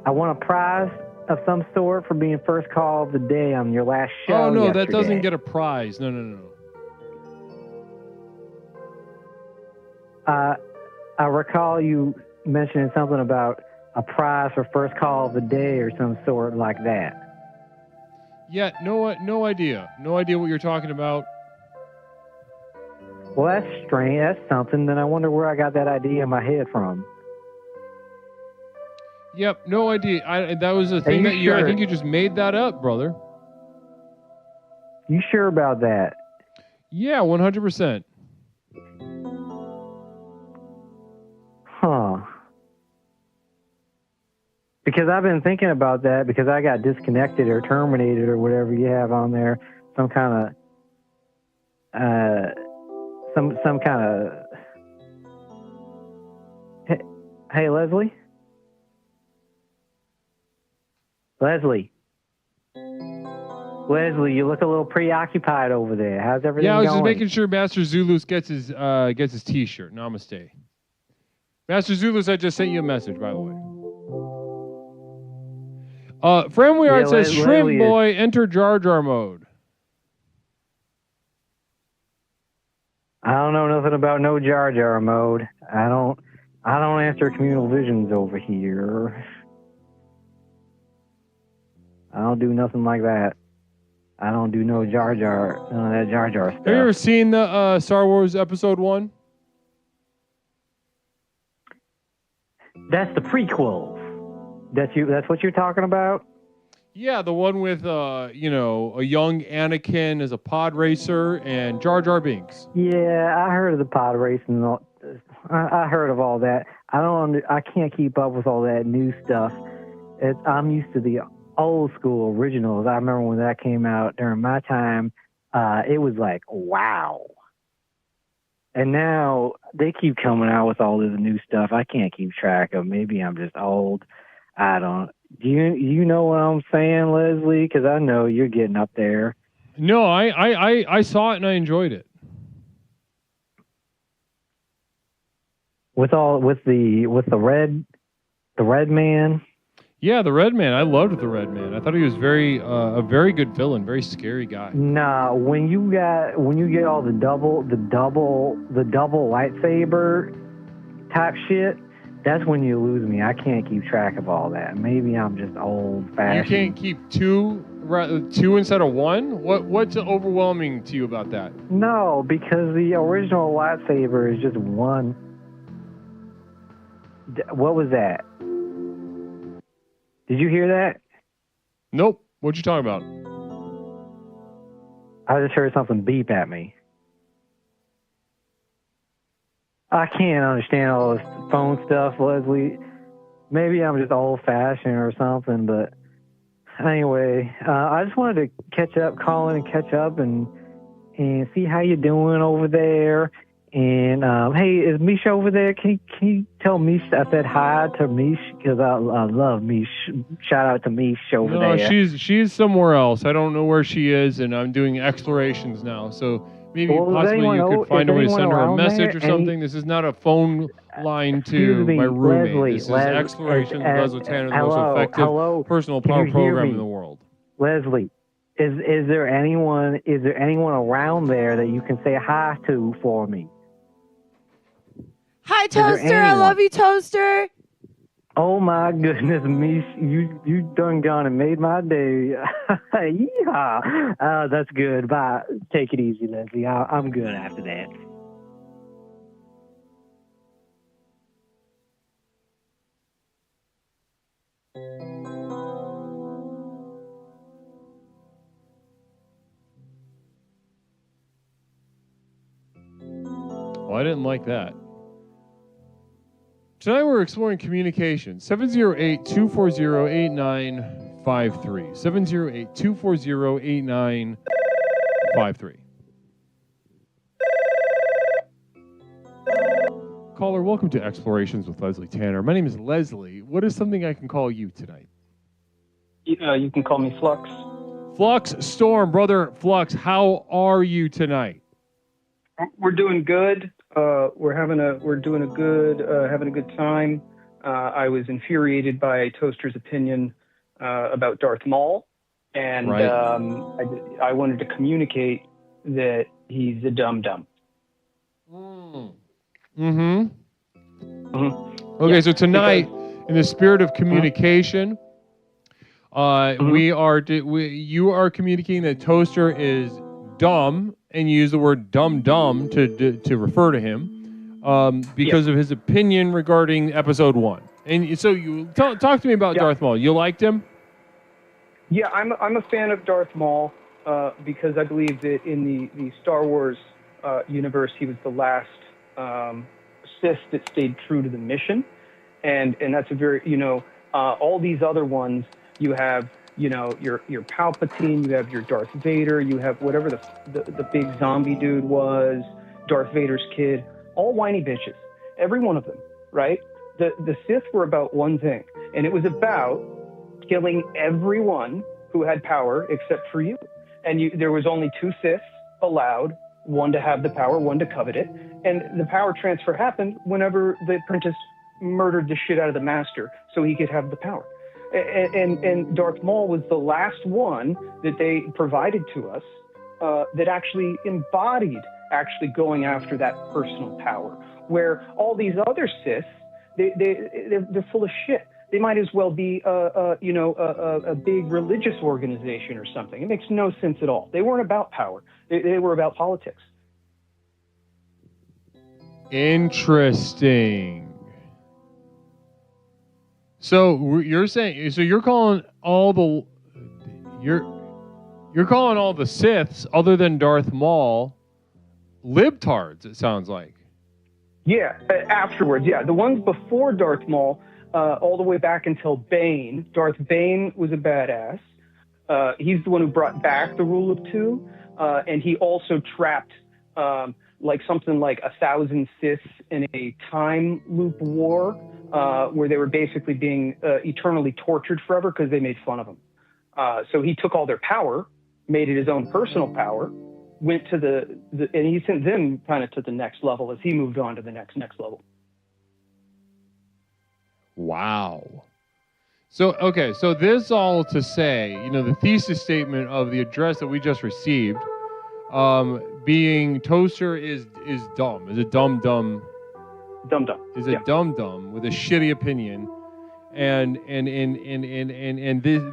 I want a prize of some sort for being first call of the day on your last show. Oh, no, yesterday. that doesn't get a prize. No. I recall you mentioning something about a prize for first call of the day or some sort like that. Yeah, no idea. No idea what you're talking about. Well, that's strange. That's something. Then I wonder where I got that idea in my head from. Yep, no idea. That was a thing that you. I think you just made that up, brother. You sure about that? Yeah, 100%. Huh. Because I've been thinking about that because I got disconnected or terminated or whatever you have on there. Some kind of some kind of. Hey, Leslie. Leslie, you look a little preoccupied over there. How's everything going? Yeah, I was just making sure Master Zulus gets his T-shirt. Namaste. Master Zulus, I just sent you a message, by the way. Friendly Art says, Shrimp Boy, enter Jar Jar mode. I don't know nothing about no Jar Jar mode. I don't answer communal visions over here. I don't do nothing like that. I don't do no Jar Jar, none of that Jar Jar stuff. Have you ever seen the Star Wars Episode 1? That's the prequels. That's what you're talking about? Yeah, the one with, a young Anakin as a pod racer and Jar Jar Binks. Yeah, I heard of the pod racing. I heard of all that. I can't keep up with all that new stuff. I'm used to the old school originals. I remember when that came out during my time. It was like, wow. And now they keep coming out with all this new stuff. I can't keep track of. Maybe I'm just old. I don't. Do you know what I'm saying, Leslie? Because I know you're getting up there. No, I saw it and I enjoyed it. With the red man. Yeah, the Red Man. I loved the Red Man. I thought he was a very good villain, very scary guy. Nah, when you get all the double lightsaber type shit, that's when you lose me. I can't keep track of all that. Maybe I'm just old fashioned. You can't keep two instead of one? What's overwhelming to you about that? No, because the original lightsaber is just one. What was that? Did you hear that? Nope. What you talking about? I just heard something beep at me. I can't understand all this phone stuff, Leslie. Maybe I'm just old-fashioned or something, but anyway, I just wanted to call in and catch up and see how you're doing over there. And hey, is Mish over there? Can you tell Mish I said hi to Mish because I love Mish. Shout out to Mish over there. No, she's somewhere else. I don't know where she is, and I'm doing explorations now. So maybe possibly you could find a way to send her a message or something. This is not a phone line to my roommate. Leslie, this is explorations with Leslie Tanner, the most effective personal power program in the world. Leslie, is there anyone around there that you can say hi to for me? Hi, Toaster. I love you, Toaster. Oh my goodness, Mish, you done gone and made my day. Yeehaw. That's good. Bye. Take it easy, Leslie. I'm good after that. Well, I didn't like that. Tonight we're exploring communication. 708-240-8953. 708-240-8953. Caller, welcome to Explorations with Leslie Tanner. My name is Leslie. What is something I can call you tonight? You can call me Flux. Flux Storm, brother Flux, how are you tonight? We're doing good. We're having a good time. I was infuriated by Toaster's opinion about Darth Maul, and Right. I wanted to communicate that he's a dum-dum. Mm-hmm. Mm-hmm. Okay, Yeah, so tonight, in the spirit of communication, you are communicating that Toaster is dumb, and you use the word dumb to refer to him because of his opinion regarding episode 1. And so you talk to me about Darth Maul. You liked him? Yeah, I'm a fan of Darth Maul because I believe that in the Star Wars universe, he was the last Sith that stayed true to the mission, and that's a very all these other ones you have your Palpatine, you have your Darth Vader, you have whatever the big zombie dude was, Darth Vader's kid, all whiny bitches, every one of them, right? The Sith were about one thing, and it was about killing everyone who had power except for you. And there was only 2 Siths allowed, one to have the power, one to covet it. And the power transfer happened whenever the apprentice murdered the shit out of the master so he could have the power. And Darth Maul was the last one that they provided to us that actually embodied actually going after that personal power, where all these other Siths, they're full of shit. They might as well be a big religious organization or something. It makes no sense at all. They weren't about power. They were about politics. Interesting. So you're saying, so you're calling all the you're calling all the Siths other than Darth Maul libtards, it sounds like. Yeah, afterwards, yeah. The ones before Darth Maul, all the way back until Bane. Darth Bane was a badass. He's the one who brought back the rule of 2, and he also trapped something like 1,000 Siths in a time loop war, where they were basically being eternally tortured forever because they made fun of him. So he took all their power, made it his own personal power, went to and he sent them kind of to the next level as he moved on to the next level. Wow. So, okay, so this all to say, the thesis statement of the address that we just received, being Toaster is dumb, is a dumb. Is a dumb with a shitty opinion, and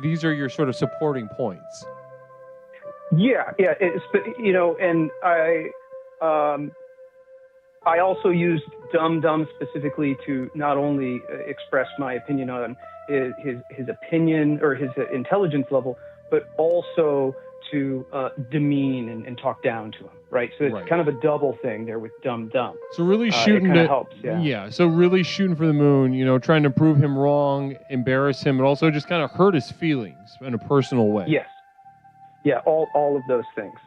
these are your sort of supporting points. Yeah, and I also used dumb specifically to not only express my opinion on his opinion or his intelligence level, but also to demean and talk down to him, right? So it's kind of a double thing there with dumb. So really shooting it helps, yeah. So really shooting for the moon, trying to prove him wrong, embarrass him, but also just kind of hurt his feelings in a personal way. Yes. Yeah, all of those things.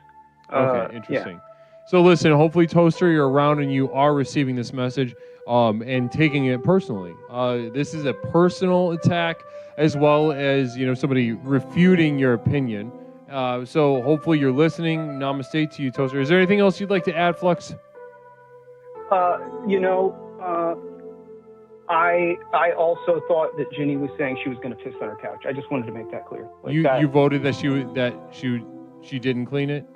Okay, interesting. Yeah. So listen, hopefully Toaster, you're around and you are receiving this message and taking it personally. This is a personal attack as well as, somebody refuting your opinion. So hopefully you're listening. Namaste to you, Toaster. Is there anything else you'd like to add, Flux? I also thought that Ginny was saying she was going to piss on her couch. I just wanted to make that clear. You voted that she didn't clean it?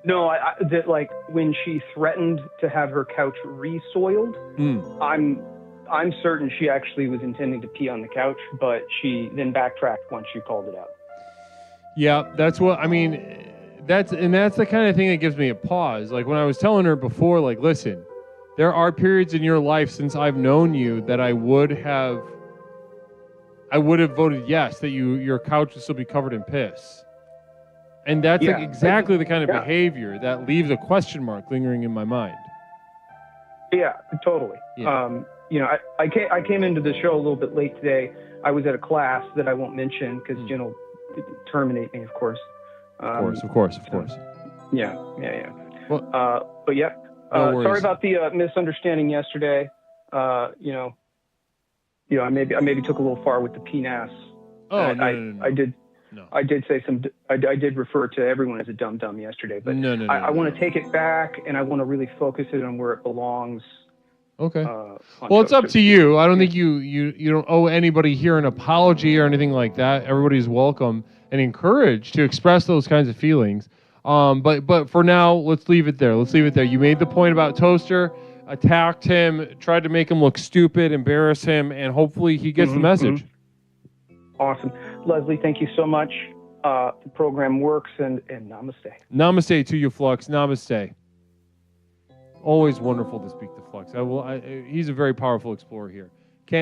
No, that when she threatened to have her couch re-soiled, I'm certain she actually was intending to pee on the couch, but she then backtracked once she called it out. Yeah, that's what I mean. That's the kind of thing that gives me a pause. Like when I was telling her before, listen, there are periods in your life since I've known you that I would have voted yes, that your couch would still be covered in piss. And that's exactly the kind of behavior that leaves a question mark lingering in my mind. Yeah, totally. Yeah. I came into the show a little bit late today. I was at a class that I won't mention because Jen will terminate me, of course. Of course. Yeah. Well, but yeah. No worries. Sorry about the misunderstanding yesterday. I maybe took a little far with the penis. Oh, no. I did. No. I did say I did refer to everyone as a dumb yesterday, but I want to take it back and I want to really focus it on where it belongs, Okay. on Well, it's up toaster. to you. I don't think you don't owe anybody here an apology or anything like that. Everybody's welcome and encouraged to express those kinds of feelings. But for now, let's leave it there. Let's leave it there. You made the point about Toaster, attacked him, tried to make him look stupid, embarrass him, and hopefully he gets the message. Awesome. Leslie, thank you so much. The program works, and namaste. Namaste to you, Flux. Namaste. Always wonderful to speak to Flux. He's a very powerful explorer here.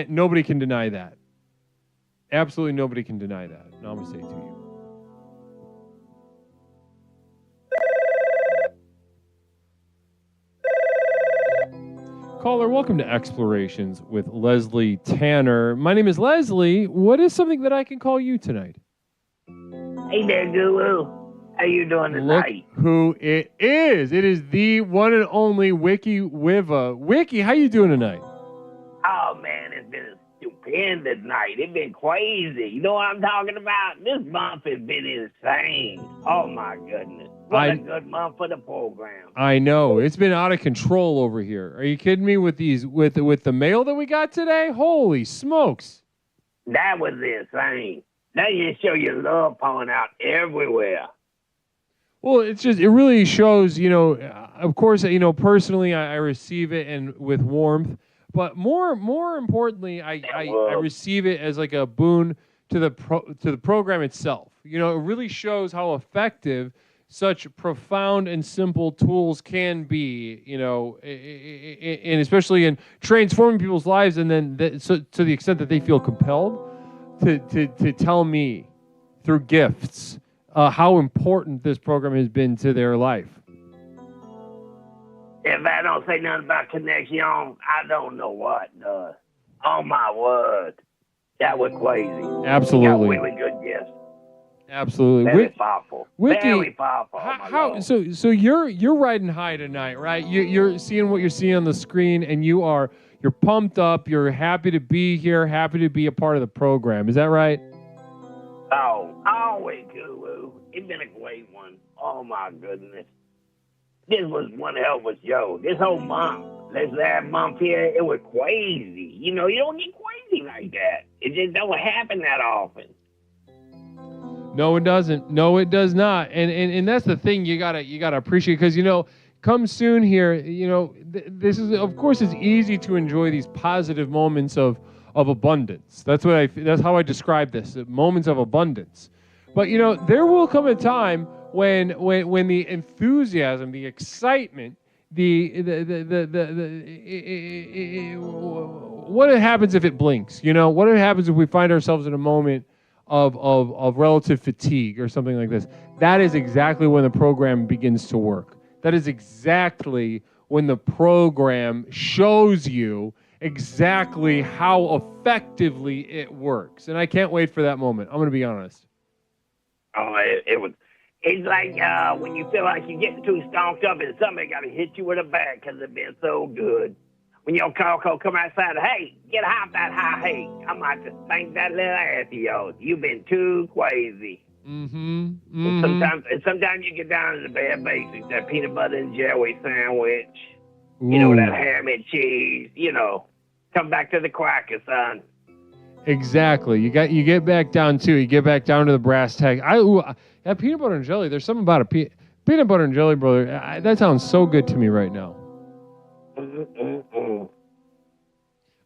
Nobody can deny that. Absolutely nobody can deny that. Namaste to you. Caller, welcome to Explorations with Leslie Tanner. My name is Leslie. What is something that I can call you tonight? Hey there, Guru. How you doing tonight? Look who it is. It is the one and only Wiki Wiva. Wiki, how you doing tonight? Oh, man, it's been a stupendous night. It's been crazy. You know what I'm talking about? This month has been insane. Oh, my goodness. What a good month for the program. I know. It's been out of control over here. Are you kidding me with these with the mail that we got today? Holy smokes. That was insane. Now you show your love pouring out everywhere. Well, it really shows, of course, personally, I receive it and with warmth, but more importantly, I receive it as like a boon to the program itself. It really shows how effective such profound and simple tools can be, and especially in transforming people's lives, and then so to the extent that they feel compelled to tell me through gifts how important this program has been to their life. If I don't say nothing about connection, I don't know what does. Oh, my word. That was crazy. Absolutely. You got really good gifts. Absolutely. Very powerful. Wiki, Very powerful. So you're riding high tonight, right? You're seeing what you're seeing on the screen, and you're pumped up. You're happy to be here, happy to be a part of the program. Is that right? Oh, always, Guru. It's been a great one. Oh, my goodness. This was one hell of a show. This whole month, this last month here, it was crazy. You don't get crazy like that. It just don't happen that often. No, it doesn't. No, it does not. And that's the thing you gotta appreciate, because come soon here. This is, of course, it's easy to enjoy these positive moments of abundance. That's how I describe this, moments of abundance. But there will come a time when the enthusiasm, the excitement, what happens if it blinks? What happens if we find ourselves in a moment of relative fatigue or something like this? That is exactly when the program begins to work. That is exactly when the program shows you exactly how effectively it works. And I can't wait for that moment. I'm going to be honest. Oh, it's like when you feel like you're getting too stonked up and somebody got to hit you with a bat because it's been so good. When your Coco come outside, hey, get off that high. Hey, I'm about to spank that little ass of yours. You've been too crazy. And sometimes you get down to the bare basics, that peanut butter and jelly sandwich, that ham and cheese, come back to the cracker, son. Exactly. You get back down to the brass tag. That peanut butter and jelly, there's something about peanut butter and jelly, brother. That sounds so good to me right now.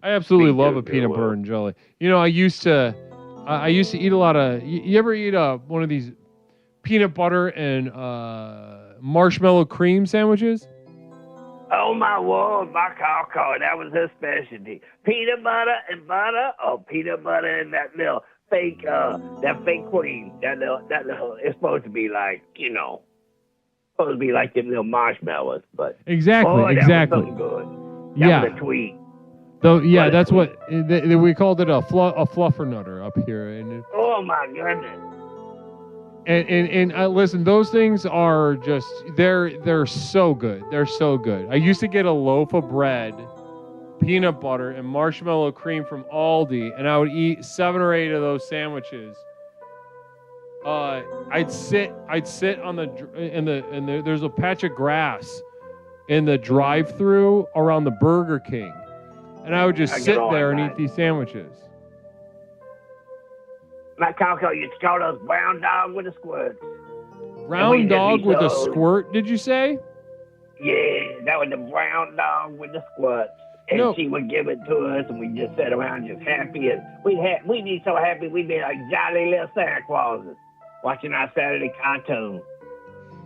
I absolutely love a peanut butter and jelly. I used to eat a lot of. You ever eat one of these peanut butter and marshmallow cream sandwiches? Oh my word, my Coco, that was her specialty. Peanut butter and butter, or peanut butter and that little fake cream. That little. It's supposed to be like them little marshmallows, but exactly. That was so good. That was a tweet. Though, yeah, that's what we called it, a fluffernutter up here. And oh my goodness! And listen, those things are just they're so good. They're so good. I used to get a loaf of bread, peanut butter, and marshmallow cream from Aldi, and I would eat 7 or 8 of those sandwiches. I'd sit on there's a patch of grass in the drive-thru around the Burger King, and I would just sit there and eat these sandwiches. My Coco used to call us brown dog with a squirt. Brown dog with a squirt, did you say? Yeah, that was the brown dog with the squirt. And she would give it to us, and we just sat around just happy. And we'd be so happy, we'd be like jolly little Santa Clauses watching our Saturday cartoon.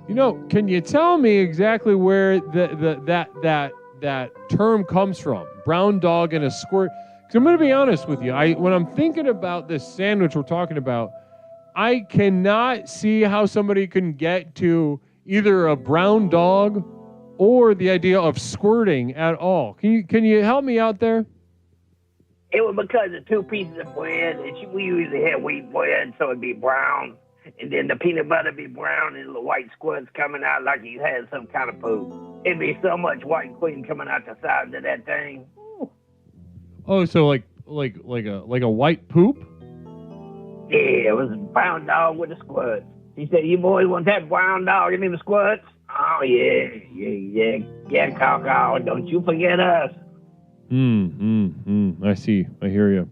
You know, can you tell me exactly where that term comes from? Brown dog and a squirt. Because I'm going to be honest with you. When I'm thinking about this sandwich we're talking about, I cannot see how somebody can get to either a brown dog or the idea of squirting at all. Can you help me out there? It was because of two pieces of bread, and we usually had wheat bread, so it'd be brown. And then the peanut butter be brown and the white squirts coming out like you had some kind of poop. It'd be so much white cream coming out the sides of that thing. Oh, so like a white poop? Yeah, it was a brown dog with a squirt. He said, "You boys want that brown dog and them squirts?" Oh yeah, Coco, don't you forget us. I see. I hear you.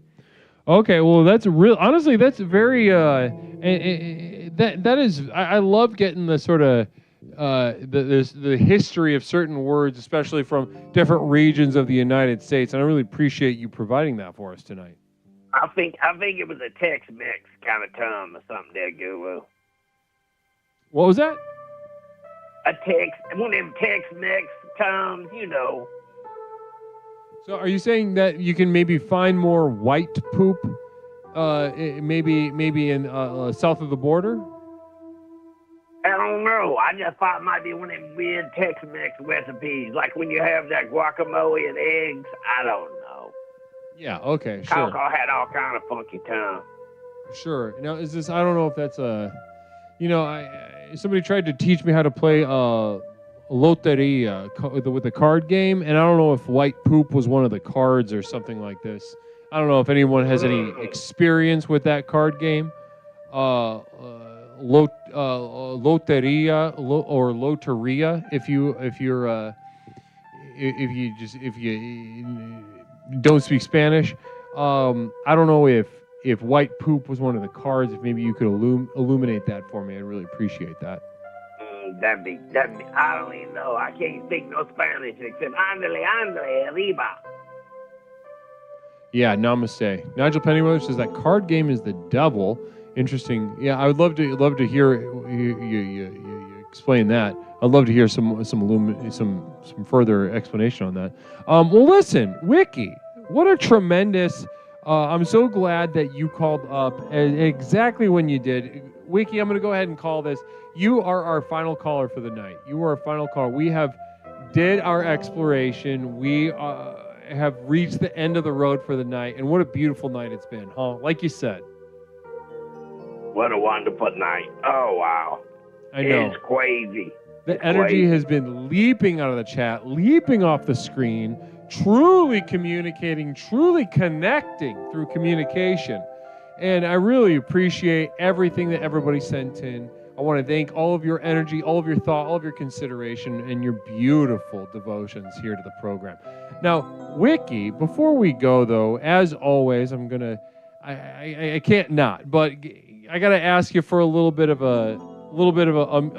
Okay, well, that's honestly, that's very, that is, I love getting the sort of, the history of certain words, especially from different regions of the United States, and I really appreciate you providing that for us tonight. I think it was a Tex-Mex kind of term or something there, Guru. What was that? One of them Tex-Mex terms, you know. So are you saying that you can maybe find more white poop, maybe in south of the border? I don't know. I just thought it might be one of them weird Tex-Mex recipes, like when you have that guacamole and eggs. I don't know. Yeah. Okay. Sure. Coco had all kind of funky tongue. Sure. Now, is this? I don't know if that's a. You know, somebody tried to teach me how to play loteria with the card game, and I don't know if white poop was one of the cards or something like this. I don't know if anyone has any experience with that card game. Loteria or loteria, if you don't speak Spanish. I don't know if white poop was one of the cards. If maybe you could illuminate that for me, I'd really appreciate that. That'd be. I don't even know. I can't speak no Spanish except "Andale, andale, arriba." Yeah, namaste. Nigel Pennyweather says that card game is the devil. Interesting. Yeah, I would love to hear you explain that. I'd love to hear some further explanation on that. Well, listen, Wiki, what a tremendous. I'm so glad that you called up exactly when you did. Wiki, I'm going to go ahead and call this. You are our final caller for the night. You are our final caller. We did our exploration. We have reached the end of the road for the night, and what a beautiful night it's been, huh? Like you said. What a wonderful night. Oh, wow. I know. It's crazy. The energy has been leaping out of the chat, leaping off the screen, truly communicating, truly connecting through communication. And I really appreciate everything that everybody sent in. I want to thank all of your energy, all of your thought, all of your consideration, and your beautiful devotions here to the program. Now, Wiki, before we go, though, as always, I can't not, but I got to ask you for a little bit of a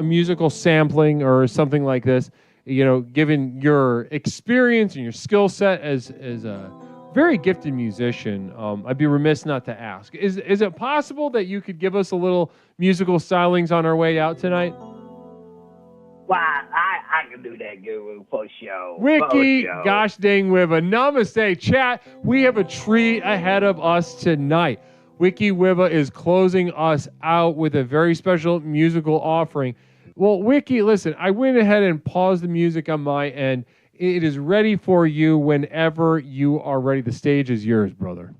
musical sampling or something like this. You know, given your experience and your skill set as a very gifted musician, I'd be remiss not to ask. Is it possible that you could give us a little musical stylings on our way out tonight? Well, I can do that, Guru, for sure. Wiki, gosh dang Wiva. Namaste, chat. We have a treat ahead of us tonight. Wiki Wiva is closing us out with a very special musical offering. Well, Wiki, listen, I went ahead and paused the music on my end. It is ready for you whenever you are ready. The stage is yours, brother.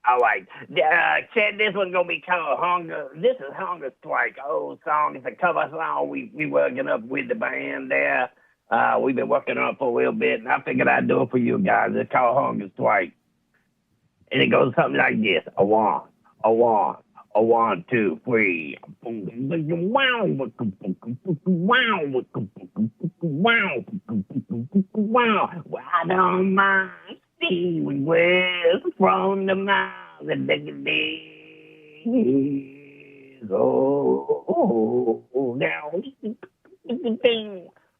All right. Chad, this one's going to be called Hunger. This is Hunger Strike, old song. It's a cover song we working up with the band there. We've been working on it for a little bit, and I figured I'd do it for you guys. It's called Hunger Strike. And it goes something like this. A one, a one, A 1, 2, 3. Wow. Wow. I don't mind Steven West from the mouth of the days. Oh, now.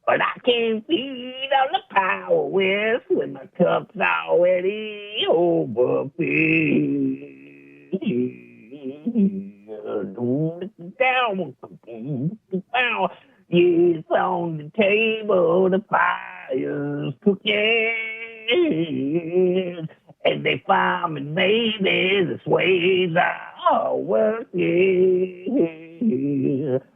But I can't feed on the power with when my cup's already overfilled. Down, yes, on the table the fire's cooking, and they firemen babies, the sways are working.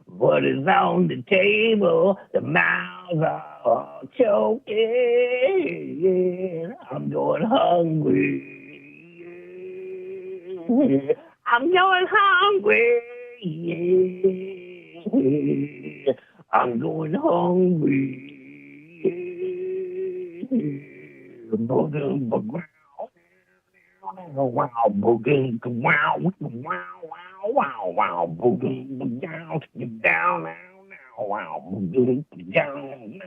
What is on the table? The mouths are choking. I'm going hungry. I'm going hungry. I'm going hungry. Wow, boogie, wow, boogie, down, down, now, wow, boogie, down,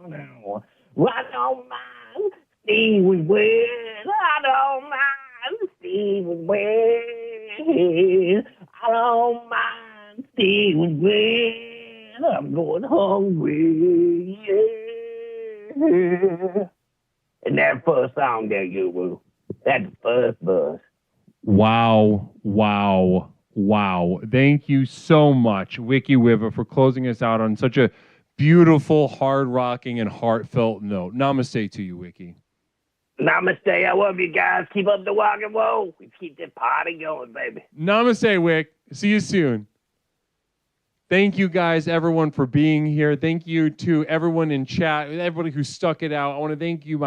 now. I don't mind Steven West. I don't mind Steven West. I don't mind Steven West. I'm going hungry. Yeah. And that first song there, you will. That's the first verse. Wow. Thank you so much, Wiki Wiva, for closing us out on such a beautiful, hard-rocking, and heartfelt note. Namaste to you, Wiki. Namaste. I love you guys. Keep up the rock and roll. We keep this party going, baby. Namaste, Wick. See you soon. Thank you guys, everyone, for being here. Thank you to everyone in chat, everybody who stuck it out. I want to thank you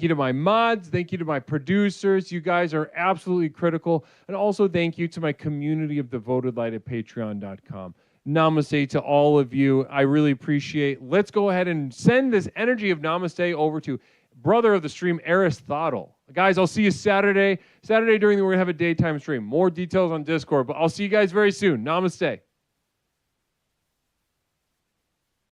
to my mods, thank you to my producers. You guys are absolutely critical. And also thank you to my community of Devoted Light at patreon.com. Namaste to all of you. I really appreciate. Let's go ahead and send this energy of namaste over to brother of the stream, Aristotle. Guys, I'll see you Saturday. We're going to have a daytime stream. More details on Discord, but I'll see you guys very soon. Namaste.